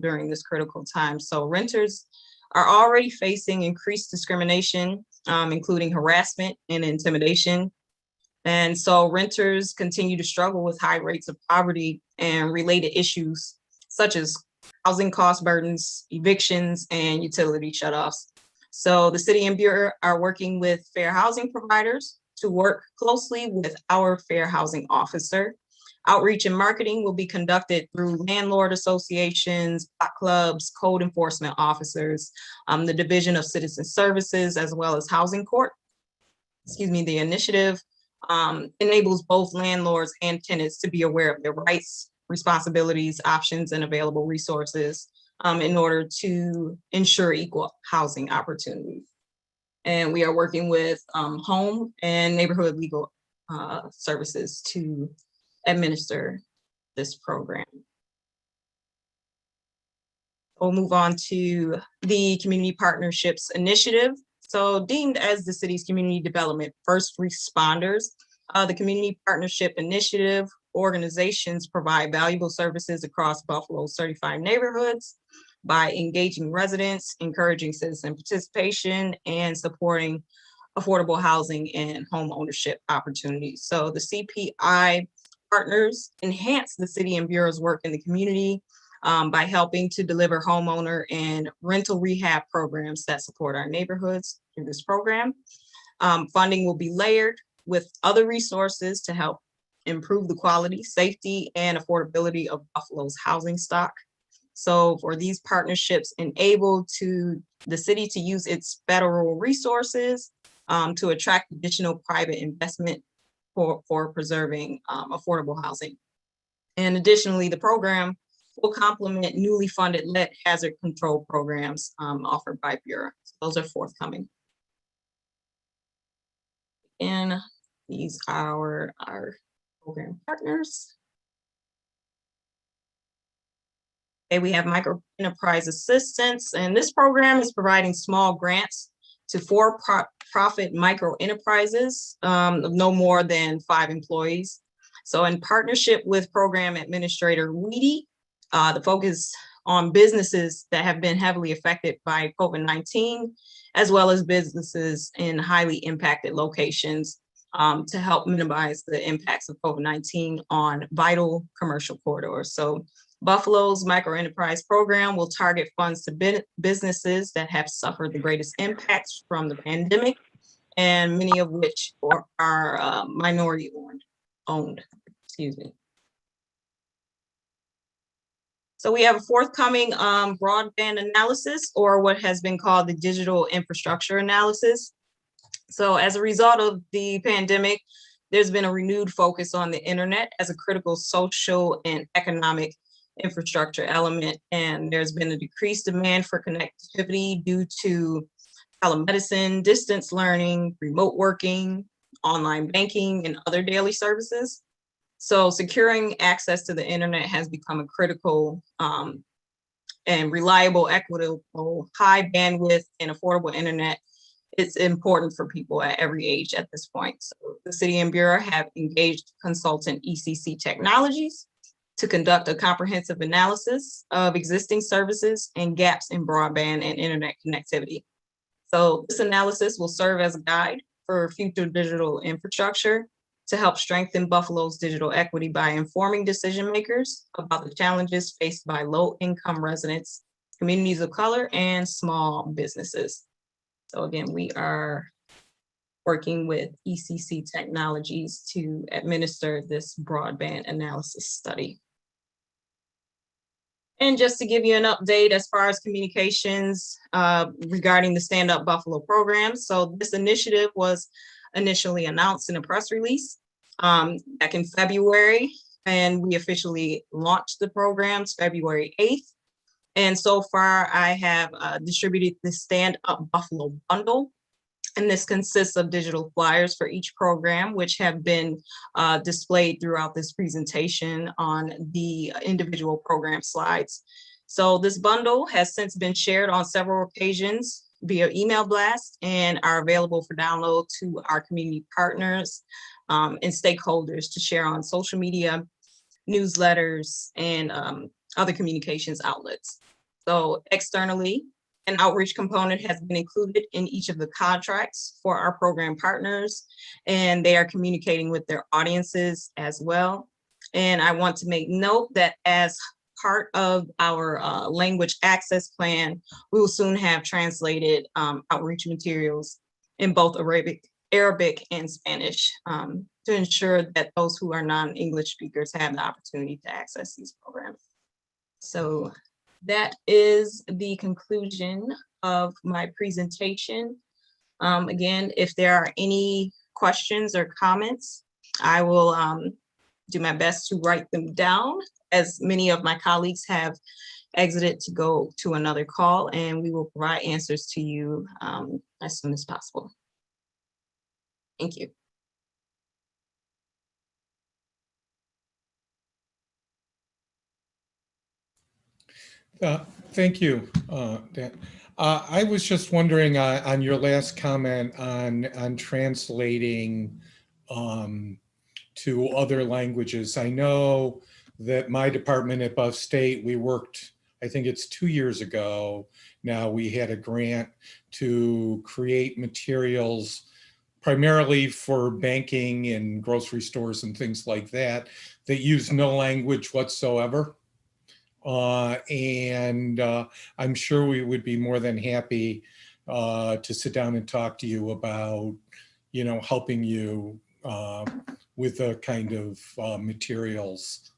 during this critical time. So renters are already facing increased discrimination, including harassment and intimidation. And so renters continue to struggle with high rates of poverty and related issues such as housing cost burdens, evictions, and utility shutoffs. So the city and Bureau are working with fair housing providers to work closely with our fair housing officer. Outreach and marketing will be conducted through landlord associations, block clubs, code enforcement officers, the Division of Citizen Services, as well as Housing Court. The initiative enables both landlords and tenants to be aware of their rights, responsibilities, options, and available resources in order to ensure equal housing opportunities. And we are working with home and neighborhood legal services to administer this program. We'll move on to the Community Partnerships Initiative. So deemed as the city's community development first responders, the Community Partnership Initiative organizations provide valuable services across Buffalo's certified neighborhoods by engaging residents, encouraging citizen participation, and supporting affordable housing and home ownership opportunities. So the CPI partners enhance the city and Bureau's work in the community by helping to deliver homeowner and rental rehab programs that support our neighborhoods through this program. Funding will be layered with other resources to help improve the quality, safety, and affordability of Buffalo's housing stock. So for these partnerships enable the city to use its federal resources to attract additional private investment for preserving affordable housing. And additionally, the program will complement newly funded lead hazard control programs offered by Bureau. So those are forthcoming. And these are our program partners. Okay, we have micro enterprise assistance, and this program is providing small grants to for-profit micro enterprises of no more than 5 employees. So in partnership with program administrator Weedy, the focus on businesses that have been heavily affected by COVID-19, as well as businesses in highly impacted locations to help minimize the impacts of COVID-19 on vital commercial corridors. So Buffalo's microenterprise program will target funds to businesses that have suffered the greatest impacts from the pandemic and many of which are minority owned. Excuse me. So we have a forthcoming broadband analysis, or what has been called the digital infrastructure analysis. So as a result of the pandemic, there's been a renewed focus on the internet as a critical social and economic infrastructure element. And there's been a decreased demand for connectivity due to telemedicine, distance learning, remote working, online banking, and other daily services. So securing access to the internet has become a critical and reliable, equitable, high bandwidth, and affordable internet. It's important for people at every age at this point. So the city and Bureau have engaged consultant ECC Technologies to conduct a comprehensive analysis of existing services and gaps in broadband and internet connectivity. So this analysis will serve as a guide for future digital infrastructure to help strengthen Buffalo's digital equity by informing decision makers about the challenges faced by low-income residents, communities of color, and small businesses. So again, we are working with ECC Technologies to administer this broadband analysis study. And just to give you an update as far as communications regarding the Stand Up Buffalo program. So this initiative was initially announced in a press release back in February, and we officially launched the programs February 8th. And so far I have distributed the Stand Up Buffalo bundle. And this consists of digital flyers for each program, which have been displayed throughout this presentation on the individual program slides. So this bundle has since been shared on several occasions via email blast and are available for download to our community partners and stakeholders to share on social media, newsletters, and other communications outlets. So externally, an outreach component has been included in each of the contracts for our program partners, and they are communicating with their audiences as well. And I want to make note that as part of our language access plan, we will soon have translated outreach materials in both Arabic and Spanish to ensure that those who are non-English speakers have the opportunity to access these programs. So that is the conclusion of my presentation. Again, if there are any questions or comments, I will do my best to write them down, as many of my colleagues have exited to go to another call, and we will provide answers to you as soon as possible. Thank you. Thank you, Dan. I was just wondering on your last comment on translating to other languages. I know that my department at Buff State, we worked, I think it's 2 years ago now, we had a grant to create materials primarily for banking and grocery stores and things like that, that use no language whatsoever. I'm sure we would be more than happy to sit down and talk to you about, helping you with the kind of materials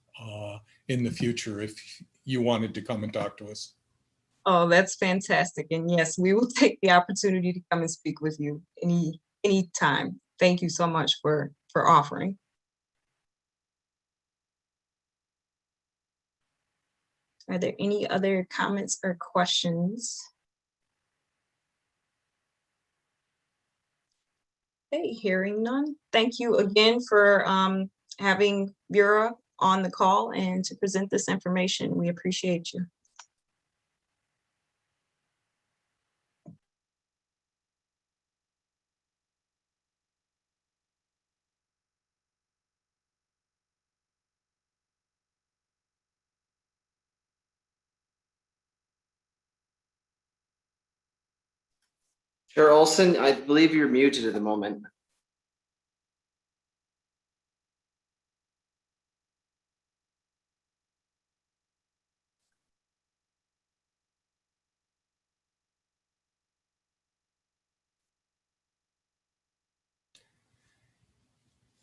in the future if you wanted to come and talk to us. Oh, that's fantastic. And yes, we will take the opportunity to come and speak with you any time. Thank you so much for offering. Are there any other comments or questions? Okay, hearing none. Thank you again for having Bureau on the call and to present this information. We appreciate you. Chair Olson, I believe you're muted at the moment.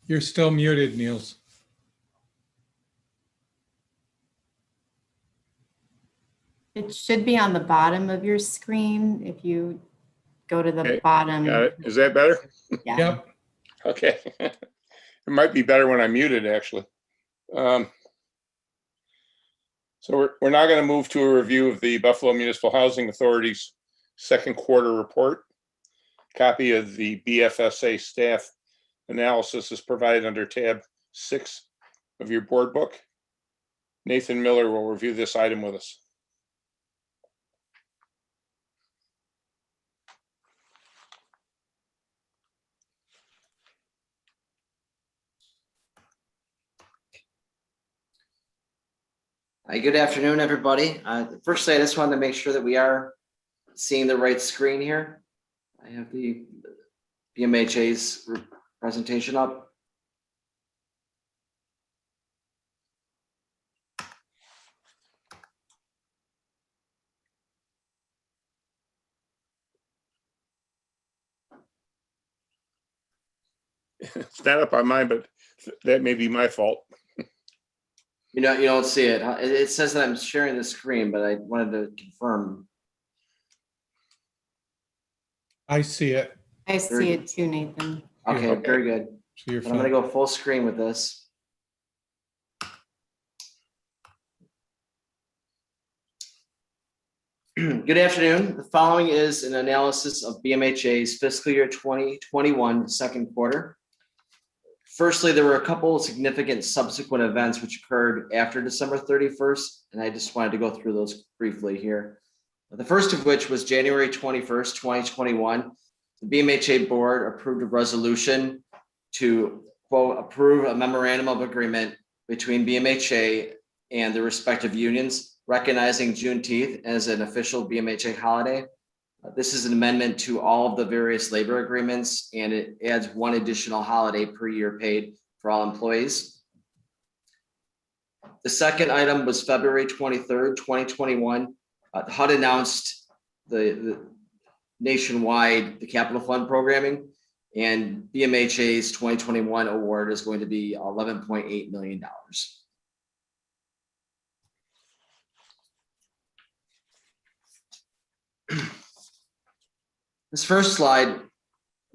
You're still muted, Niels. It should be on the bottom of your screen. If you go to the Okay, bottom. got it. Is that better? Yeah. Yep. Okay. It might be better when I'm muted, actually. So we're now going to move to a review of the Buffalo Municipal Housing Authority's second quarter report. Copy of the Bfsa staff analysis is provided under tab 6 of your board book. Nathan Miller will review this item with us. Hi, good afternoon, everybody. Firstly, I just wanted to make sure that we are seeing the right screen here. I have the BMHA's presentation up. It's not up on mine, but that may be my fault. You don't see it. It says that I'm sharing the screen, but I wanted to confirm. I see it. I see it too, Nathan. Okay, Okay. very good. So you're But I'm gonna fine. go full screen with this. Good afternoon. The following is an analysis of BMHA's fiscal year 2021 second quarter. Firstly, there were a couple of significant subsequent events which occurred after December 31st, and I just wanted to go through those briefly here. The first of which was January 21st, 2021. The BMHA board approved a resolution to, quote, approve a memorandum of agreement between BMHA and the respective unions, recognizing Juneteenth as an official BMHA holiday. This is an amendment to all of the various labor agreements, and it adds one additional holiday per year paid for all employees. The second item was February 23rd, 2021. HUD announced the nationwide, the capital fund programming, and BMHA's 2021 award is going to be $11.8 million. This first slide,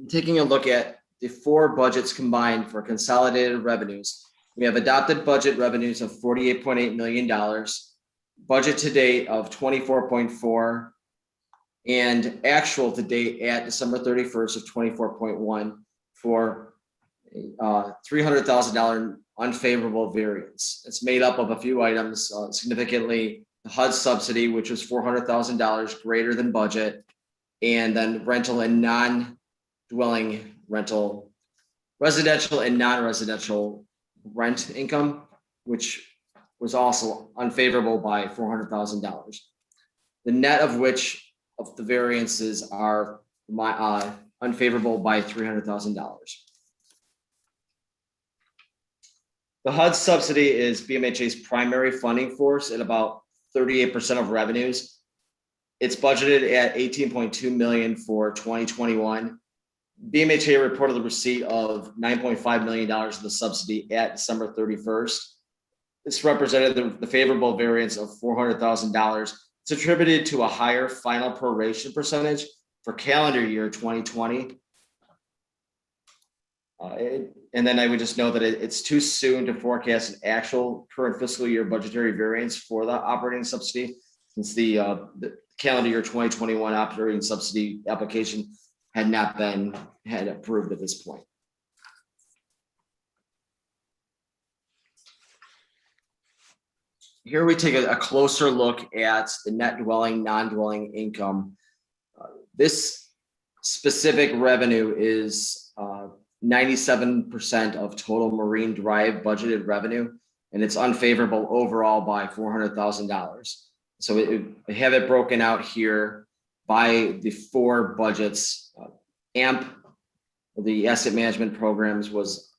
taking a look at the four budgets combined for consolidated revenues. We have adopted budget revenues of $48.8 million, budget to date of 24.4, and actual to date at December 31st of 24.1 for $300,000 unfavorable variance. It's made up of a few items, significantly the HUD subsidy, which was $400,000 greater than budget, and then rental and non-dwelling rental, residential and non-residential rent income, which was also unfavorable by $400,000. The net of which of the variances are unfavorable by $300,000. The HUD subsidy is BMHA's primary funding force at about 38% of revenues. It's budgeted at $18.2 million for 2021. BMHA reported the receipt of $9.5 million of the subsidy at December 31st. This represented the favorable variance of $400,000. It's attributed to a higher final proration percentage for calendar year 2020. And then I would just note that it's too soon to forecast an actual current fiscal year budgetary variance for the operating subsidy, since the calendar year 2021 operating subsidy application had not been approved at this point. Here we take a closer look at the net dwelling, non-dwelling income. This specific revenue is 97% of total Marine Drive budgeted revenue, and it's unfavorable overall by $400,000. So we have it broken out here by the four budgets. AMP, the asset management programs, was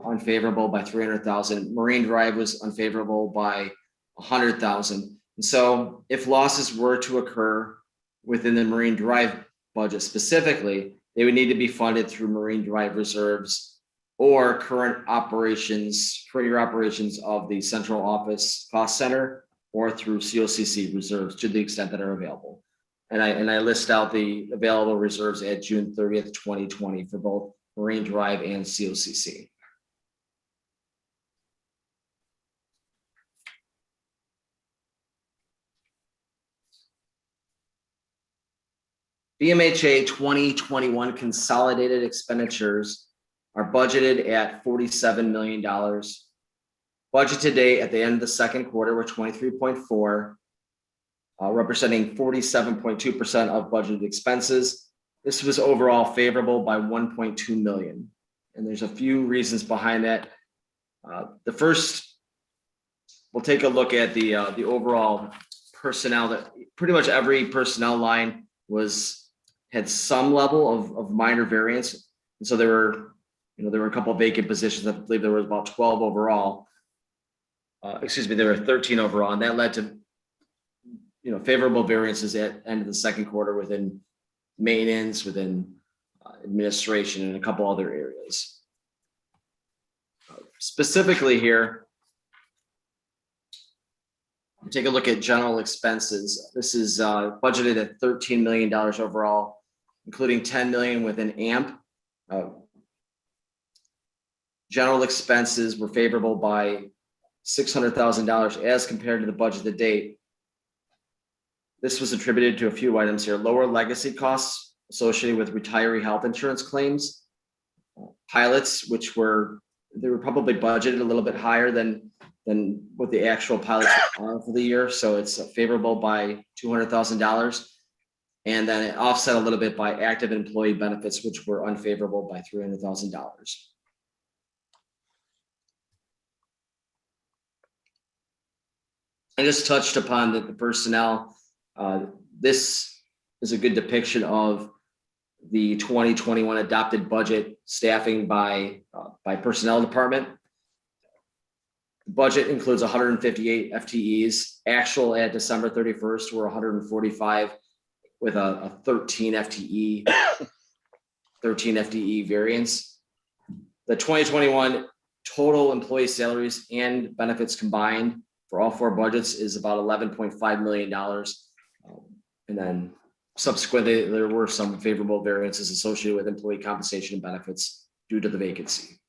unfavorable by $300,000. Marine Drive was unfavorable by $100,000. And so if losses were to occur within the Marine Drive budget specifically, they would need to be funded through Marine Drive reserves or current year operations of the central office cost center, or through COCC reserves to the extent that are available. And I list out the available reserves at June 30th, 2020 for both Marine Drive and COCC. BMHA 2021 consolidated expenditures are budgeted at $47 million. Budget to date at the end of the second quarter were 23.4, representing 47.2% of budgeted expenses. This was overall favorable by 1.2 million. And there's a few reasons behind that. The first, we'll take a look at the overall personnel. That pretty much every personnel line had some level of minor variance. And so there were a couple of vacant positions. I believe there was about 12 overall. There were 13 overall, and that led to favorable variances at end of the second quarter within maintenance, within administration, and a couple other areas. Specifically here, take a look at general expenses. This is budgeted at $13 million overall, including 10 million within AMP. General expenses were favorable by $600,000 as compared to the budget to date. This was attributed to a few items here: lower legacy costs associated with retiree health insurance claims, pilots, they were probably budgeted a little bit higher than what the actual pilots are for the year. So it's favorable by $200,000. And then it offset a little bit by active employee benefits, which were unfavorable by $300,000. I just touched upon the personnel. This is a good depiction of the 2021 adopted budget staffing by personnel department. The budget includes 158 FTEs. Actual at December 31st were 145 with a 13 FTE variance. The 2021 total employee salaries and benefits combined for all four budgets is about $11.5 million. And then subsequently, there were some favorable variances associated with employee compensation and benefits due to the vacancy.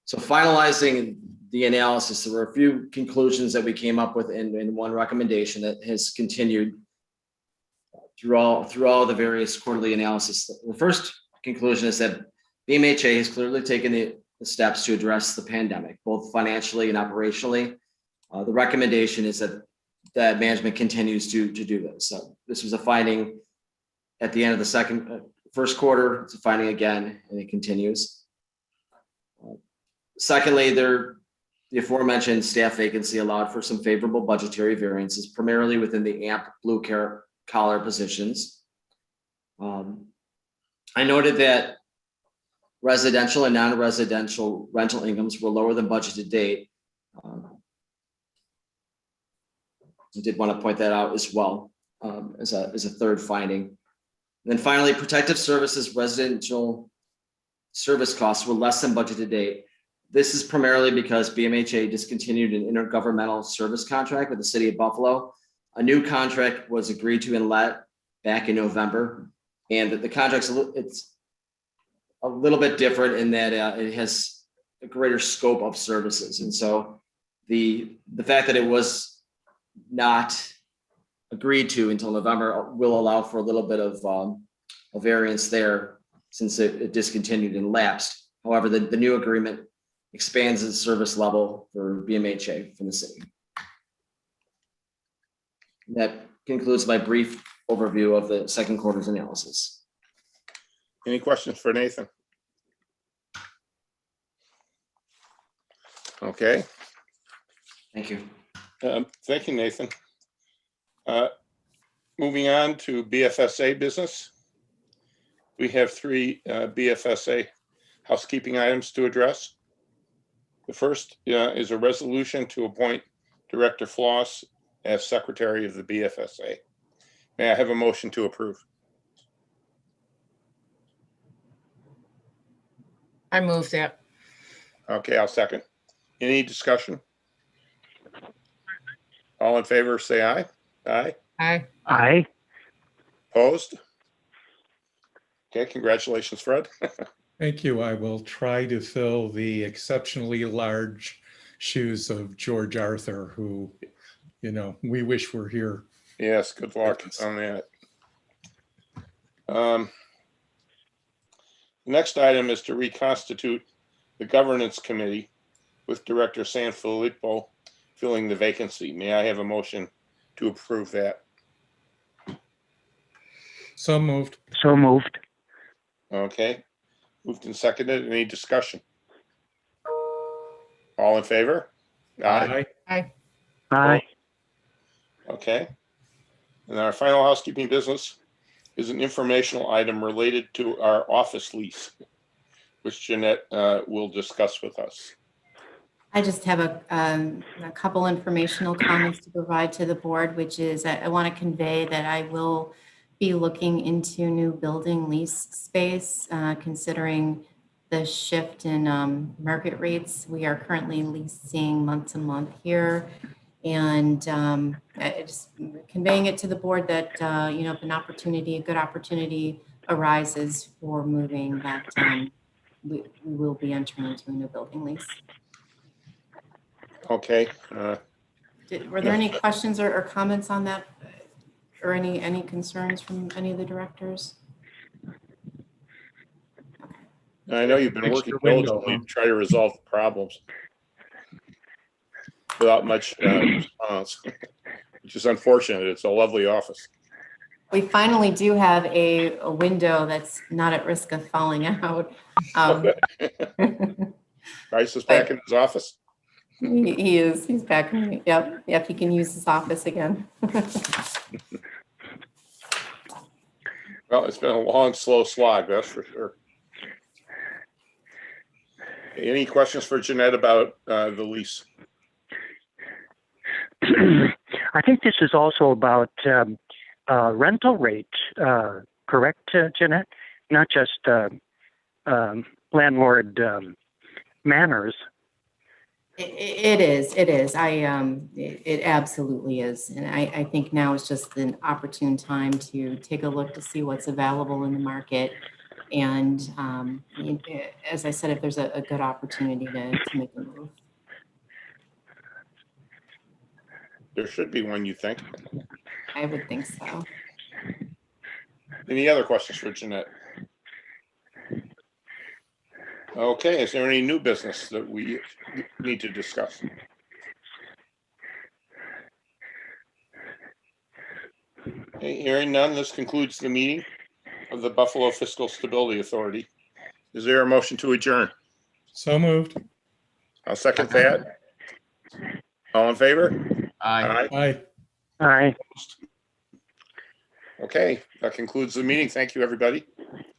So finalizing the analysis, there were a few conclusions that we came up with in one recommendation that has continued through all the various quarterly analysis. The first conclusion is that BMHA has clearly taken the steps to address the pandemic, both financially and operationally. The recommendation is that management continues to do this. So this was a finding at the end of the first quarter. It's a finding again, and it continues. Secondly, the aforementioned staff vacancy allowed for some favorable budgetary variances, primarily within the AMP blue collar positions. I noted that residential and non-residential rental incomes were lower than budgeted date. I did want to point that out as well as a third finding. And then finally, protective services residential service costs were less than budgeted date. This is primarily because BMHA discontinued an intergovernmental service contract with the city of Buffalo. A new contract was agreed to and let back in November. And the contract's it's a little bit different in that it has a greater scope of services. And so the fact that it was not agreed to until November will allow for a little bit of a variance there since it discontinued and lapsed. However, the new agreement expands its service level for BMHA from the city. That concludes my brief overview of the second quarter's analysis. Any questions for Nathan? Okay. Thank you. Thank you, Nathan. Moving on to BFSA business. We have three BFSA housekeeping items to address. The first is a resolution to appoint Director Floss as Secretary of the BFSA. May I have a motion to approve? I move that. Okay, I'll second. Any discussion? All in favor, say aye. Aye. Aye. Aye. Opposed? Okay, congratulations, Fred. Thank you. I will try to fill the exceptionally large shoes of George Arthur, who, we wish were here. Yes, good luck on that. Next item is to reconstitute the governance committee with Director Sanfilippo filling the vacancy. May I have a motion to approve that? So moved. So moved. Okay, moved and seconded. Any discussion? All in favor? Aye. Aye. Aye. Okay. And our final housekeeping business is an informational item related to our office lease, which Jeanette will discuss with us. I just have a couple informational comments to provide to the board, which is I want to convey that I will be looking into new building lease space, considering the shift in market rates. We are currently leasing month to month here. And just conveying it to the board that, if a good opportunity arises for moving, that we will be entering into a new building lease. Okay. Were there any questions or comments on that? Or any concerns from any of the directors? I know you've been working Extra window, diligently huh? to try to resolve the problems without much response, which is unfortunate. It's a lovely office. We finally do have a window that's not at risk of falling out. Bryce is back in his office. He is. He's back. Yep. He can use his office again. Well, it's been a long, slow slog, that's for sure. Any questions for Jeanette about the lease? I think this is also about rental rate, correct, Jeanette? Not just landlord manners. It is. It absolutely is. And I think now is just an opportune time to take a look to see what's available in the market. And as I said, if there's a good opportunity to make a move. There should be one, you think. I would think so. Any other questions for Jeanette? Okay, is there any new business that we need to discuss? Okay, hearing none, this concludes the meeting of the Buffalo Fiscal Stability Authority. Is there a motion to adjourn? So moved. I'll second that. All in favor? Aye. Aye. Aye. Okay, that concludes the meeting. Thank you, everybody.